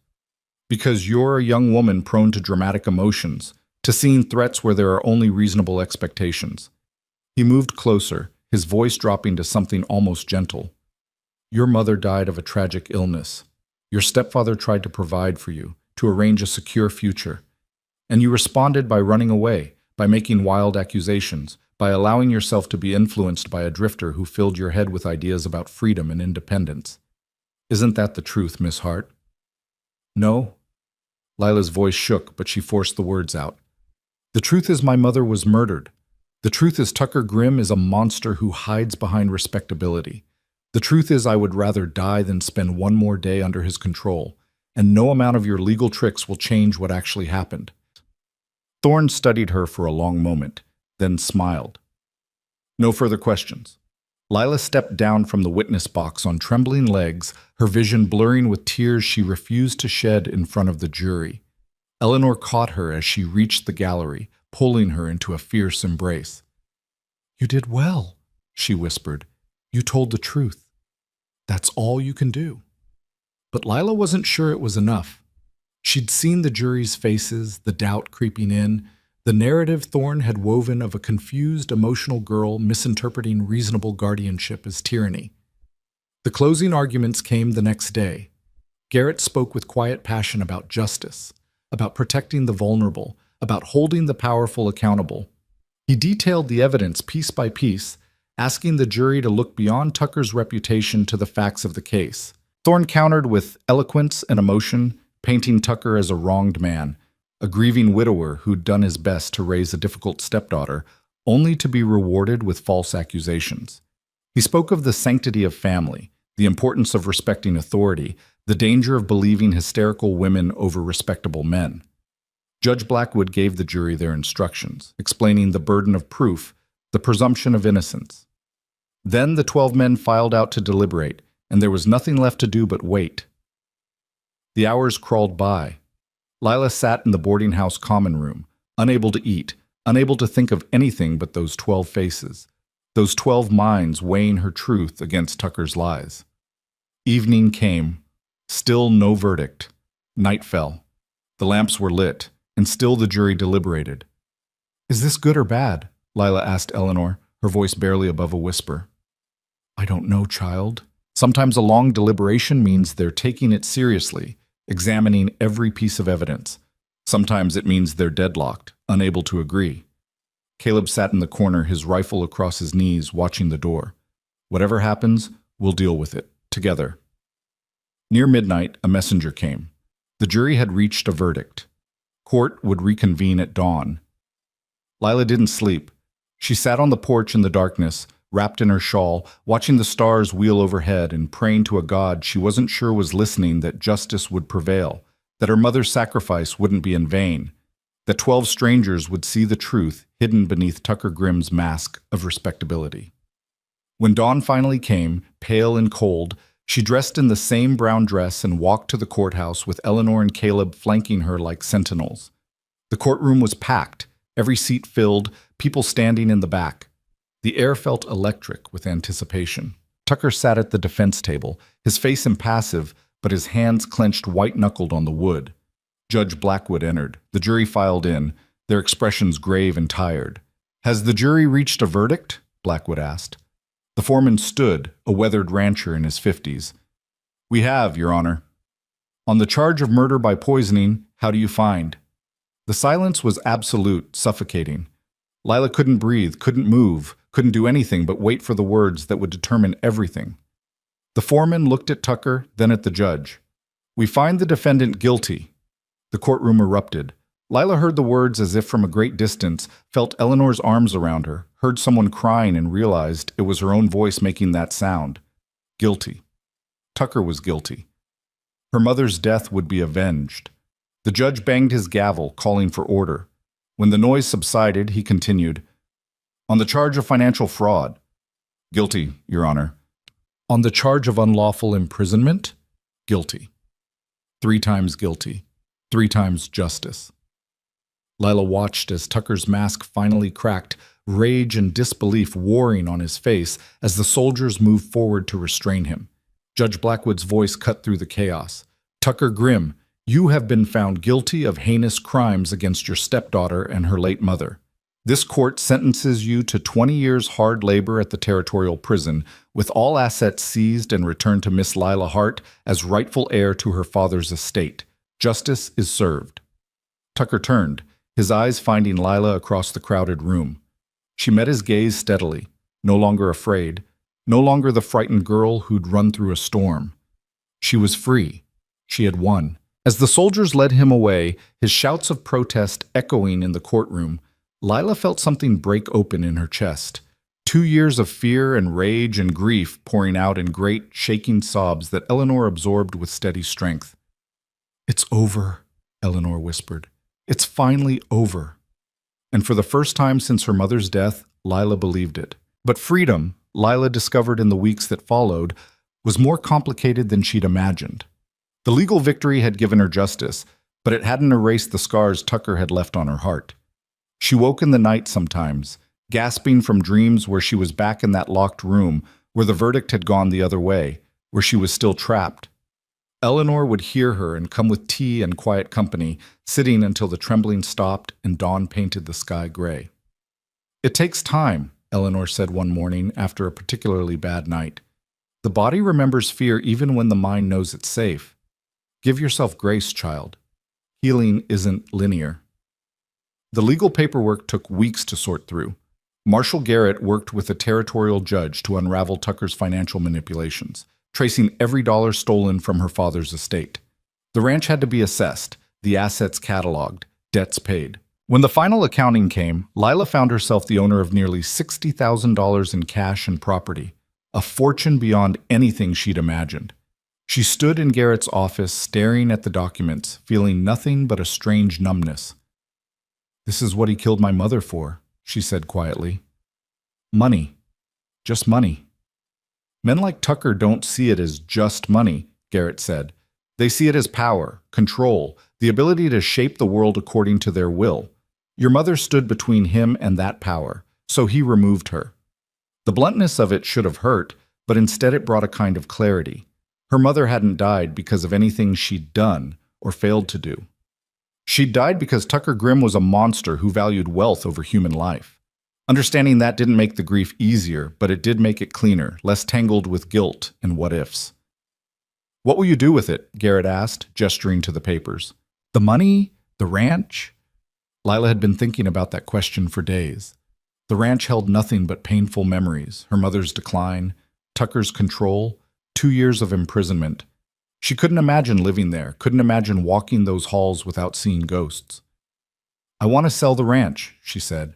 Because you're a young woman prone to dramatic emotions, to seeing threats where there are only reasonable expectations. He moved closer, his voice dropping to something almost gentle. Your mother died of a tragic illness. Your stepfather tried to provide for you, to arrange a secure future. And you responded by running away, by making wild accusations, by allowing yourself to be influenced by a drifter who filled your head with ideas about freedom and independence. Isn't that the truth, Miss Hart? No. Lila's voice shook, but she forced the words out. The truth is my mother was murdered. The truth is Tucker Grimm is a monster who hides behind respectability. The truth is I would rather die than spend one more day under his control, and no amount of your legal tricks will change what actually happened. Thorne studied her for a long moment, then smiled. No further questions. Lila stepped down from the witness box on trembling legs, her vision blurring with tears she refused to shed in front of the jury. Eleanor caught her as she reached the gallery, pulling her into a fierce embrace. You did well, she whispered. You told the truth. That's all you can do. But Lila wasn't sure it was enough. She'd seen the jury's faces, the doubt creeping in, the narrative Thorne had woven of a confused, emotional girl misinterpreting reasonable guardianship as tyranny. The closing arguments came the next day. Garrett spoke with quiet passion about justice, about protecting the vulnerable, about holding the powerful accountable. He detailed the evidence piece by piece, asking the jury to look beyond Tucker's reputation to the facts of the case. Thorne countered with eloquence and emotion, painting Tucker as a wronged man, a grieving widower who'd done his best to raise a difficult stepdaughter, only to be rewarded with false accusations. He spoke of the sanctity of family, the importance of respecting authority, the danger of believing hysterical women over respectable men. Judge Blackwood gave the jury their instructions, explaining the burden of proof, the presumption of innocence. Then the 12 men filed out to deliberate, and there was nothing left to do but wait. The hours crawled by. Lila sat in the boarding house common room, unable to eat, unable to think of anything but those 12 faces, those 12 minds weighing her truth against Tucker's lies. Evening came. Still no verdict. Night fell. The lamps were lit, and still the jury deliberated. "Is this good or bad?" Lila asked Eleanor, her voice barely above a whisper. "I don't know, child." Sometimes a long deliberation means they're taking it seriously, examining every piece of evidence. Sometimes it means they're deadlocked, unable to agree. Caleb sat in the corner, his rifle across his knees, watching the door. Whatever happens, we'll deal with it, together. Near midnight, a messenger came. The jury had reached a verdict. Court would reconvene at dawn. Lila didn't sleep. She sat on the porch in the darkness, wrapped in her shawl, watching the stars wheel overhead and praying to a God she wasn't sure was listening that justice would prevail, that her mother's sacrifice wouldn't be in vain, that 12 strangers would see the truth hidden beneath Tucker Grimm's mask of respectability. When dawn finally came, pale and cold, she dressed in the same brown dress and walked to the courthouse with Eleanor and Caleb flanking her like sentinels. The courtroom was packed, every seat filled, people standing in the back. The air felt electric with anticipation. Tucker sat at the defense table, his face impassive, but his hands clenched white-knuckled on the wood. Judge Blackwood entered. The jury filed in, their expressions grave and tired. "Has the jury reached a verdict?" Blackwood asked. The foreman stood, a weathered rancher in his 50s. "We have, Your Honor." "On the charge of murder by poisoning, how do you find?" The silence was absolute, suffocating. Lila couldn't breathe, couldn't move, couldn't do anything but wait for the words that would determine everything. The foreman looked at Tucker, then at the judge. "We find the defendant guilty." The courtroom erupted. Lila heard the words as if from a great distance, felt Eleanor's arms around her, heard someone crying and realized it was her own voice making that sound. Guilty. Tucker was guilty. Her mother's death would be avenged. The judge banged his gavel, calling for order. When the noise subsided, he continued, "On the charge of financial fraud." "Guilty, Your Honor." "On the charge of unlawful imprisonment?" "Guilty." 3 times guilty. 3 times justice. Lila watched as Tucker's mask finally cracked, rage and disbelief warring on his face as the soldiers moved forward to restrain him. Judge Blackwood's voice cut through the chaos. "Tucker Grimm, you have been found guilty of heinous crimes against your stepdaughter and her late mother. This court sentences you to 20 years hard labor at the territorial prison, with all assets seized and returned to Miss Lila Hart as rightful heir to her father's estate. Justice is served." Tucker turned, his eyes finding Lila across the crowded room. She met his gaze steadily, no longer afraid, no longer the frightened girl who'd run through a storm. She was free. She had won. As the soldiers led him away, his shouts of protest echoing in the courtroom, Lila felt something break open in her chest. 2 years of fear and rage and grief pouring out in great, shaking sobs that Eleanor absorbed with steady strength. "It's over," Eleanor whispered. "It's finally over." And for the first time since her mother's death, Lila believed it. But freedom, Lila discovered in the weeks that followed, was more complicated than she'd imagined. The legal victory had given her justice, but it hadn't erased the scars Tucker had left on her heart. She woke in the night sometimes, gasping from dreams where she was back in that locked room, where the verdict had gone the other way, where she was still trapped. Eleanor would hear her and come with tea and quiet company, sitting until the trembling stopped and dawn painted the sky gray. "It takes time," Eleanor said one morning after a particularly bad night. "The body remembers fear even when the mind knows it's safe. Give yourself grace, child. Healing isn't linear." The legal paperwork took weeks to sort through. Marshall Garrett worked with a territorial judge to unravel Tucker's financial manipulations, tracing every dollar stolen from her father's estate. The ranch had to be assessed, the assets cataloged, debts paid. When the final accounting came, Lila found herself the owner of nearly $60,000 in cash and property, a fortune beyond anything she'd imagined. She stood in Garrett's office, staring at the documents, feeling nothing but a strange numbness. "This is what he killed my mother for," she said quietly. "Money. Just money." "Men like Tucker don't see it as just money," Garrett said. "They see it as power, control, the ability to shape the world according to their will. Your mother stood between him and that power, so he removed her. The bluntness of it should have hurt, but instead it brought a kind of clarity. Her mother hadn't died because of anything she'd done or failed to do. She'd died because Tucker Grimm was a monster who valued wealth over human life. Understanding that didn't make the grief easier, but it did make it cleaner, less tangled with guilt and what-ifs. "What will you do with it?" Garrett asked, gesturing to the papers. "The money? The ranch?" Lila had been thinking about that question for days. The ranch held nothing but painful memories, her mother's decline, Tucker's control, 2 years of imprisonment. She couldn't imagine living there, couldn't imagine walking those halls without seeing ghosts. "I want to sell the ranch," she said.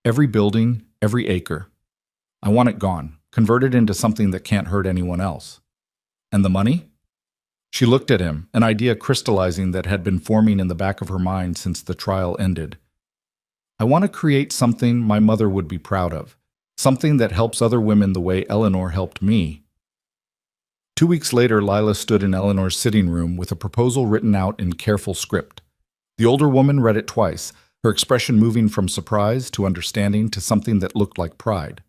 "Every building, every acre. I want it gone, converted into something that can't hurt anyone else." "And the money?" She looked at him, an idea crystallizing that had been forming in the back of her mind since the trial ended. "I want to create something my mother would be proud of, something that helps other women the way Eleanor helped me." 2 weeks later, Lila stood in Eleanor's sitting room with a proposal written out in careful script. The older woman read it twice, her expression moving from surprise to understanding to something that looked like pride.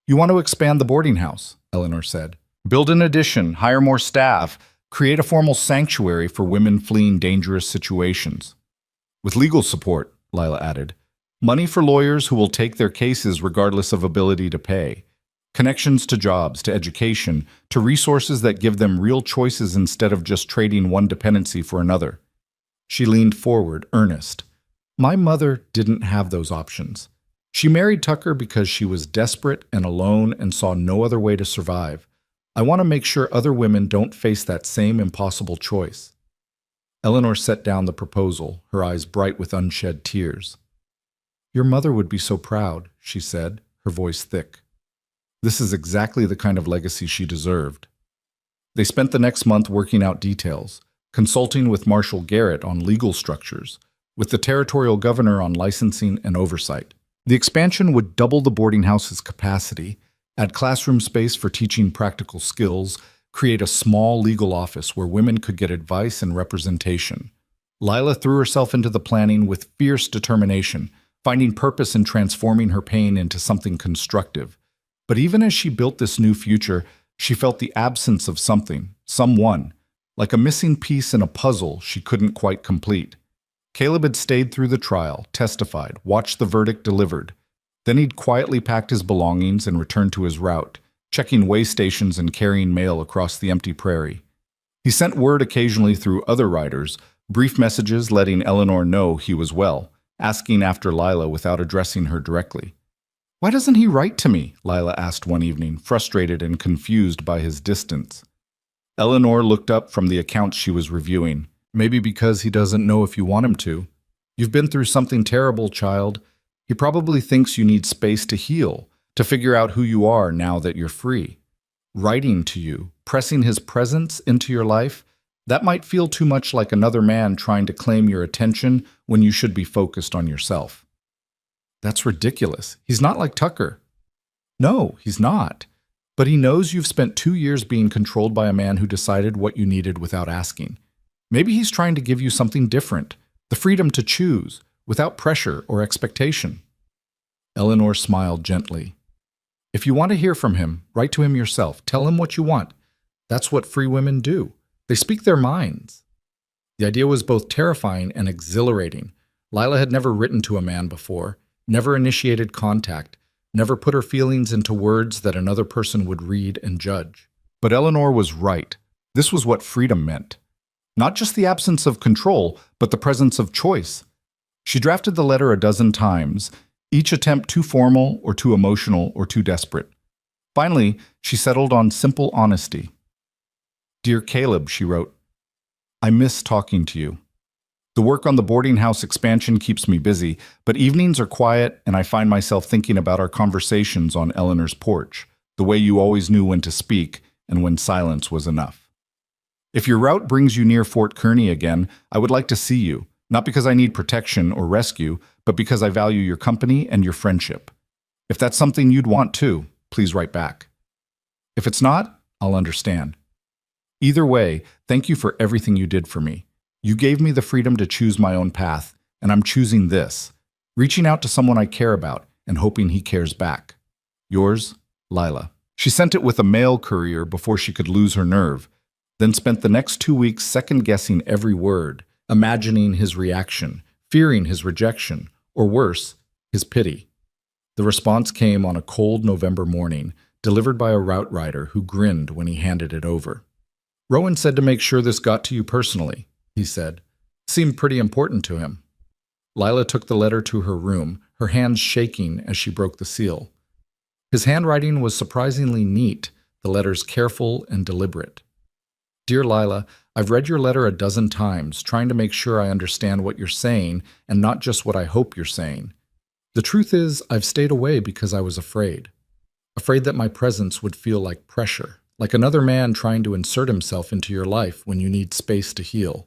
"You want to expand the boarding house," Eleanor said. "Build an addition, hire more staff, create a formal sanctuary for women fleeing dangerous situations. With legal support," Lila added. "Money for lawyers who will take their cases regardless of ability to pay. Connections to jobs, to education, to resources that give them real choices instead of just trading one dependency for another." She leaned forward, earnest. "My mother didn't have those options. She married Tucker because she was desperate and alone and saw no other way to survive. I want to make sure other women don't face that same impossible choice." Eleanor set down the proposal, her eyes bright with unshed tears. "Your mother would be so proud," she said, her voice thick. This is exactly the kind of legacy she deserved. They spent the next month working out details, consulting with Marshal Garrett on legal structures, with the territorial governor on licensing and oversight. The expansion would double the boarding house's capacity, add classroom space for teaching practical skills, create a small legal office where women could get advice and representation. Lila threw herself into the planning with fierce determination, finding purpose in transforming her pain into something constructive. But even as she built this new future, she felt the absence of something, someone, like a missing piece in a puzzle she couldn't quite complete. Caleb had stayed through the trial, testified, watched the verdict delivered. Then he'd quietly packed his belongings and returned to his route, checking way stations and carrying mail across the empty prairie. He sent word occasionally through other riders, brief messages letting Eleanor know he was well, asking after Lila without addressing her directly. "Why doesn't he write to me?" Lila asked one evening, frustrated and confused by his distance. Eleanor looked up from the accounts she was reviewing. "Maybe because he doesn't know if you want him to. You've been through something terrible, child. He probably thinks you need space to heal, to figure out who you are now that you're free. Writing to you, pressing his presence into your life, that might feel too much like another man trying to claim your attention when you should be focused on yourself." "That's ridiculous. He's not like Tucker." "No, he's not. But he knows you've spent 2 years being controlled by a man who decided what you needed without asking. Maybe he's trying to give you something different, the freedom to choose, without pressure or expectation." Eleanor smiled gently. "If you want to hear from him, write to him yourself. Tell him what you want. That's what free women do. They speak their minds." The idea was both terrifying and exhilarating. Lila had never written to a man before, never initiated contact, never put her feelings into words that another person would read and judge. But Eleanor was right. This was what freedom meant. Not just the absence of control, but the presence of choice. She drafted the letter a dozen times, each attempt too formal or too emotional or too desperate. Finally, she settled on simple honesty. "Dear Caleb," she wrote, "I miss talking to you. The work on the boarding house expansion keeps me busy, but evenings are quiet and I find myself thinking about our conversations on Eleanor's porch, the way you always knew when to speak and when silence was enough. If your route brings you near Fort Kearney again, I would like to see you, not because I need protection or rescue, but because I value your company and your friendship. If that's something you'd want too, please write back. If it's not, I'll understand. Either way, thank you for everything you did for me. You gave me the freedom to choose my own path, and I'm choosing this, reaching out to someone I care about and hoping he cares back. Yours, Lila." She sent it with a mail courier before she could lose her nerve. then spent the next 2 weeks second-guessing every word, imagining his reaction, fearing his rejection, or worse, his pity. The response came on a cold November morning, delivered by a route rider who grinned when he handed it over. "Rowan said to make sure this got to you personally," he said. Seemed pretty important to him. Lila took the letter to her room, her hands shaking as she broke the seal. His handwriting was surprisingly neat, the letters careful and deliberate. "Dear Lila, I've read your letter a dozen times, trying to make sure I understand what you're saying and not just what I hope you're saying. The truth is, I've stayed away because I was afraid. Afraid that my presence would feel like pressure, like another man trying to insert himself into your life when you need space to heal.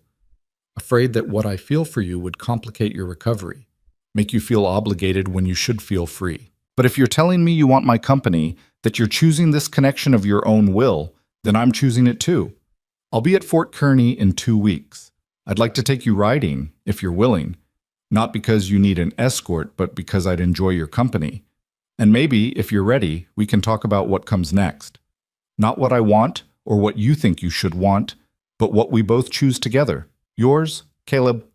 Afraid that what I feel for you would complicate your recovery, make you feel obligated when you should feel free. But if you're telling me you want my company, that you're choosing this connection of your own will, then I'm choosing it too. I'll be at Fort Kearney in 2 weeks. I'd like to take you riding, if you're willing. Not because you need an escort, but because I'd enjoy your company. And maybe, if you're ready, we can talk about what comes next. Not what I want, or what you think you should want, but what we both choose together. Yours, Caleb."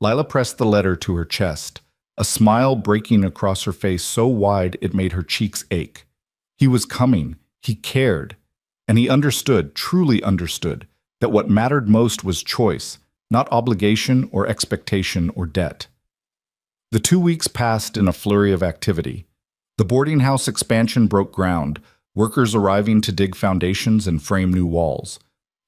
Lila pressed the letter to her chest, a smile breaking across her face so wide it made her cheeks ache. He was coming, he cared, and he understood, truly understood, that what mattered most was choice, not obligation or expectation or debt. The 2 weeks passed in a flurry of activity. The boarding house expansion broke ground, workers arriving to dig foundations and frame new walls.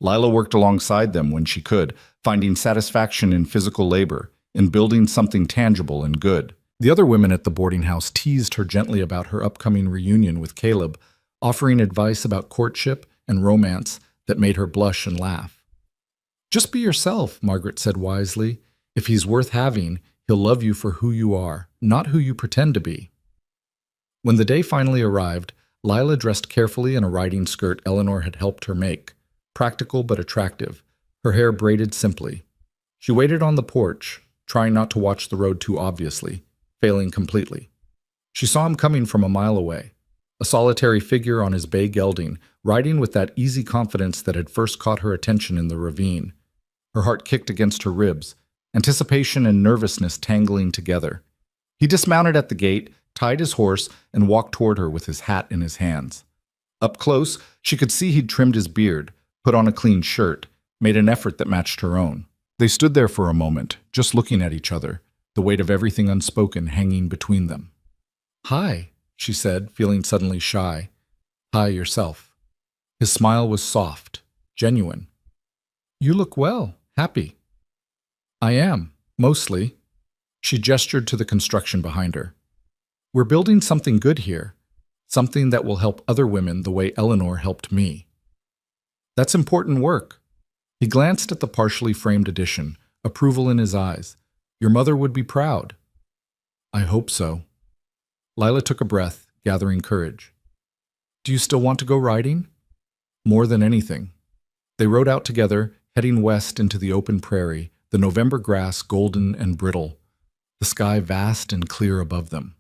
Lila worked alongside them when she could, finding satisfaction in physical labor, in building something tangible and good. The other women at the boarding house teased her gently about her upcoming reunion with Caleb, offering advice about courtship and romance that made her blush and laugh. "Just be yourself," Margaret said wisely. "If he's worth having, he'll love you for who you are, not who you pretend to be." When the day finally arrived, Lila dressed carefully in a riding skirt Eleanor had helped her make, practical but attractive, her hair braided simply. She waited on the porch, trying not to watch the road too obviously, failing completely. She saw him coming from a mile away, a solitary figure on his bay gelding, riding with that easy confidence that had first caught her attention in the ravine. Her heart kicked against her ribs, anticipation and nervousness tangling together. He dismounted at the gate, tied his horse, and walked toward her with his hat in his hands. Up close, she could see he'd trimmed his beard, put on a clean shirt, made an effort that matched her own. They stood there for a moment, just looking at each other, the weight of everything unspoken hanging between them. "Hi," she said, feeling suddenly shy. "Hi yourself." His smile was soft, genuine. "You look well, happy." "I am, mostly." She gestured to the construction behind her. "We're building something good here, something that will help other women the way Eleanor helped me." "That's important work." He glanced at the partially framed edition, approval in his eyes. "Your mother would be proud." "I hope so." Lila took a breath, gathering courage. "Do you still want to go riding?" "More than anything." They rode out together, heading west into the open prairie, the November grass golden and brittle, the sky vast and clear above them.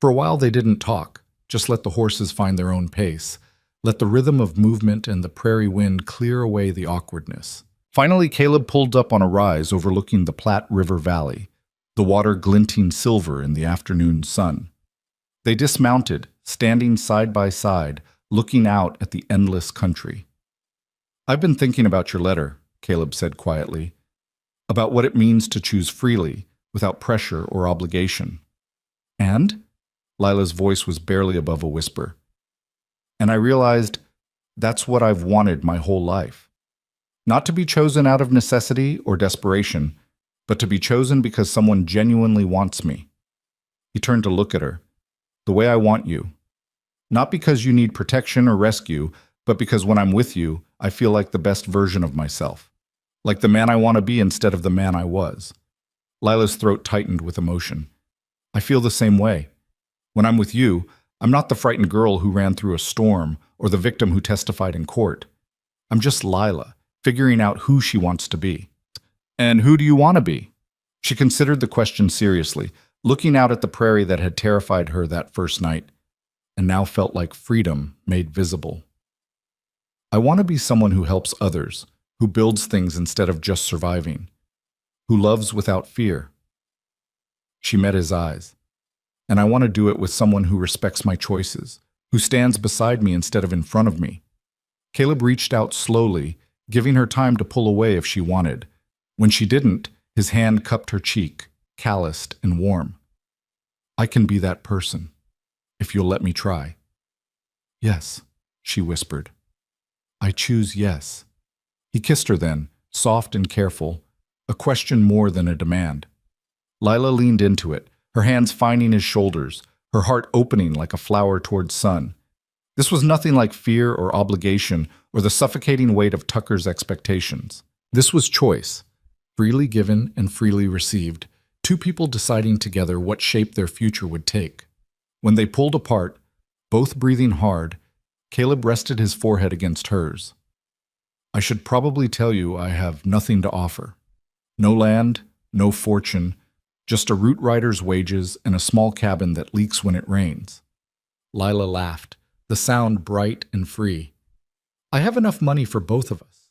For a while they didn't talk, just let the horses find their own pace, let the rhythm of movement and the prairie wind clear away the awkwardness. Finally, Caleb pulled up on a rise overlooking the Platte River Valley, the water glinting silver in the afternoon sun. They dismounted, standing side by side, looking out at the endless country. "I've been thinking about your letter," Caleb said quietly, "about what it means to choose freely, without pressure or obligation." "And?" Lila's voice was barely above a whisper. "And I realized that's what I've wanted my whole life. Not to be chosen out of necessity or desperation, but to be chosen because someone genuinely wants me." He turned to look at her. "The way I want you. Not because you need protection or rescue, but because when I'm with you, I feel like the best version of myself. Like the man I want to be instead of the man I was." Lila's throat tightened with emotion. "I feel the same way. When I'm with you, I'm not the frightened girl who ran through a storm or the victim who testified in court. I'm just Lila, figuring out who she wants to be." "And who do you want to be?" She considered the question seriously, looking out at the prairie that had terrified her that first night, and now felt like freedom made visible. I want to be someone who helps others, who builds things instead of just surviving, who loves without fear. She met his eyes. And I want to do it with someone who respects my choices, who stands beside me instead of in front of me. Caleb reached out slowly, giving her time to pull away if she wanted. When she didn't, his hand cupped her cheek, calloused and warm. I can be that person, if you'll let me try. Yes, she whispered. I choose yes. He kissed her then, soft and careful, a question more than a demand. Lila leaned into it, her hands finding his shoulders, her heart opening like a flower towards sun. This was nothing like fear or obligation or the suffocating weight of Tucker's expectations. This was choice, freely given and freely received, two people deciding together what shape their future would take. When they pulled apart, both breathing hard, Caleb rested his forehead against hers. I should probably tell you I have nothing to offer. No land, no fortune, just a route rider's wages and a small cabin that leaks when it rains. Lila laughed, the sound bright and free. I have enough money for both of us.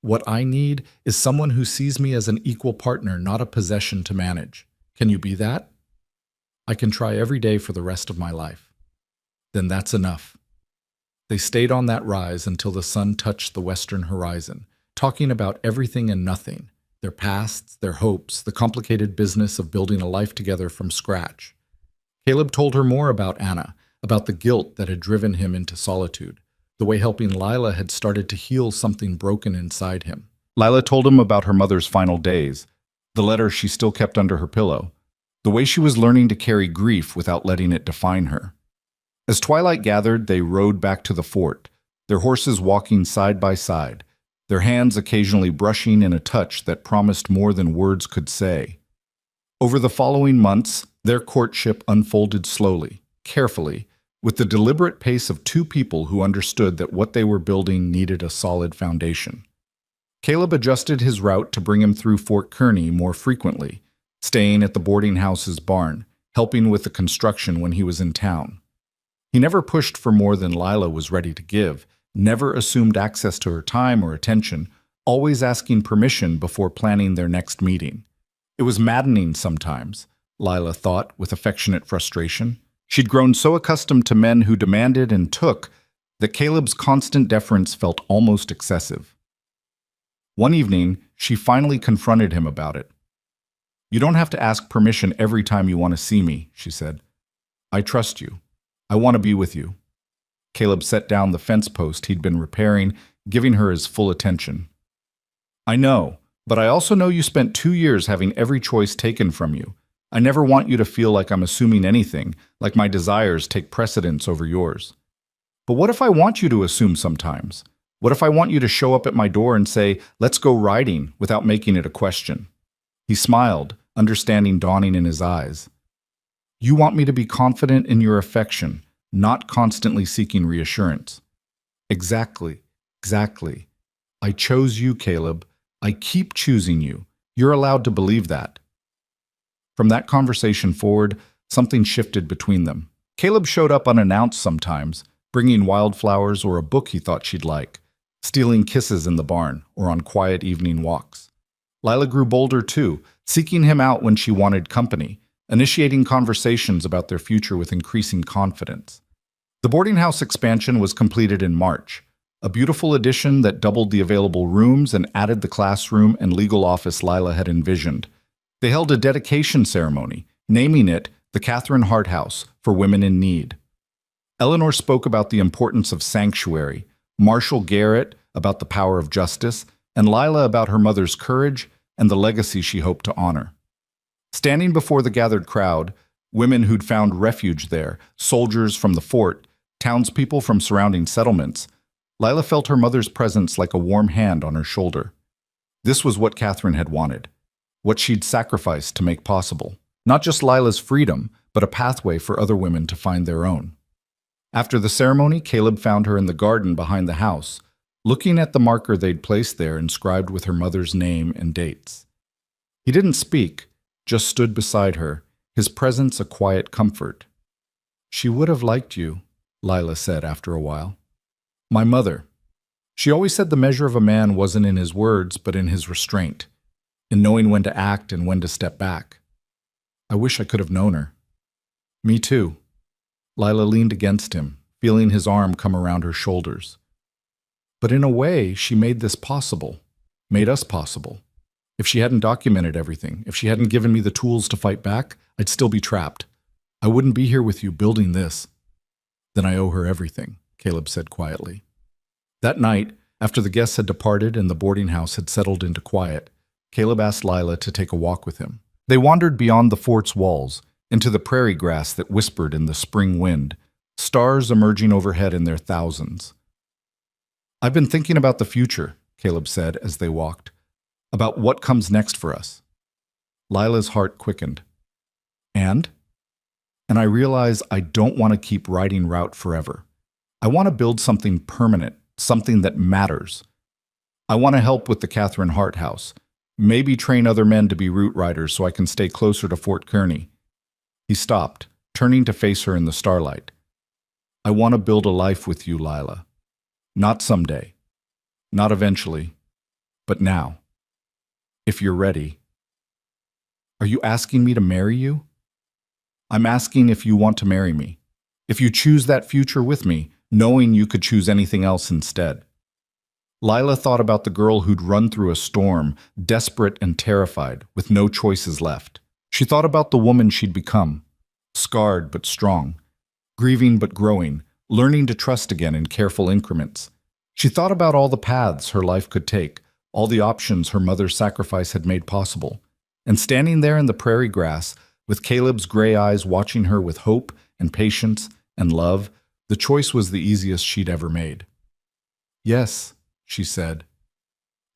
What I need is someone who sees me as an equal partner, not a possession to manage. Can you be that? I can try every day for the rest of my life. Then that's enough. They stayed on that rise until the sun touched the western horizon, talking about everything and nothing, their pasts, their hopes, the complicated business of building a life together from scratch. Caleb told her more about Anna, about the guilt that had driven him into solitude, the way helping Lila had started to heal something broken inside him. Lila told him about her mother's final days, the letter she still kept under her pillow, the way she was learning to carry grief without letting it define her. As twilight gathered, they rode back to the fort, their horses walking side by side, their hands occasionally brushing in a touch that promised more than words could say. Over the following months, their courtship unfolded slowly, carefully, with the deliberate pace of two people who understood that what they were building needed a solid foundation. Caleb adjusted his route to bring him through Fort Kearney more frequently, staying at the boarding house's barn, helping with the construction when he was in town. He never pushed for more than Lila was ready to give, never assumed access to her time or attention, always asking permission before planning their next meeting. It was maddening sometimes, Lila thought with affectionate frustration. She'd grown so accustomed to men who demanded and took that Caleb's constant deference felt almost excessive. One evening, she finally confronted him about it. You don't have to ask permission every time you want to see me, she said. I trust you. I want to be with you. Caleb set down the fence post he'd been repairing, giving her his full attention. I know, but I also know you spent 2 years having every choice taken from you. I never want you to feel like I'm assuming anything, like my desires take precedence over yours. But what if I want you to assume sometimes? What if I want you to show up at my door and say, let's go riding, without making it a question? He smiled, understanding dawning in his eyes. You want me to be confident in your affection, not constantly seeking reassurance. Exactly. I chose you, Caleb. I keep choosing you. You're allowed to believe that. From that conversation forward, something shifted between them. Caleb showed up unannounced sometimes, bringing wildflowers or a book he thought she'd like, stealing kisses in the barn or on quiet evening walks. Lila grew bolder too, seeking him out when she wanted company, initiating conversations about their future with increasing confidence. The boarding house expansion was completed in March, a beautiful addition that doubled the available rooms and added the classroom and legal office Lila had envisioned. They held a dedication ceremony, naming it the Catherine Hart House for Women in Need. Eleanor spoke about the importance of sanctuary, Marshall Garrett about the power of justice, and Lila about her mother's courage and the legacy she hoped to honor. Standing before the gathered crowd, women who'd found refuge there, soldiers from the fort, townspeople from surrounding settlements, Lila felt her mother's presence like a warm hand on her shoulder. This was what Catherine had wanted, what she'd sacrificed to make possible. Not just Lila's freedom, but a pathway for other women to find their own. After the ceremony, Caleb found her in the garden behind the house, looking at the marker they'd placed there inscribed with her mother's name and dates. He didn't speak, just stood beside her, his presence a quiet comfort. She would have liked you, Lila said after a while. My mother. She always said the measure of a man wasn't in his words, but in his restraint, in knowing when to act and when to step back. I wish I could have known her. Me too. Lila leaned against him, feeling his arm come around her shoulders. But in a way, she made this possible, made us possible. If she hadn't documented everything, if she hadn't given me the tools to fight back, I'd still be trapped. I wouldn't be here with you building this. Then I owe her everything, Caleb said quietly. That night, after the guests had departed and the boarding house had settled into quiet, Caleb asked Lila to take a walk with him. They wandered beyond the fort's walls, into the prairie grass that whispered in the spring wind, stars emerging overhead in their thousands. I've been thinking about the future, Caleb said as they walked, about what comes next for us. Lila's heart quickened. And I realize I don't want to keep riding route forever. I want to build something permanent, something that matters. I want to help with the Catherine Hart House, maybe train other men to be route riders so I can stay closer to Fort Kearney. He stopped, turning to face her in the starlight. I want to build a life with you, Lila. Not someday, not eventually, but now. If you're ready. Are you asking me to marry you? I'm asking if you want to marry me. If you choose that future with me, knowing you could choose anything else instead. Lila thought about the girl who'd run through a storm, desperate and terrified, with no choices left. She thought about the woman she'd become, scarred but strong, grieving but growing, learning to trust again in careful increments. She thought about all the paths her life could take, all the options her mother's sacrifice had made possible. And standing there in the prairie grass, with Caleb's gray eyes watching her with hope and patience and love, the choice was the easiest she'd ever made. Yes, she said.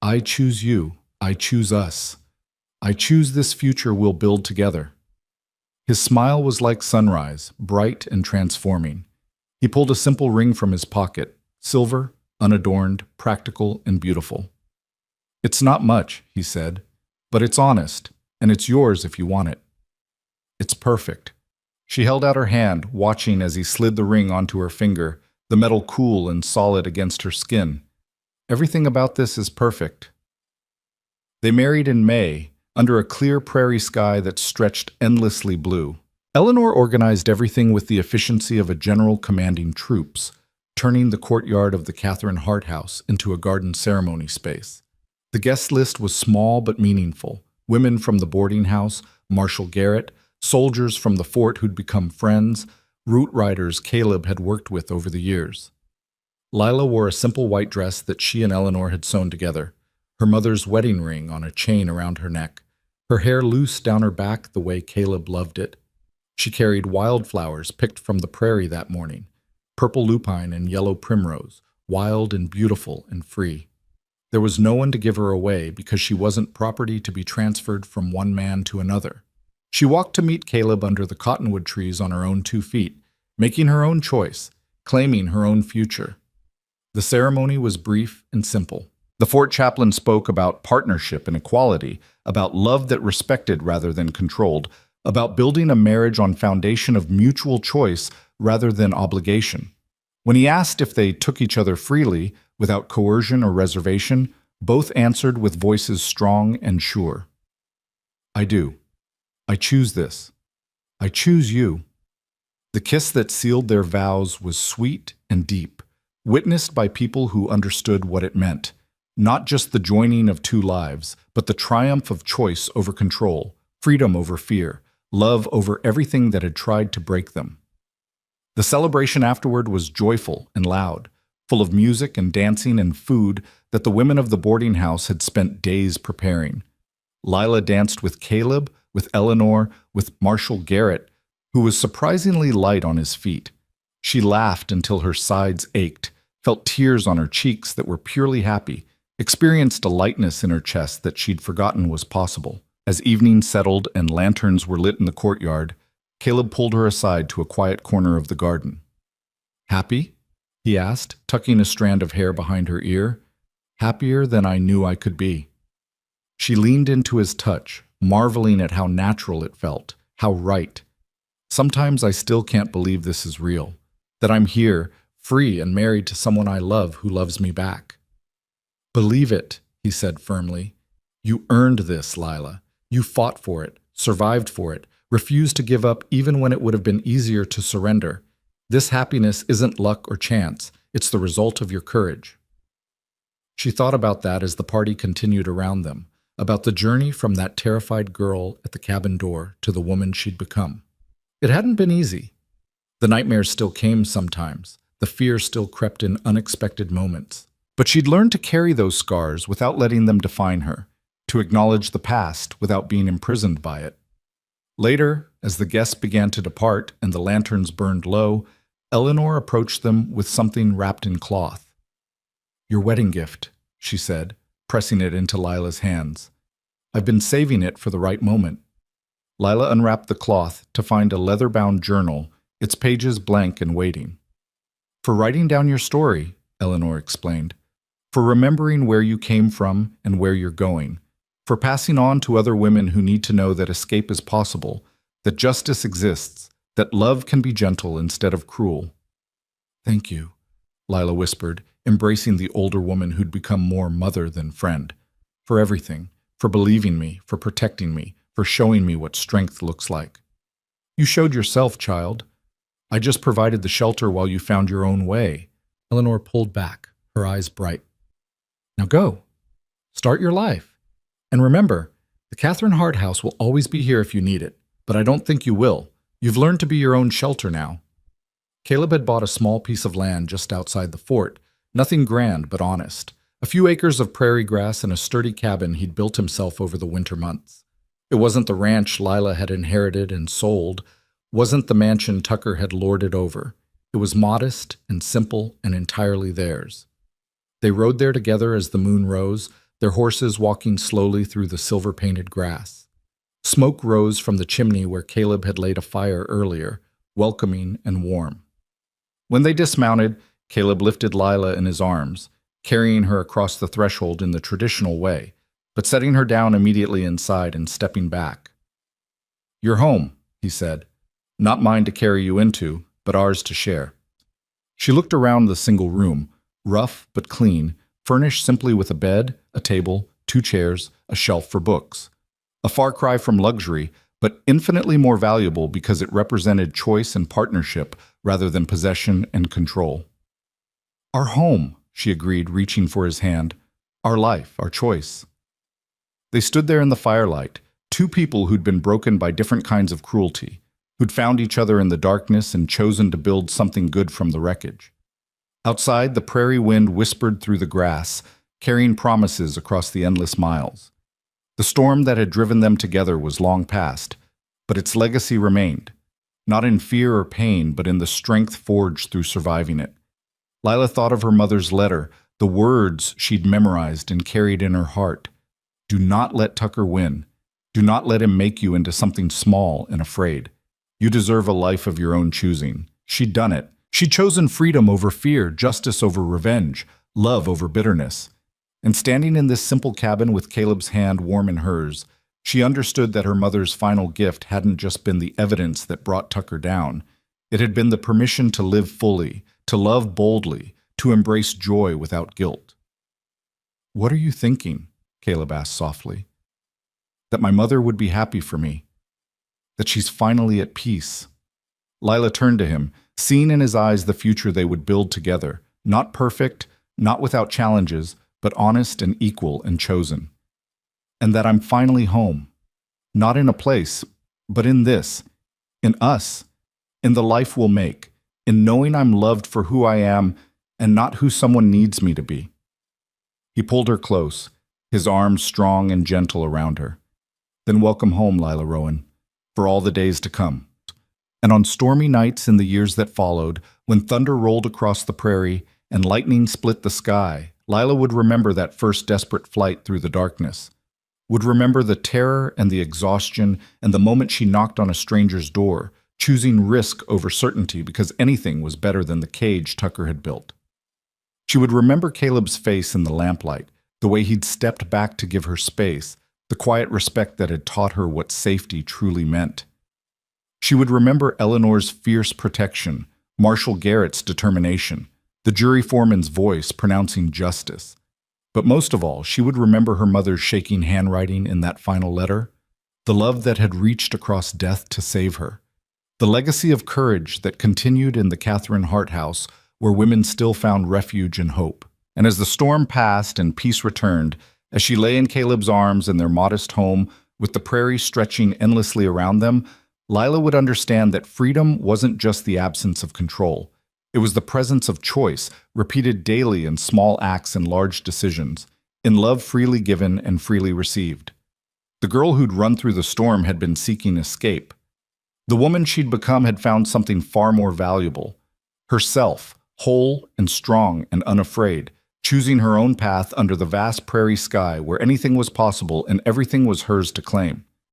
I choose you. I choose us. I choose this future we'll build together. His smile was like sunrise, bright and transforming. He pulled a simple ring from his pocket, silver, unadorned, practical, and beautiful. It's not much, he said, but it's honest, and it's yours if you want it. It's perfect. She held out her hand, watching as he slid the ring onto her finger, the metal cool and solid against her skin. Everything about this is perfect. They married in May, under a clear prairie sky that stretched endlessly blue. Eleanor organized everything with the efficiency of a general commanding troops, turning the courtyard of the Catherine Hart House into a garden ceremony space. The guest list was small but meaningful. Women from the boarding house, Marshal Garrett, soldiers from the fort who'd become friends, route riders Caleb had worked with over the years. Lila wore a simple white dress that she and Eleanor had sewn together, her mother's wedding ring on a chain around her neck, her hair loose down her back the way Caleb loved it. She carried wildflowers picked from the prairie that morning, purple lupine and yellow primrose, wild and beautiful and free. There was no one to give her away because she wasn't property to be transferred from one man to another. She walked to meet Caleb under the cottonwood trees on her own 2 feet, making her own choice, claiming her own future. The ceremony was brief and simple. The fort chaplain spoke about partnership and equality, about love that respected rather than controlled, about building a marriage on foundation of mutual choice rather than obligation. When he asked if they took each other freely, without coercion or reservation, both answered with voices strong and sure. I do. I choose this. I choose you. The kiss that sealed their vows was sweet and deep, witnessed by people who understood what it meant, not just the joining of 2 lives, but the triumph of choice over control, freedom over fear, love over everything that had tried to break them. The celebration afterward was joyful and loud, full of music and dancing and food that the women of the boarding house had spent days preparing. Lila danced with Caleb, with Eleanor, with Marshal Garrett, who was surprisingly light on his feet. She laughed until her sides ached, felt tears on her cheeks that were purely happy, experienced a lightness in her chest that she'd forgotten was possible. As evening settled and lanterns were lit in the courtyard, Caleb pulled her aside to a quiet corner of the garden. Happy? He asked, tucking a strand of hair behind her ear. Happier than I knew I could be. She leaned into his touch, marveling at how natural it felt, how right. Sometimes I still can't believe this is real, that I'm here, free and married to someone I love who loves me back. Believe it, he said firmly. You earned this, Lila. You fought for it, survived for it, refused to give up even when it would have been easier to surrender. This happiness isn't luck or chance. It's the result of your courage. She thought about that as the party continued around them, about the journey from that terrified girl at the cabin door to the woman she'd become. It hadn't been easy. The nightmares still came sometimes. The fear still crept in unexpected moments. But she'd learned to carry those scars without letting them define her, to acknowledge the past without being imprisoned by it. Later, as the guests began to depart and the lanterns burned low, Eleanor approached them with something wrapped in cloth. Your wedding gift, she said, pressing it into Lila's hands. I've been saving it for the right moment. Lila unwrapped the cloth to find a leather-bound journal, its pages blank and waiting. For writing down your story, Eleanor explained. For remembering where you came from and where you're going. For passing on to other women who need to know that escape is possible, that justice exists, that love can be gentle instead of cruel. Thank you, Lila whispered, embracing the older woman who'd become more mother than friend. For everything, for believing me, for protecting me, for showing me what strength looks like. You showed yourself, child. I just provided the shelter while you found your own way. Eleanor pulled back, her eyes bright. Now go. Start your life. And remember, the Catherine Hart House will always be here if you need it, but I don't think you will. You've learned to be your own shelter now. Caleb had bought a small piece of land just outside the fort, nothing grand but honest. A few acres of prairie grass and a sturdy cabin he'd built himself over the winter months. It wasn't the ranch Lila had inherited and sold, wasn't the mansion Tucker had lorded over. It was modest and simple and entirely theirs. They rode there together as the moon rose, their horses walking slowly through the silver-painted grass. Smoke rose from the chimney where Caleb had laid a fire earlier, welcoming and warm. When they dismounted, Caleb lifted Lila in his arms, carrying her across the threshold in the traditional way, but setting her down immediately inside and stepping back. You're home, he said. Not mine to carry you into, but ours to share. She looked around the single room, rough but clean, furnished simply with a bed, a table, 2 chairs, a shelf for books. A far cry from luxury, but infinitely more valuable because it represented choice and partnership rather than possession and control. Our home, she agreed, reaching for his hand. Our life, our choice. They stood there in the firelight, 2 people who'd been broken by different kinds of cruelty, who'd found each other in the darkness and chosen to build something good from the wreckage. Outside, the prairie wind whispered through the grass, carrying promises across the endless miles. The storm that had driven them together was long past, but its legacy remained, not in fear or pain, but in the strength forged through surviving it. Lila thought of her mother's letter, the words she'd memorized and carried in her heart. Do not let Tucker win. Do not let him make you into something small and afraid. You deserve a life of your own choosing. She'd done it. She'd chosen freedom over fear, justice over revenge, love over bitterness. And standing in this simple cabin with Caleb's hand warm in hers, she understood that her mother's final gift hadn't just been the evidence that brought Tucker down. It had been the permission to live fully, to love boldly, to embrace joy without guilt. What are you thinking? Caleb asked softly. That my mother would be happy for me. That she's finally at peace. Lila turned to him, seeing in his eyes the future they would build together, not perfect, not without challenges, but honest and equal and chosen. And that I'm finally home, not in a place, but in this, in us, in the life we'll make, in knowing I'm loved for who I am and not who someone needs me to be. He pulled her close, his arms strong and gentle around her. Then welcome home, Lila Rowan, for all the days to come. And on stormy nights in the years that followed, when thunder rolled across the prairie and lightning split the sky, Lila would remember that first desperate flight through the darkness, would remember the terror and the exhaustion and the moment she knocked on a stranger's door, choosing risk over certainty because anything was better than the cage Tucker had built. She would remember Caleb's face in the lamplight, the way he'd stepped back to give her space, the quiet respect that had taught her what safety truly meant. She would remember Eleanor's fierce protection, Marshal Garrett's determination, the jury foreman's voice pronouncing justice. But most of all, she would remember her mother's shaking handwriting in that final letter, the love that had reached across death to save her, the legacy of courage that continued in the Catherine Hart house, where women still found refuge and hope. And as the storm passed and peace returned, as she lay in Caleb's arms in their modest home, with the prairie stretching endlessly around them, Lila would understand that freedom wasn't just the absence of control. It was the presence of choice, repeated daily in small acts and large decisions, in love freely given and freely received. The girl who'd run through the storm had been seeking escape. The woman she'd become had found something far more valuable: herself, whole and strong and unafraid, choosing her own path under the vast prairie sky where anything was possible and everything was hers to claim.